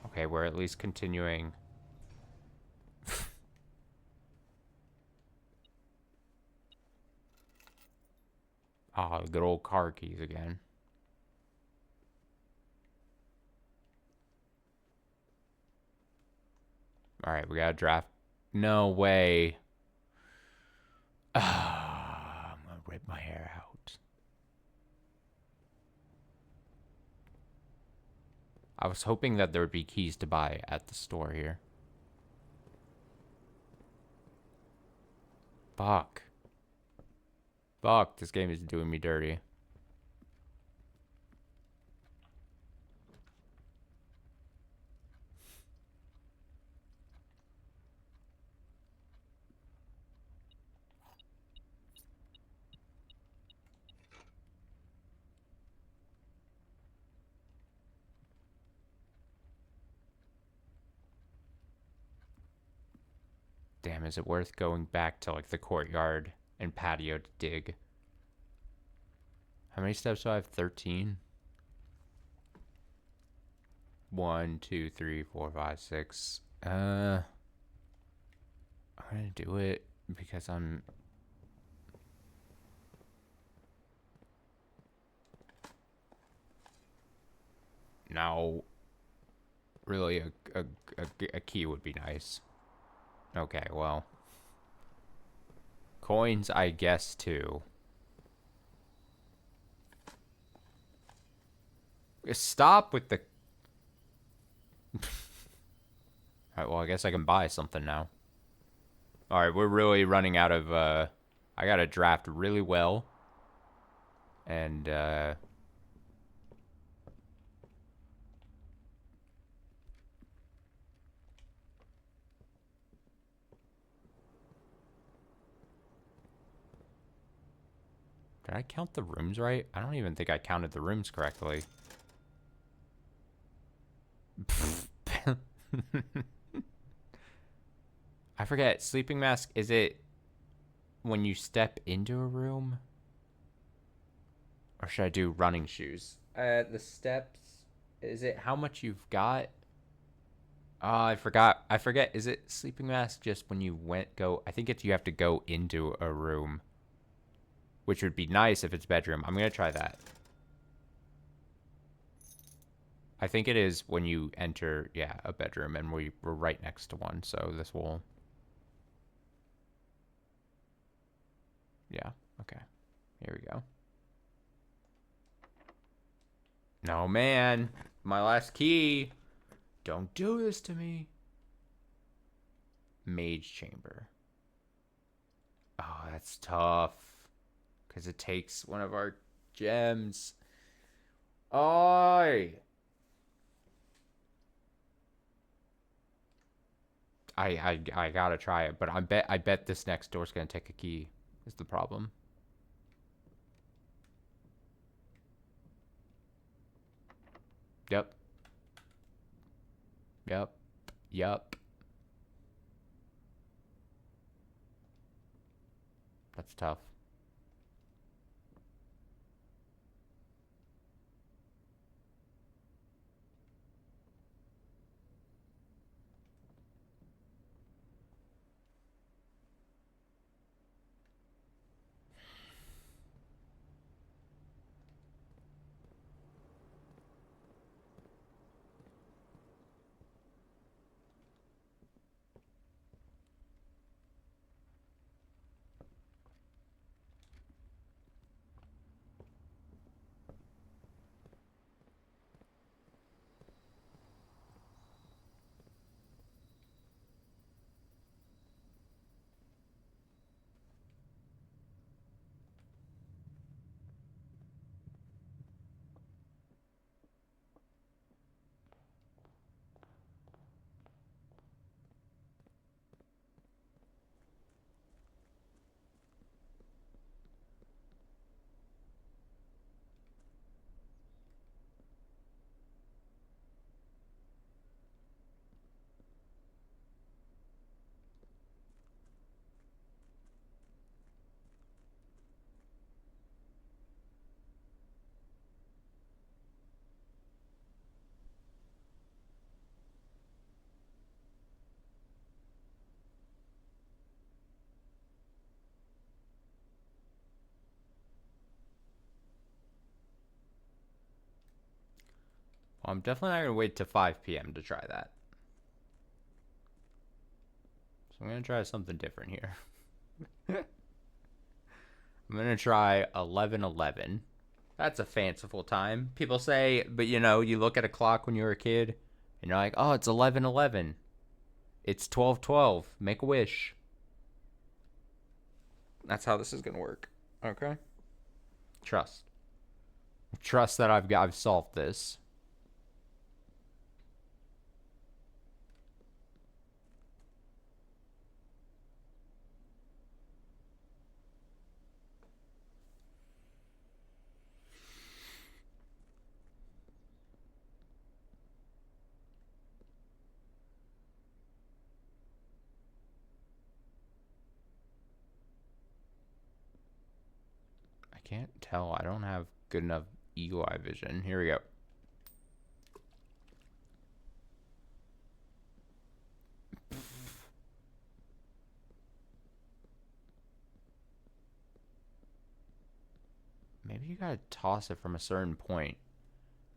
Okay, we're at least continuing. Oh, good old car keys again. All right, we got a draft. No way. I'm gonna rip my hair out. I was hoping that there would be keys to buy at the store here. Fuck. Fuck, this game is doing me dirty. Damn, is it worth going back to like the courtyard and patio to dig? How many steps do I have? 13? 1, 2, 3, 4, 5, 6. I'm gonna do it because I'm now really a key would be nice. Okay, well. Coins, I guess, too. Stop with the... Alright, well, I guess I can buy something now. Alright, we're really running out of, I gotta draft really well. And, did I count the rooms right? I don't even think I counted the rooms correctly. I forget. Sleeping mask, is it when you step into a room? Or should I do running shoes? The steps, is it how much you've got? Oh, I forgot. I forget. Is it sleeping mask just when you go? I think it's you have to go into a room, which would be nice if it's bedroom. I'm gonna try that. I think it is when you enter, yeah, a bedroom, and we're right next to one, so this will. Yeah. Okay. Here we go. No, man. My last key. Don't do this to me. Mage chamber. Oh, that's tough. Because it takes one of our gems. Oi! I gotta try it, but I bet this next door's gonna take a key. Is the problem. Yep. Yep. Yep. That's tough. Well, I'm definitely not going to wait till 5 p.m. to try that. So I'm going to try something different here. I'm going to try 11:11. That's a fanciful time. People say, but you know, you look at a clock when you were a kid and you're like, oh, it's 11:11. It's 12:12. Make a wish. That's how this is going to work. Okay? Trust. Trust that I've solved this. I can't tell. I don't have good enough eagle eye vision. Here we go. Maybe you gotta toss it from a certain point.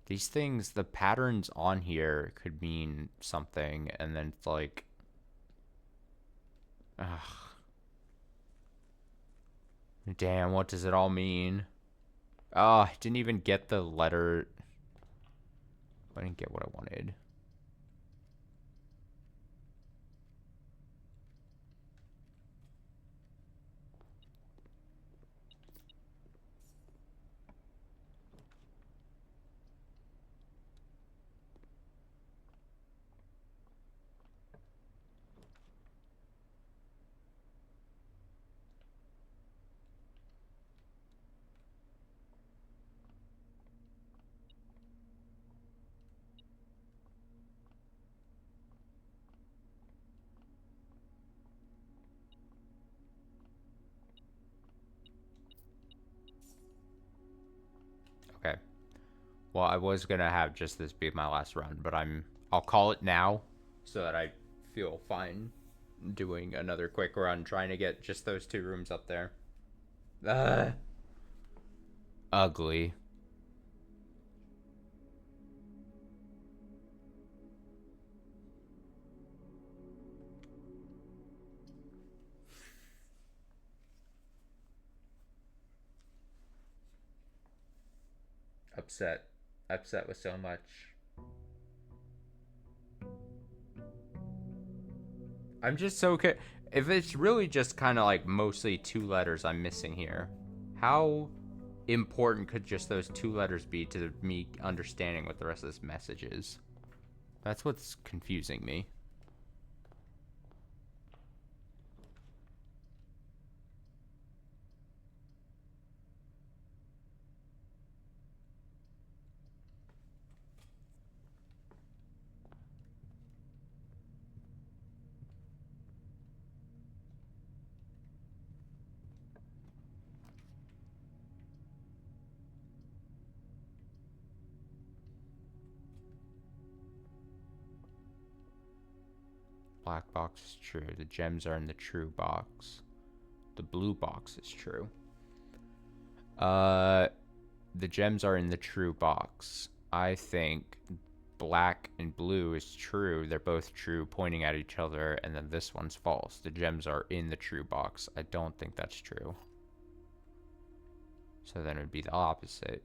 These things, the patterns on here could mean something, and then it's like, ugh. Damn, what does it all mean? Oh, I didn't even get the letter. I didn't get what I wanted. Okay. Well, I was gonna have just this be my last run, but I'll call it now so that I feel fine doing another quick run trying to get just those 2 rooms up there. Ugh. Ugly. Upset. Upset with so much. I'm just so if it's really just kind of like mostly 2 letters I'm missing here, how important could just those 2 letters be to me understanding what the rest of this message is? That's what's confusing me. Black box is true. The gems are in the true box. The blue box is true. The gems are in the true box. I think black and blue is true. They're both true, pointing at each other, and then this one's false. The gems are in the true box. I don't think that's true. So then it would be the opposite.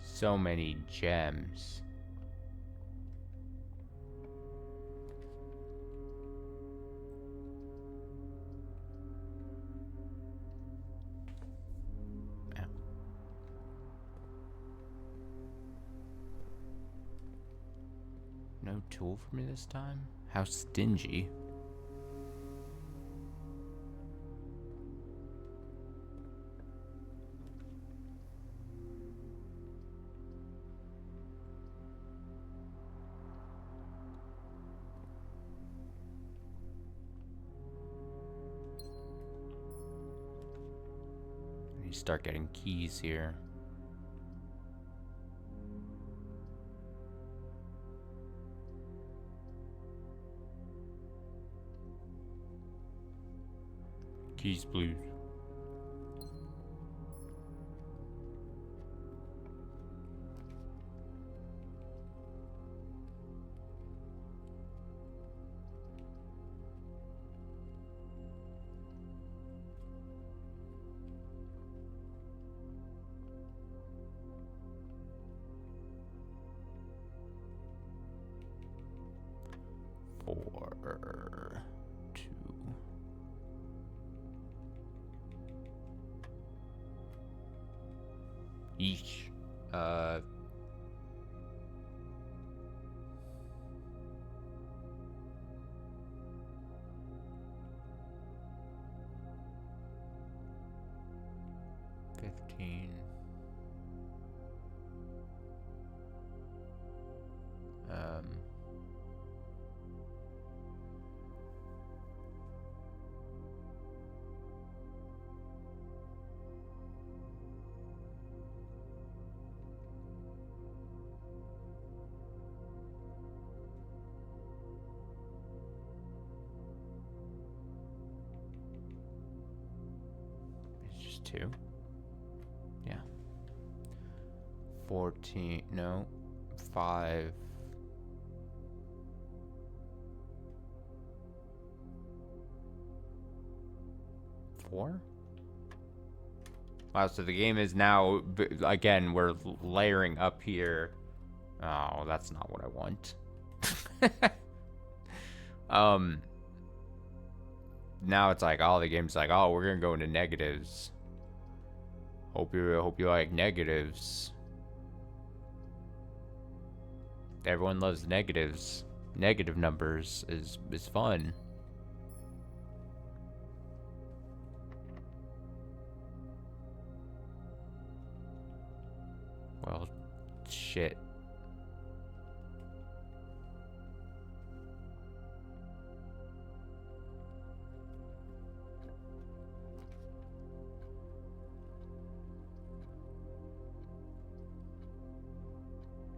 So many gems. No tool for me this time? How stingy. You start getting keys here. Keys, please. Four, two. Each. 15. It's just 2. Yeah. 14. No. 5. 4. Wow, so the game is now, again, we're layering up here. Oh, that's not what I want. Now it's like, oh, the game's like, oh, we're gonna go into negatives. Hope you like negatives. Everyone loves negatives. Negative numbers is fun. Well, shit.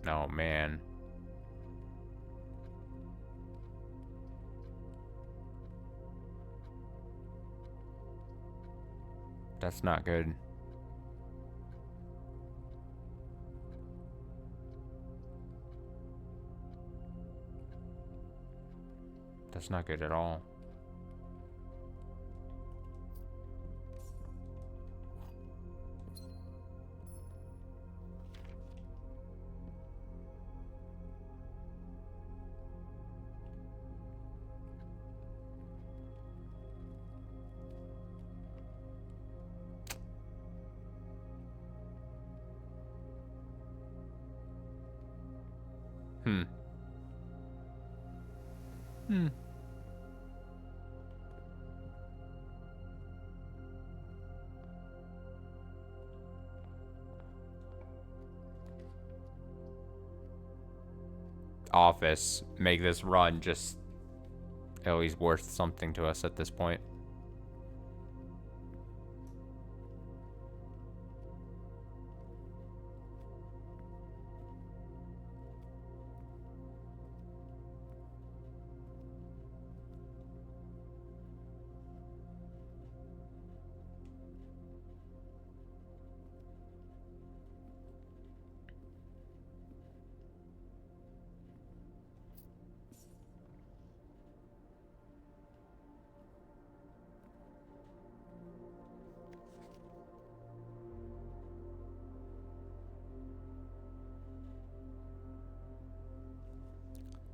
Oh, man. That's not good. That's not good at all. Office make this run just at least worth something to us at this point.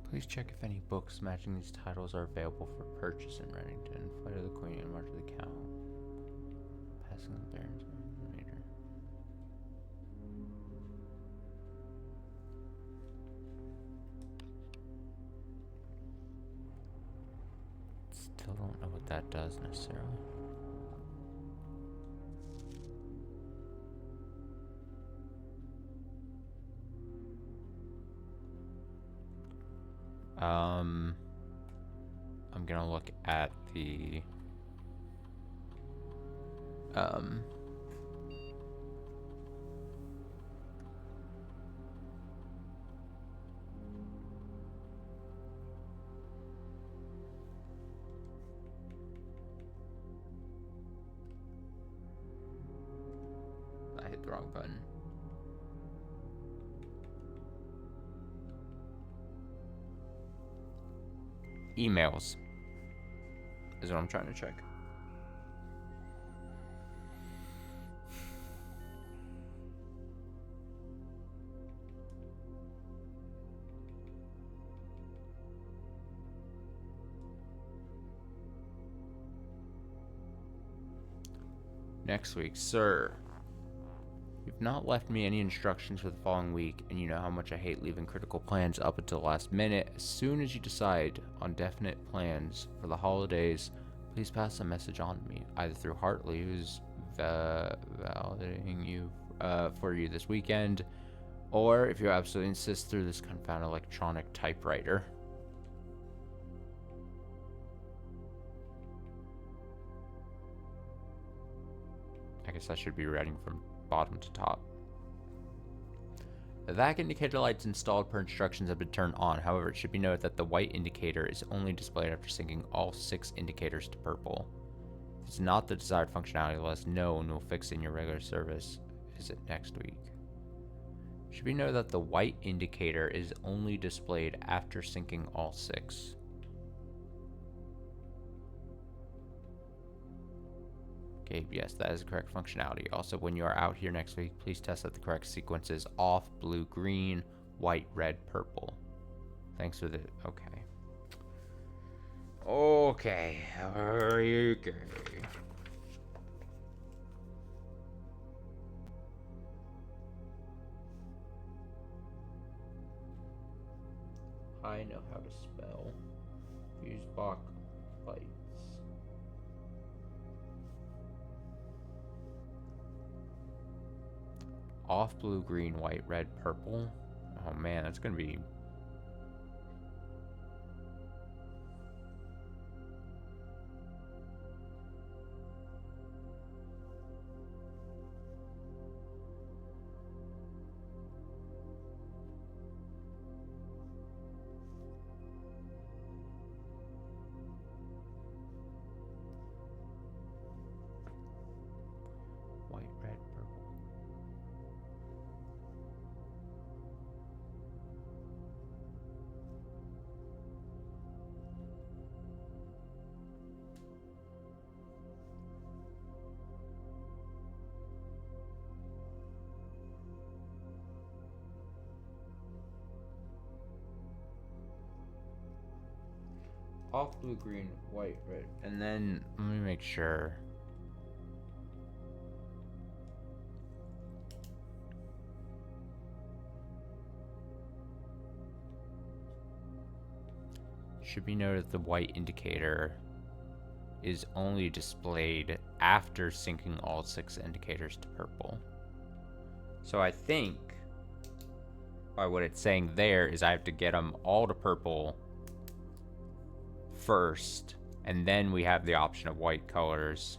Please check if any books matching these titles are available for purchase in Reddington. Flight of the Queen and March of the Cow. Passing the Barons later. Still don't know what that does necessarily. I'm gonna look at the wrong button. Emails is what I'm trying to check. Next week, sir. You've not left me any instructions for the following week, and you know how much I hate leaving critical plans up until the last minute. As soon as you decide on definite plans for the holidays, please pass a message on to me, either through Hartley, who's validating you for you this weekend, or if you absolutely insist, through this confounded electronic typewriter. I guess I should be writing from bottom to top. The VAC indicator lights installed per instructions have been turned on. However, it should be noted that the white indicator is only displayed after syncing all 6 indicators to purple. If it's not the desired functionality, let us know and we'll fix it in your regular service visit next week. It should be noted that the white indicator is only displayed after syncing all 6. Okay, yes, that is the correct functionality. Also, when you are out here next week, please test that the correct sequence is off, blue, green, white, red, purple. Thanks for the... Okay. Okay. Okay. I know how to spell. Fuse Bach lights. Off, blue, green, white, red, purple. Oh man, that's gonna be... White, red, purple. Off, blue, green, white, red. And then, let me make sure. Should be noted that the white indicator is only displayed after syncing all 6 indicators to purple. So I think by what it's saying there is I have to get them all to purple first, and then we have the option of white colors.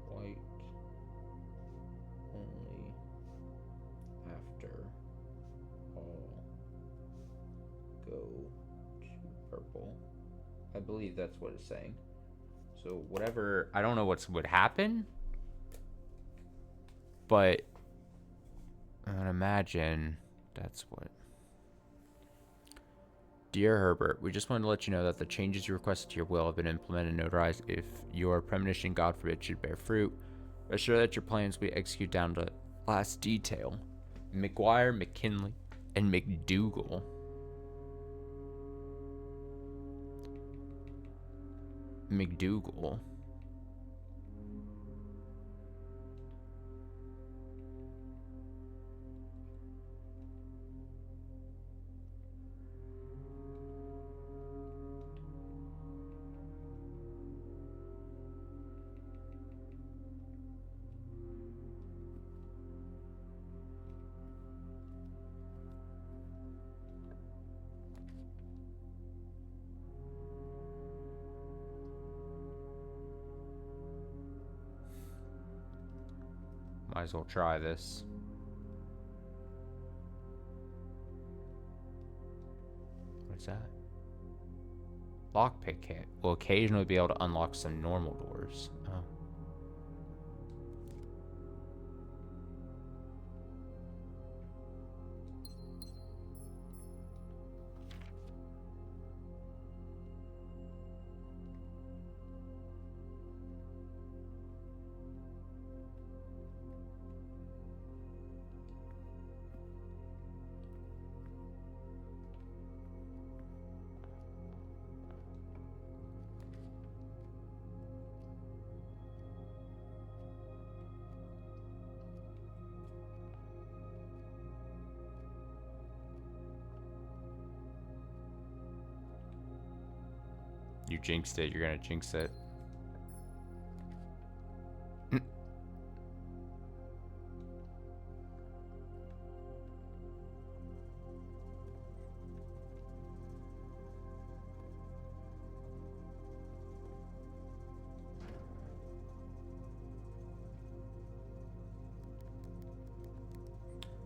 White only after all go to purple. I believe that's what it's saying. So whatever, I don't know what would happen, but I would imagine that's what. Dear Herbert, we just wanted to let you know that the changes you requested to your will have been implemented and notarized. If your premonition, God forbid, should bear fruit, assure that your plans will be executed down to last detail. McGuire, McKinley, and McDougal. McDougal. Might as well try this. What's that? Lockpick kit will occasionally be able to unlock some normal doors. Oh. You jinxed it. You're gonna jinx it.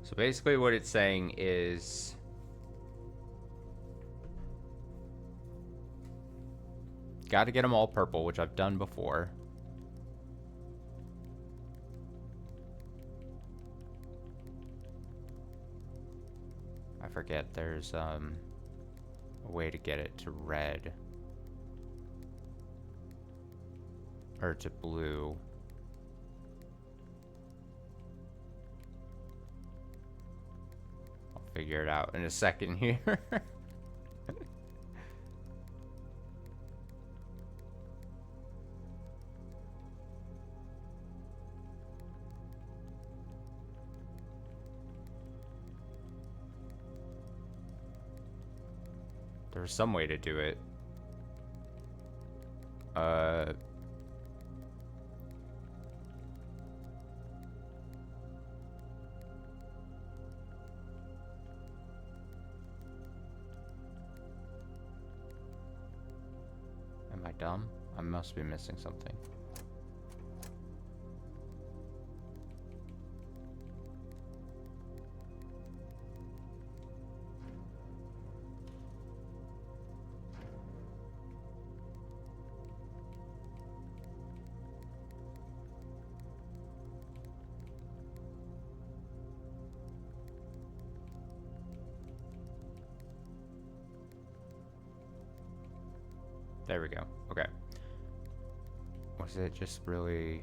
So basically what it's saying is got to get them all purple, which I've done before. I forget there's a way to get it to red or to blue. I'll figure it out in a second here. There's some way to do it. Am I dumb? I must be missing something. There we go. Okay. Was it just really...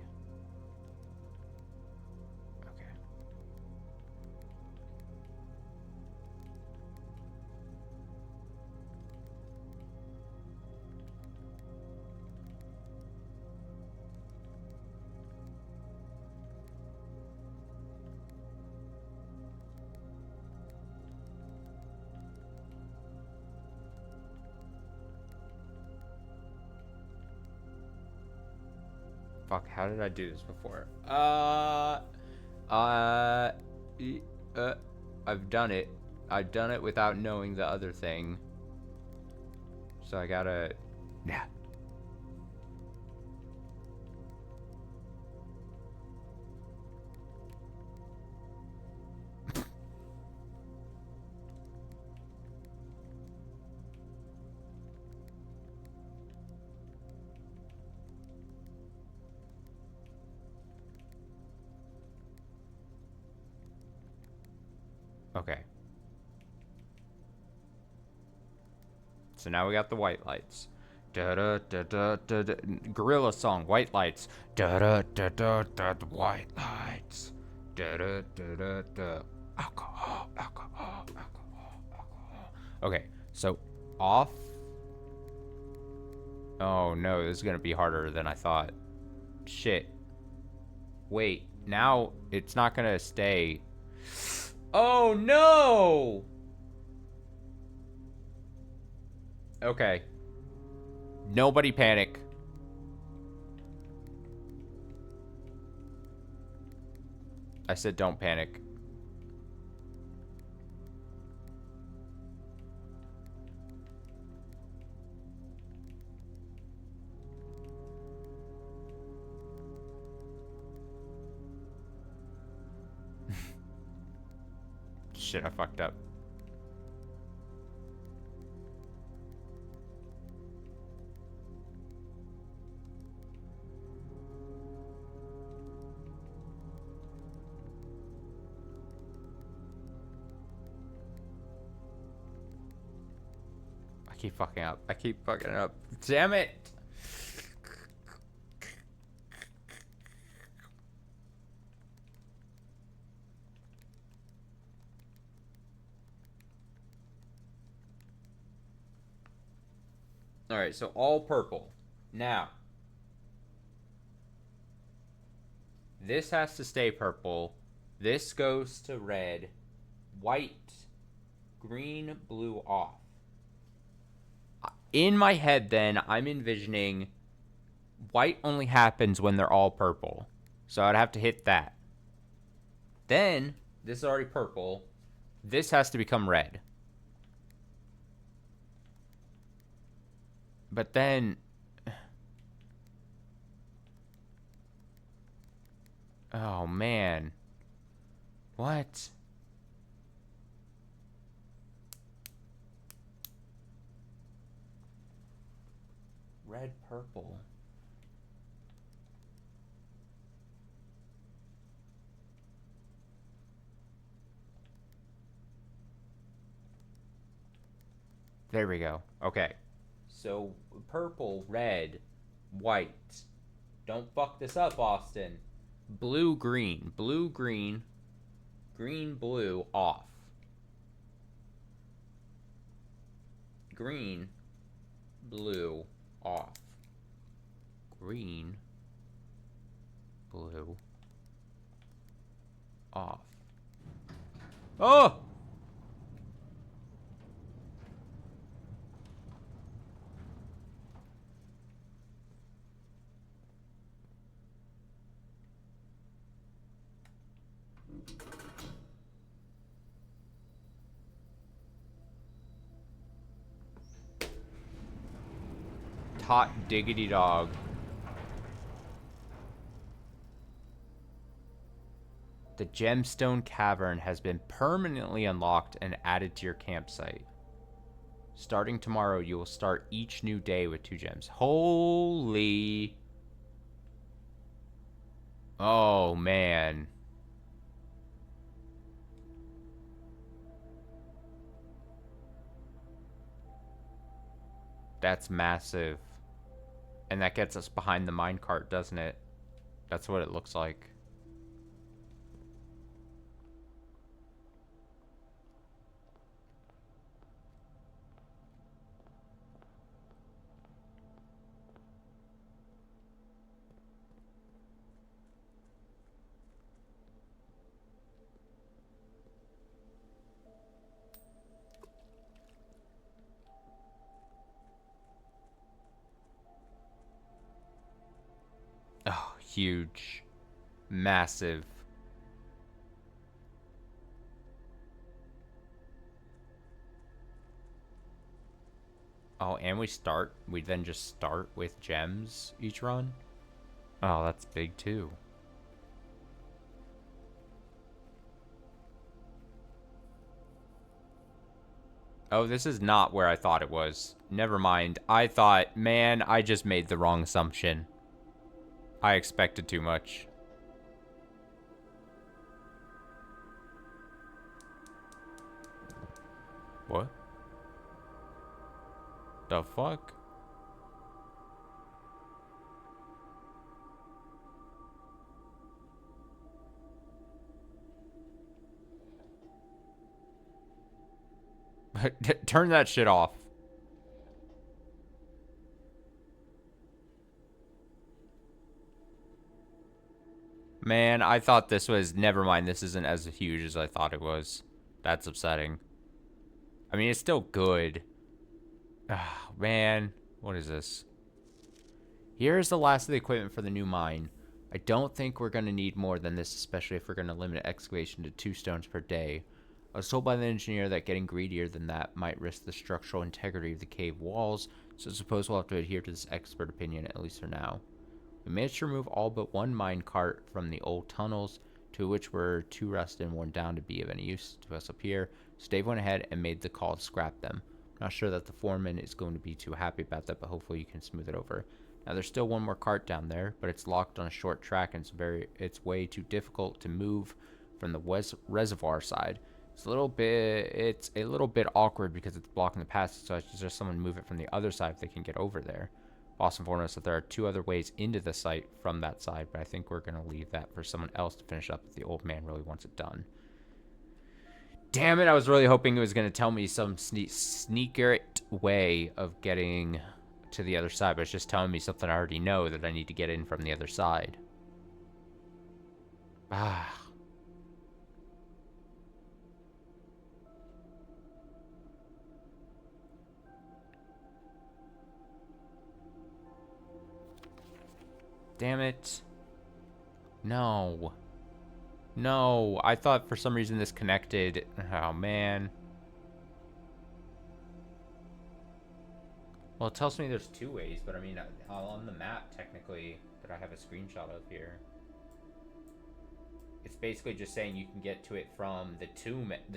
Okay. Fuck, how did I do this before? I've done it. I've done it without knowing the other thing. So I gotta... Yeah. Okay. So now we got the white lights. Da da da da da da. Gorilla song, white lights. Da da da da da. White lights. Da da da da da. Alcohol, alcohol, alcohol, alcohol. Okay, so off. Oh no, this is gonna be harder than I thought. Shit. Wait, now it's not gonna stay. Oh no! Okay. Nobody panic. I said don't panic. Shit, I fucked up. keep fucking up. I keep fucking up. Damn it! Alright, so all purple. Now, this has to stay purple. This goes to red. White, green, blue off. In my head, then, I'm envisioning white only happens when they're all purple. So I'd have to hit that. Then, this is already purple. This has to become red. But then... Oh, man. What? Red, purple. There we go. Okay. So, purple, red, white. Don't fuck this up, Austin. Blue, green. Blue, green. Green, blue, off. Green, blue, off. Green, blue, off. Oh! Hot diggity dog. The gemstone cavern has been permanently unlocked and added to your campsite. Starting tomorrow, you will start each new day with 2 gems. Holy... Oh, man. That's massive. And that gets us behind the minecart, doesn't it? That's what it looks like. Oh, huge. Massive. Oh, and we then just start with gems each run? Oh, that's big too. Oh, this is not where I thought it was. Never mind. I thought, man, I just made the wrong assumption. I expected too much. What? The fuck? Turn that shit off. Man, I thought this was... Never mind, this isn't as huge as I thought it was. That's upsetting. I mean, it's still good. Ah, man. What is this? Here's the last of the equipment for the new mine. I don't think we're going to need more than this, especially if we're going to limit excavation to 2 stones per day. I was told by the engineer that getting greedier than that might risk the structural integrity of the cave walls, so I suppose we'll have to adhere to this expert opinion, at least for now. We managed to remove all but 1 mine cart from the old tunnels, 2 of which were too rusted and worn down to be of any use to us up here, so Dave went ahead and made the call to scrap them. I'm not sure that the foreman is going to be too happy about that, but hopefully you can smooth it over. Now there's still 1 more cart down there, but it's locked on a short track and it's way too difficult to move from the reservoir side. It's a little bit awkward because it's blocking the passage, so I suggest someone move it from the other side if they can get over there. Boss informed us that there are 2 other ways into the site from that side, but I think we're going to leave that for someone else to finish up if the old man really wants it done. Damn it, I was really hoping it was going to tell me some sneaker way of getting to the other side, but it's just telling me something I already know, that I need to get in from the other side. Ah. Damn it. No. No, I thought for some reason this connected. Oh, man. Well, it tells me there's 2 ways, but I mean, on the map, technically, that I have a screenshot of here, it's basically just saying you can get to it from the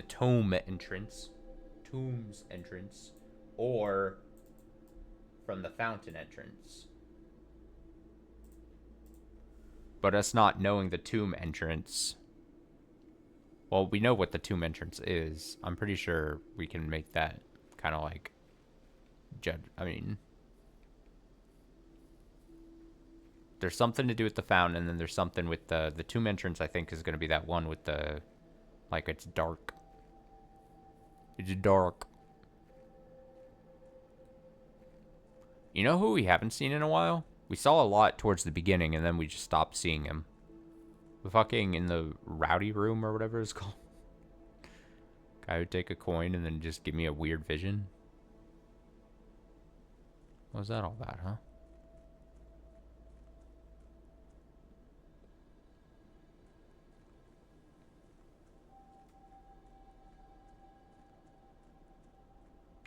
tomb's entrance, or from the fountain entrance. But us not knowing the tomb entrance, well, we know what the tomb entrance is. I'm pretty sure we can make that kind of like I mean, there's something to do with the fountain, and then there's something with the tomb entrance. I think is going to be that one with the, like, it's dark. It's dark. You know who we haven't seen in a while? We saw a lot towards the beginning, and then we just stopped seeing him. The fucking in the rowdy room or whatever it's called. Guy would take a coin and then just give me a weird vision. What was that all about, huh?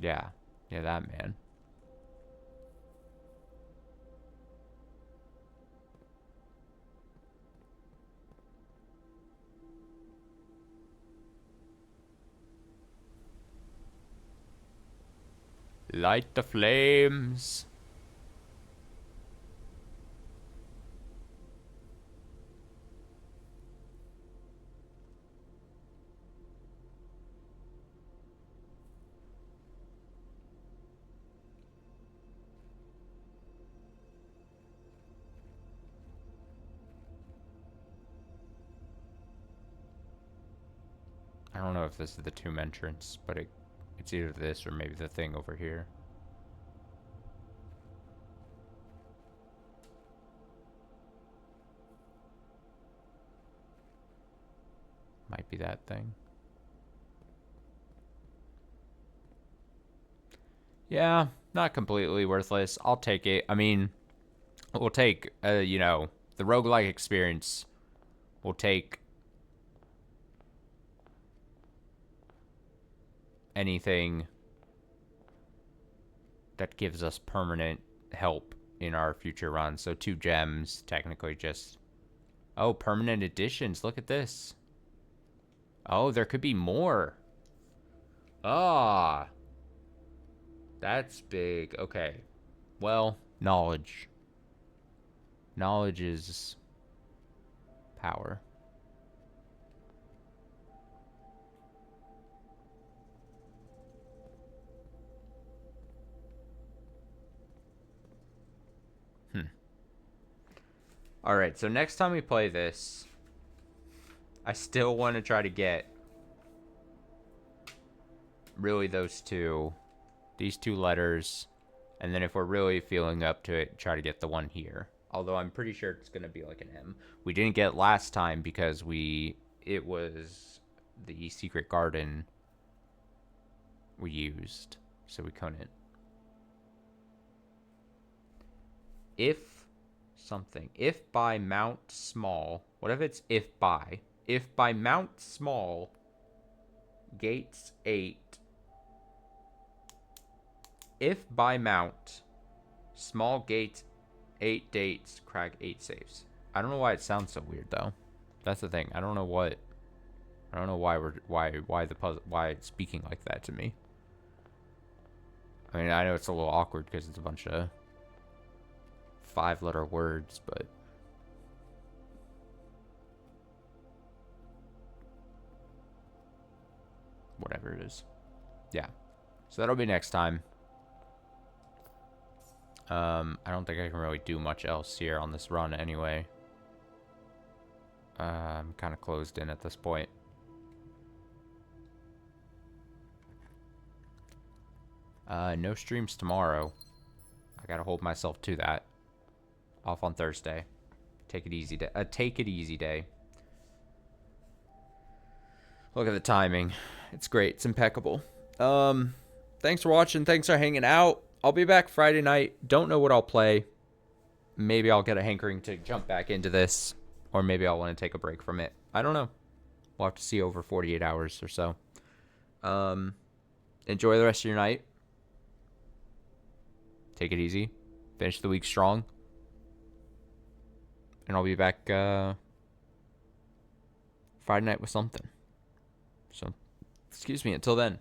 Yeah. Yeah, that man. Light the flames. I don't know if this is the tomb entrance, but it's either this or maybe the thing over here. Might be that thing. Yeah, not completely worthless. I'll take it. I mean, we'll take, the roguelike experience. We'll take anything that gives us permanent help in our future runs. So 2 gems, technically just... Oh, permanent additions. Look at this. Oh, there could be more. Ah. That's big. Okay. Well, knowledge. Knowledge is power. Alright, so next time we play this, I still want to try to get really those 2. These 2 letters. And then if we're really feeling up to it, try to get the one here. Although I'm pretty sure it's going to be like an M. We didn't get it last time because it was the secret garden we used. So we couldn't. If something. If by mount small. What if it's if by? If by mount small, gates 8. If by mount, small gates 8 dates, crack 8 saves. I don't know why it sounds so weird though. That's the thing. I don't know why why it's speaking like that to me. I mean, I know it's a little awkward because it's a bunch of 5-letter words, but Yeah. So that'll be next time. I don't think I can really do much else here on this run anyway. I'm kind of closed in at this point. No streams tomorrow. I gotta hold myself to that. Off on Thursday. Take it easy day. Take it easy day. Look at the timing. It's great. It's impeccable. Thanks for watching. Thanks for hanging out. I'll be back Friday night. Don't know what I'll play. Maybe I'll get a hankering to jump back into this. Or maybe I'll want to take a break from it. I don't know. We'll have to see over 48 hours or so. Enjoy the rest of your night. Take it easy. Finish the week strong. And I'll be back Friday night with something. So, excuse me. Until then.